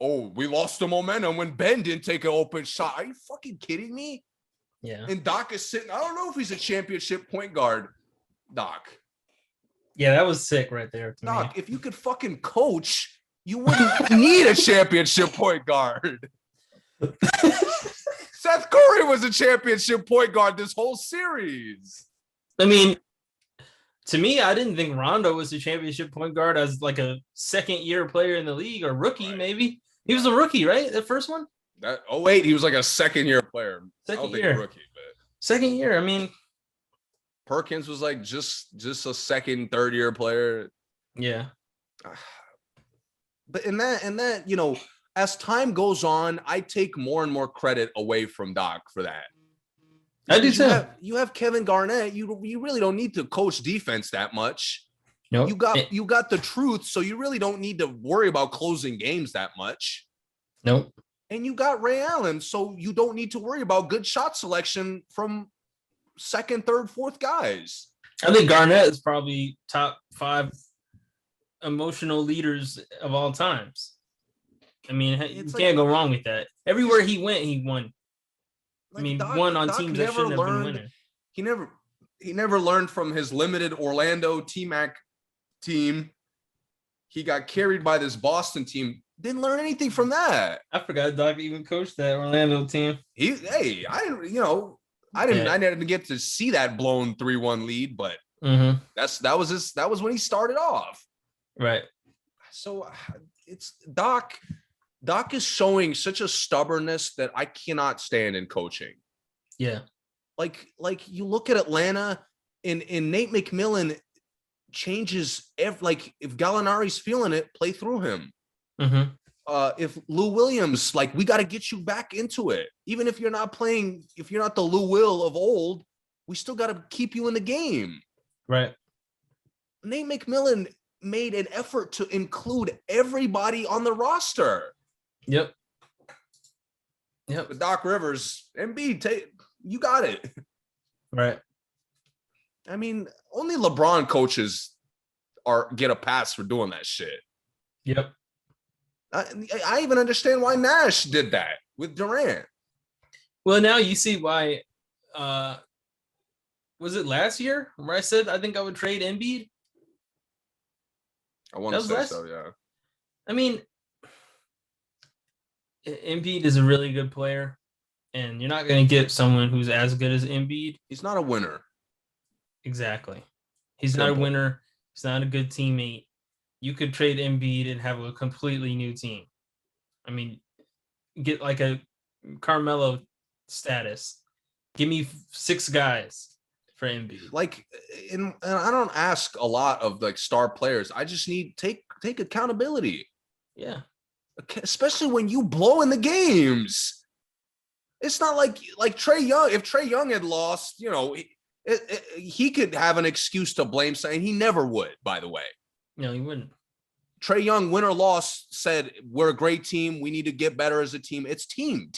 Oh, we lost the momentum when Ben didn't take an open shot. Are you fucking kidding me? Yeah. And Doc is sitting. I don't know if he's a championship point guard, Doc. Yeah, that was sick right there. Doc, if you could fucking coach, you wouldn't need a championship point guard. Seth Curry was a championship point guard this whole series. I mean, to me, I didn't think Rondo was a championship point guard as like a second-year player in the league or rookie, maybe. He was a rookie, right? The first one? He was like a second-year player. Second rookie, but second year. I mean, Perkins was like just a second, third-year player. Yeah. But in that, as time goes on, I take more and more credit away from Doc for that. I do too. You have Kevin Garnett. You really don't need to coach defense that much. No, you got the truth, so you really don't need to worry about closing games that much. Nope. And you got Ray Allen, so you don't need to worry about good shot selection from second, third, fourth guys. I think Garnett is probably top 5 emotional leaders of all times. I mean, you can't go wrong with that. Everywhere he went, he won. Doc, won on teams that shouldn't have been winning. He never learned from his limited Orlando T-Mac team. He got carried by this Boston team. Didn't learn anything from that. I forgot Doc even coached that Orlando team. I didn't get to see that blown 3-1 lead, but that was when he started off. Right. So it's Doc. Doc is showing such a stubbornness that I cannot stand in coaching. Yeah. Like you look at Atlanta and Nate McMillan changes if Gallinari's feeling it, play through him. Mm-hmm. If Lou Williams, we got to get you back into it. Even if you're not playing, if you're not the Lou Will of old, we still got to keep you in the game. Right. Nate McMillan made an effort to include everybody on the roster. Yep. But Doc Rivers, Embiid, you got it. Right. I mean, only LeBron coaches get a pass for doing that shit. Yep. I even understand why Nash did that with Durant. Well, now you see why. Was it last year where I said I think I would trade Embiid? I want to say so, yeah. I mean, Embiid is a really good player, and you're not going to get someone who's as good as Embiid. He's not a winner. Exactly. He's not a winner. He's not a good teammate. You could trade Embiid and have a completely new team. I mean, get like a Carmelo status. Give me 6 guys for Embiid. Like, and I don't ask a lot of like star players. I just need take accountability. Yeah. Especially when you blow in the games. It's not like Trae Young. If Trae Young had lost, you know, he could have an excuse to blame something. He never would, by the way. No, he wouldn't. Trae Young, win or loss, said, we're a great team. We need to get better as a team. It's team.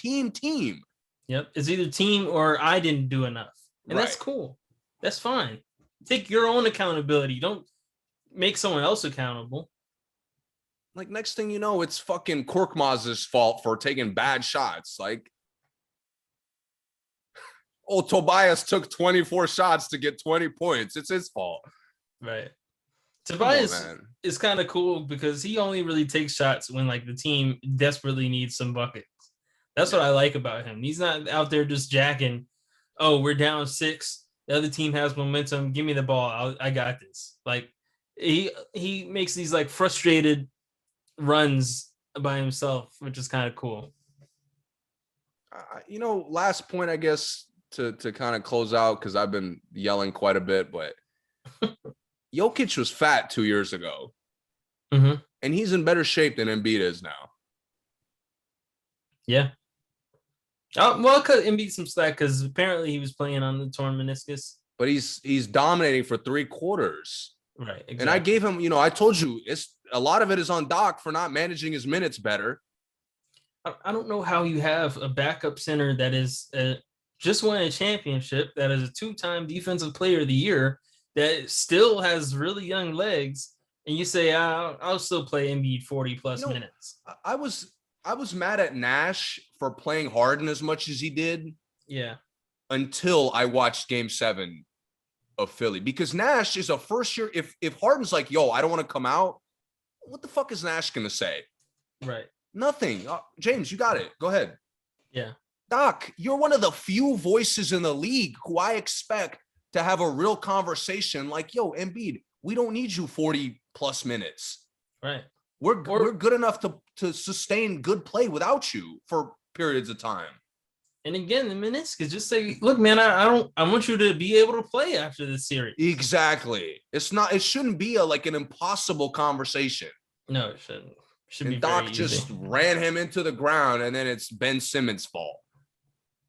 Yep. It's either team or I didn't do enough. And that's cool. That's fine. Take your own accountability. Don't make someone else accountable. Like, next thing you know, it's fucking Korkmaz's fault for taking bad shots. Like, oh, Tobias took 24 shots to get 20 points. It's his fault. Right. Tobias is kind of cool because he only really takes shots when like the team desperately needs some buckets. That's what I like about him. He's not out there just jacking. Oh, we're down 6. The other team has momentum. Give me the ball. I got this. Like he makes these like frustrated runs by himself, which is kind of cool. You know, last point, I guess, to kind of close out, because I've been yelling quite a bit, but Jokic was fat 2 years ago, and he's in better shape than Embiid is now. Yeah. Oh, well, cut Embiid some slack because apparently he was playing on the torn meniscus. But he's dominating for 3 quarters. Right. Exactly. And I gave him, you know, I told you, it's a lot of it is on Doc for not managing his minutes better. I don't know how you have a backup center that is just won a championship, that is a 2-time defensive player of the year, that still has really young legs, and you say, I'll still play Embiid 40 plus minutes. I was mad at Nash for playing Harden as much as he did. Yeah. Until I watched Game 7 of Philly, because Nash is a first year. If Harden's like, yo, I don't want to come out, what the fuck is Nash gonna say? Right. Nothing. James, you got it. Go ahead. Yeah. Doc, you're one of the few voices in the league who I expect to have a real conversation like, yo, Embiid, we don't need you 40 plus minutes. Right. We're good enough to sustain good play without you for periods of time. And again, the meniscus, just say, look, man, I want you to be able to play after this series. Exactly. It shouldn't be an impossible conversation. No, it shouldn't. Should and be Doc very just easy. ran him into the ground, and then it's Ben Simmons' fault.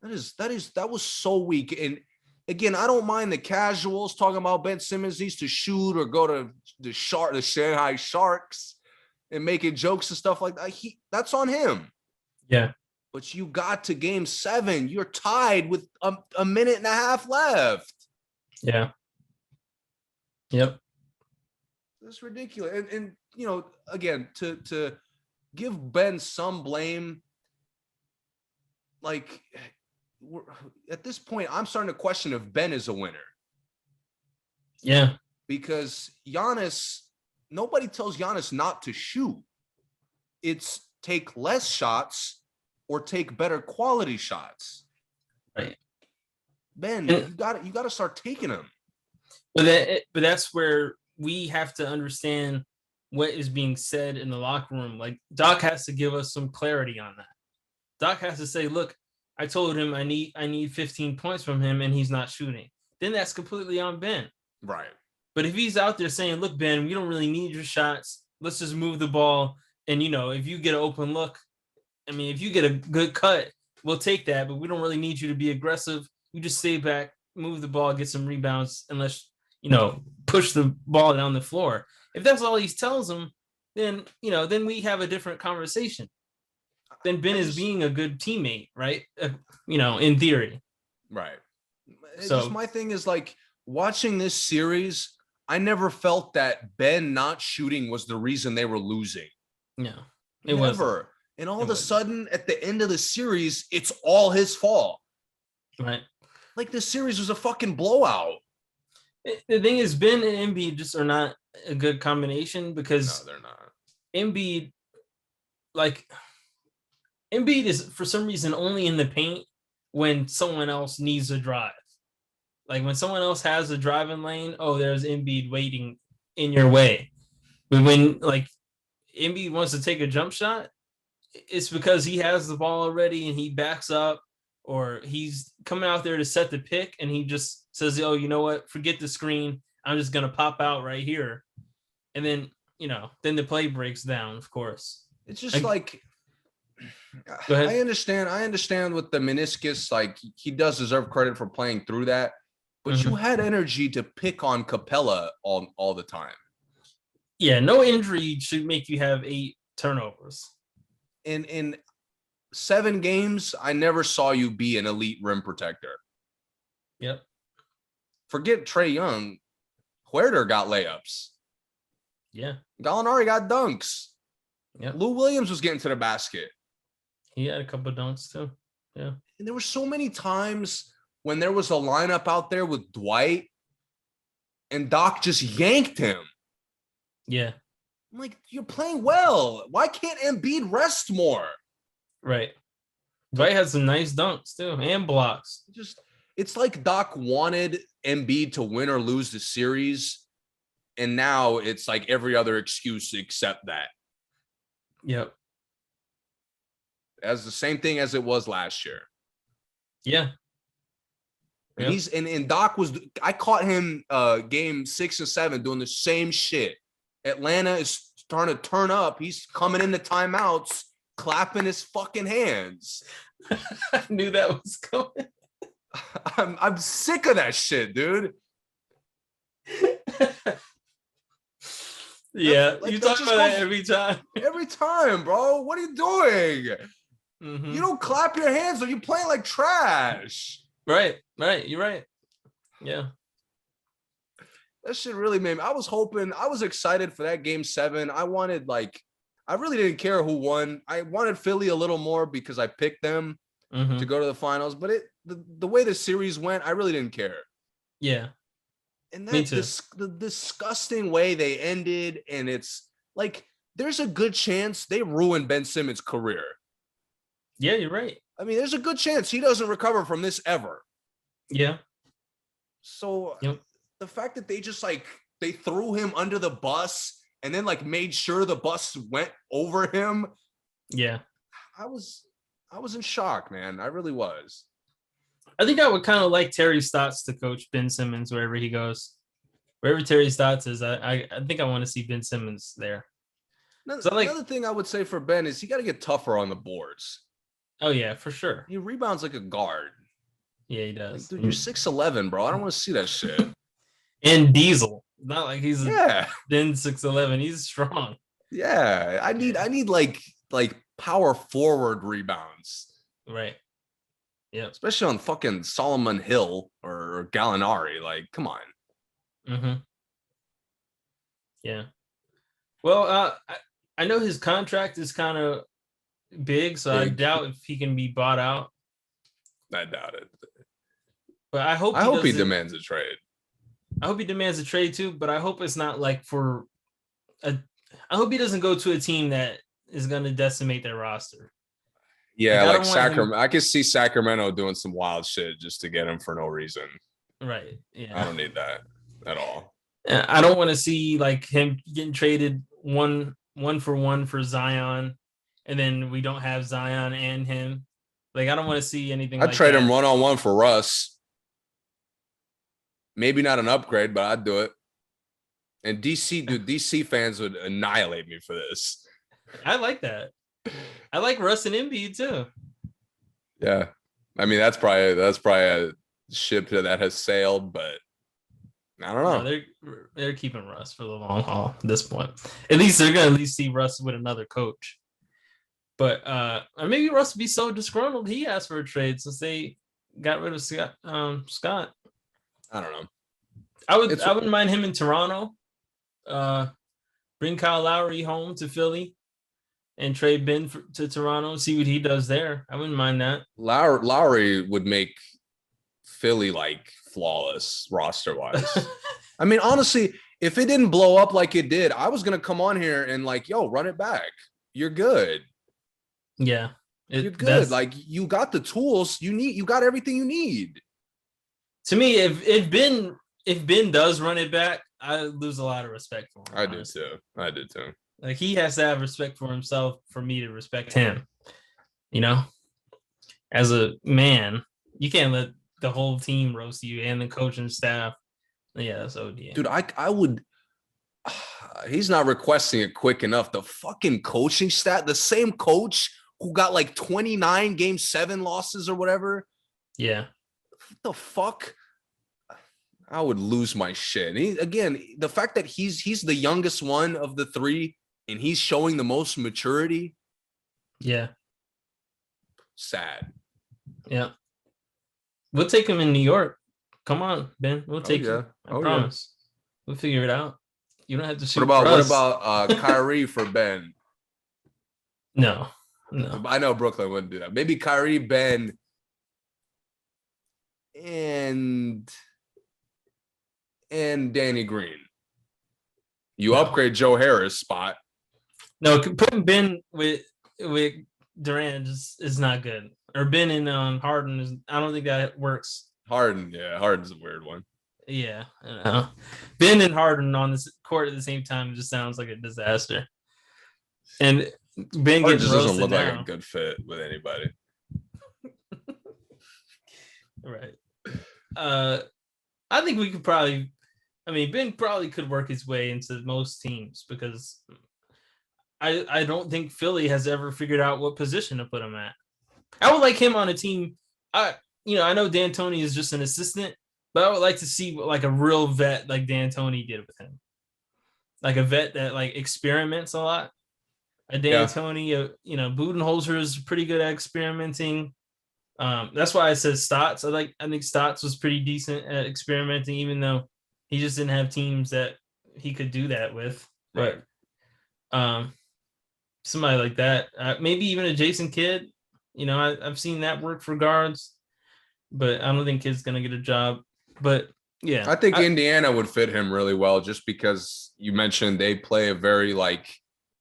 That was so weak. And again, I don't mind the casuals talking about Ben Simmons needs to shoot or go to the Shanghai Sharks and making jokes and stuff like that. That's on him. Yeah. But you got to Game 7. You're tied with a minute and a half left. Yeah. Yep. That's ridiculous. And you know, again, to give Ben some blame, like, at this point, I'm starting to question if Ben is a winner. Yeah. Because Giannis, nobody tells Giannis not to shoot. It's take less shots or take better quality shots. Right. Ben, you got to start taking them. But that's where we have to understand what is being said in the locker room. Like, Doc has to give us some clarity on that. Doc has to say, look, I told him I need 15 points from him and he's not shooting. Then that's completely on Ben. Right. But if he's out there saying, look, Ben, we don't really need your shots. Let's just move the ball. And, you know, if you get an open look, I mean, if you get a good cut, we'll take that, but we don't really need you to be aggressive. You just stay back, move the ball, get some rebounds, and let's, you know, push the ball down the floor. If that's all he tells them, then, you know, then we have a different conversation. Then Ben is being a good teammate, right? You know, in theory. Right. So my thing is, like, watching this series, I never felt that Ben not shooting was the reason they were losing. No, it wasn't. And all of a sudden, at the end of the series, it's all his fault. Right. Like this series was a fucking blowout. The thing is, Ben and Embiid just are not a good combination because no, they're not. Embiid is for some reason only in the paint when someone else needs a drive. Like when someone else has a driving lane, there's Embiid waiting in your way. But when like Embiid wants to take a jump shot, it's because he has the ball already and he backs up, or he's coming out there to set the pick and he just says, "Oh, you know what? Forget the screen. I'm just gonna pop out right here," and then then the play breaks down. Of course, it's just like go ahead. I understand with the meniscus. Like he does deserve credit for playing through that, but you had energy to pick on Capella all the time. Yeah, no injury should make you have 8 turnovers. In 7 games, I never saw you be an elite rim protector. Yep. Forget Trae Young. Huerter got layups. Yeah. Gallinari got dunks. Yep. Lou Williams was getting to the basket. He had a couple of dunks too. Yeah. And there were so many times when there was a lineup out there with Dwight and Doc just yanked him. Yeah. I'm like, you're playing well. Why can't Embiid rest more? Right. Dwight had some nice dunks too and blocks. It's like Doc wanted Embiid to win or lose the series, and now it's like every other excuse except that. Yep. As the same thing as it was last year. Yeah. And he's and Doc was. I caught him game 6 and 7 doing the same shit. Atlanta is starting to turn up. He's coming into timeouts, clapping his fucking hands. I knew that was coming. I'm sick of that shit, dude. Yeah, you talk about that every time. Every time, bro. What are you doing? Mm-hmm. You don't clap your hands, or you playing like trash. Right. You're right. Yeah. That shit really made me. I was excited for that game 7. I really didn't care who won. I wanted Philly a little more because I picked them to go to the finals. But the way the series went, I really didn't care. Yeah. And that the disgusting way they ended, and it's like there's a good chance they ruined Ben Simmons' career. Yeah, you're right. I mean, there's a good chance he doesn't recover from this ever. Yeah. So the fact that they just they threw him under the bus and then made sure the bus went over him. Yeah. I was in shock, man. I really was. I think I would kind of like Terry Stotts to coach Ben Simmons wherever he goes. Wherever Terry Stotts is, I think I want to see Ben Simmons there. Another thing I would say for Ben is he got to get tougher on the boards. Oh, yeah, for sure. He rebounds like a guard. Yeah, he does. Dude, you're 6'11", bro. I don't want to see that shit. And Diesel. Not like he's then 6'11". He's strong. Yeah. I need like power forward rebounds. Right. Yeah. Especially on fucking Solomon Hill or Gallinari. Like, come on. Mm-hmm. Yeah. Well, I know his contract is kind of big, so I doubt if he can be bought out. I doubt it. But I hope he demands a trade. I hope he demands a trade too, but I hope it's not I hope he doesn't go to a team that is going to decimate their roster. Yeah, Sacramento. I could see Sacramento doing some wild shit just to get him for no reason. Right. Yeah. I don't need that at all. I don't want to see him getting traded one for one for Zion, and then we don't have Zion and him. I don't want to see anything. I'd trade him 1-on-1 for Russ. Maybe not an upgrade, but I'd do it. And DC fans would annihilate me for this. I like that. I like Russ and Embiid too. Yeah, I mean that's probably a ship that has sailed, but I don't know. No, they're keeping Russ for the long haul at this point. At least they're gonna see Russ with another coach. But maybe Russ would be so disgruntled he asked for a trade since they got rid of Scott. I don't know. I wouldn't mind him in Toronto. Bring Kyle Lowry home to Philly and trade Ben to Toronto. See what he does there. I wouldn't mind that. Lowry would make Philly like flawless roster wise. I mean, honestly, if it didn't blow up like it did, I was gonna come on here and like, yo, run it back. You're good. Yeah, you're good. Like you got the tools you need. You got everything you need. To me, if Ben does run it back, I lose a lot of respect for him. I do too. Like he has to have respect for himself for me to respect him. You know, as a man, you can't let the whole team roast you and the coaching staff. Yeah, that's OD. Dude, I would. He's not requesting it quick enough. The fucking coaching stat, the same coach who got like 29 game 7 losses or whatever. Yeah. What the fuck? I would lose my shit. Again, the fact that he's the youngest one of the three and he's showing the most maturity. Yeah. Sad. Yeah. We'll take him in New York. Come on, Ben. We'll take you. I promise. Yeah. We'll figure it out. You don't have to shoot. What about Kyrie for Ben? No. I know Brooklyn wouldn't do that. Maybe Kyrie, Ben, and Danny Green. You upgrade Joe Harris spot. No, putting Ben with Durant is not good. Or Ben and Harden is. I don't think that works. Harden's a weird one. Yeah, Ben and Harden on this court at the same time just sounds like a disaster. And Ben just doesn't look like a good fit with anybody. Right. I think we could probably. I mean, Ben probably could work his way into most teams because I don't think Philly has ever figured out what position to put him at. I would like him on a team. I know D'Antoni is just an assistant, but I would like to see like a real vet like D'Antoni did with him. Like a vet that like experiments a lot. A D'Antoni, Budenholzer is pretty good at experimenting. That's why I said Stotts. I think Stotts was pretty decent at experimenting, even though he just didn't have teams that he could do that with. Right. But somebody like that, maybe even a Jason Kidd. I've seen that work for guards, but I don't think Kidd's gonna get a job. But yeah, I think Indiana would fit him really well, just because you mentioned they play a very like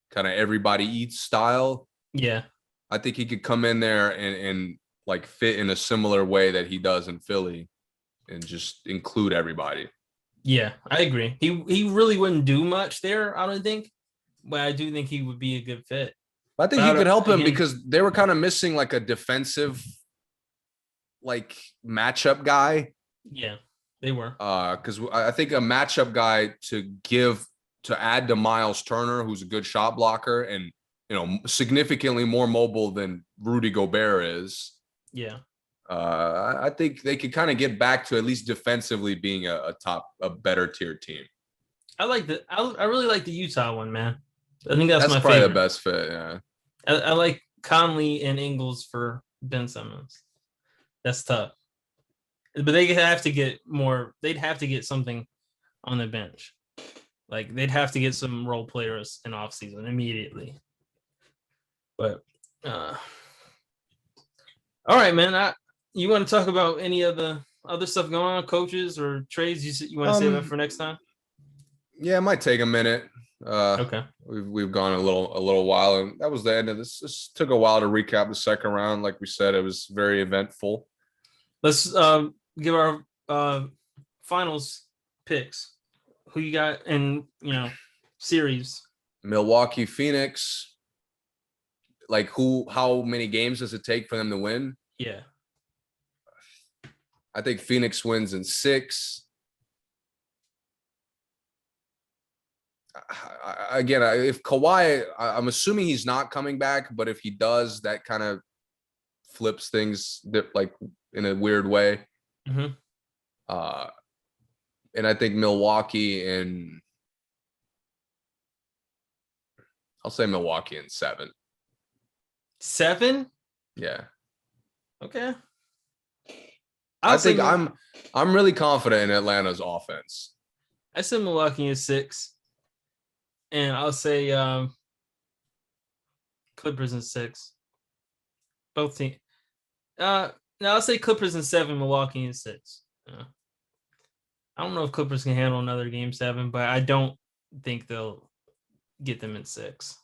kind of everybody eats style. Yeah, I think he could come in there and like fit in a similar way that he does in Philly, and just include everybody. Yeah, I agree. He really wouldn't do much there, I don't think, but I do think he would be a good fit. I think he could help him because they were kind of missing like a defensive like matchup guy. Yeah, they were. Because I think a matchup guy to add to Miles Turner, who's a good shot blocker and significantly more mobile than Rudy Gobert is. Yeah. I think they could kind of get back to at least defensively being a better tier team. I really like the Utah one, man. I think that's my probably favorite. The best fit. Yeah. I like Conley and Ingles for Ben Simmons. That's tough. But they have to get more. They'd have to get something on the bench. Like they'd have to get some role players in offseason immediately. But all right, man. You want to talk about any of the other stuff going on, coaches or trades? You want to save that for next time? Yeah, it might take a minute. Okay. We've gone a little while, and that was the end of this. This took a while to recap the second round. Like we said, it was very eventful. Let's give our finals picks. Who you got in series? Milwaukee, Phoenix. Like how many games does it take for them to win? Yeah. I think Phoenix wins in 6. Again, if Kawhi, I'm assuming he's not coming back, but if he does, that kind of flips things like in a weird way. Mm-hmm. And I think Milwaukee I'll say Milwaukee in 7. 7? Yeah. Okay. I think I'm really confident in Atlanta's offense. I said Milwaukee in 6. And I'll say Clippers in 6. Both teams. No, I'll say Clippers in 7, Milwaukee in 6. I don't know if Clippers can handle another game 7, but I don't think they'll get them in 6.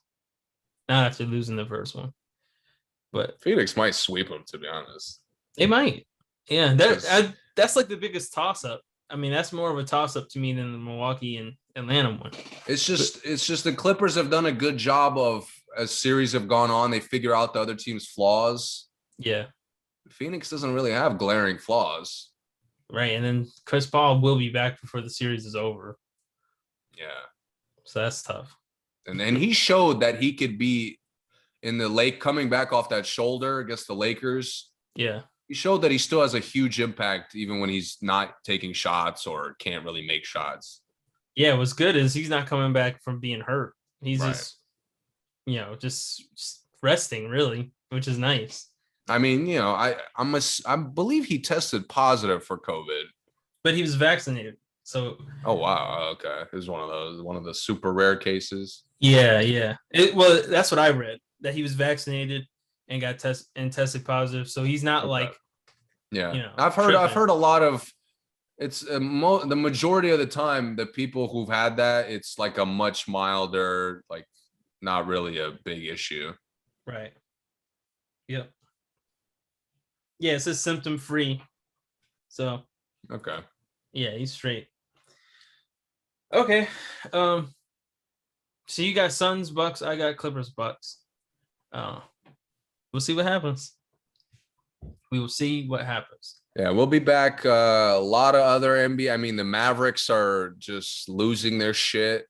Not after losing the first one. But Phoenix might sweep them, to be honest. They might. Yeah, that's like the biggest toss-up. I mean, that's more of a toss-up to me than the Milwaukee and Atlanta one. It's just the Clippers have done a good job of, as series have gone on, they figure out the other team's flaws. Yeah. Phoenix doesn't really have glaring flaws. Right, and then Chris Paul will be back before the series is over. Yeah. So that's tough. And then he showed that he could be in the lake coming back off that shoulder against the Lakers. Yeah. He showed that he still has a huge impact even when he's not taking shots or can't really make shots. Yeah, what's good is he's not coming back from being hurt. He's just resting, really, which is nice. I mean, I believe he tested positive for COVID. But he was vaccinated. So oh wow, okay. It was one of the super rare cases. Yeah. Well, that's what I read, that he was vaccinated and got tested positive. So he's not like I've heard a lot of it's the majority of the time the people who've had that, it's like a much milder, like not really a big issue. Right. Yep. Yeah, it says symptom free. So okay. Yeah, he's straight. Okay. So you got Suns, Bucks, I got Clippers, Bucks. We'll see what happens. We will see what happens. Yeah, we'll be back. A lot of other NBA. I mean, the Mavericks are just losing their shit.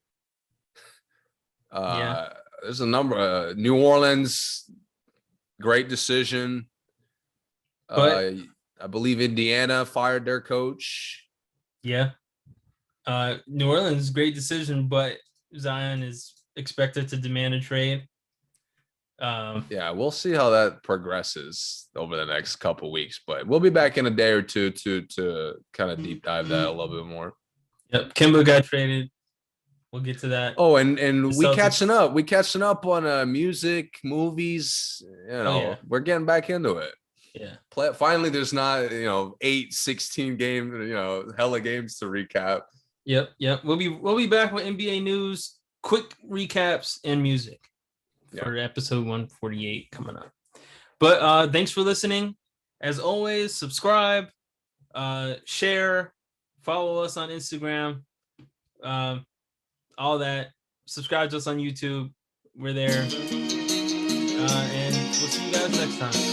There's a number. New Orleans, great decision. But I believe Indiana fired their coach. Yeah. New Orleans, great decision, but Zion is expected to demand a trade. Yeah, we'll see how that progresses over the next couple weeks, but we'll be back in a day or two to kind of deep dive that a little bit more. Yep, Kimba got traded. We'll get to that. Oh, and we catching up. We catching up on music, movies. We're getting back into it. Yeah. Finally, there's not 8, 16 game, hella games to recap. Yep. We'll be back with NBA news, quick recaps, and music. For episode 148 coming up. But thanks for listening. As always, subscribe, share, follow us on Instagram, all that. Subscribe to us on YouTube. We're there. And we'll see you guys next time.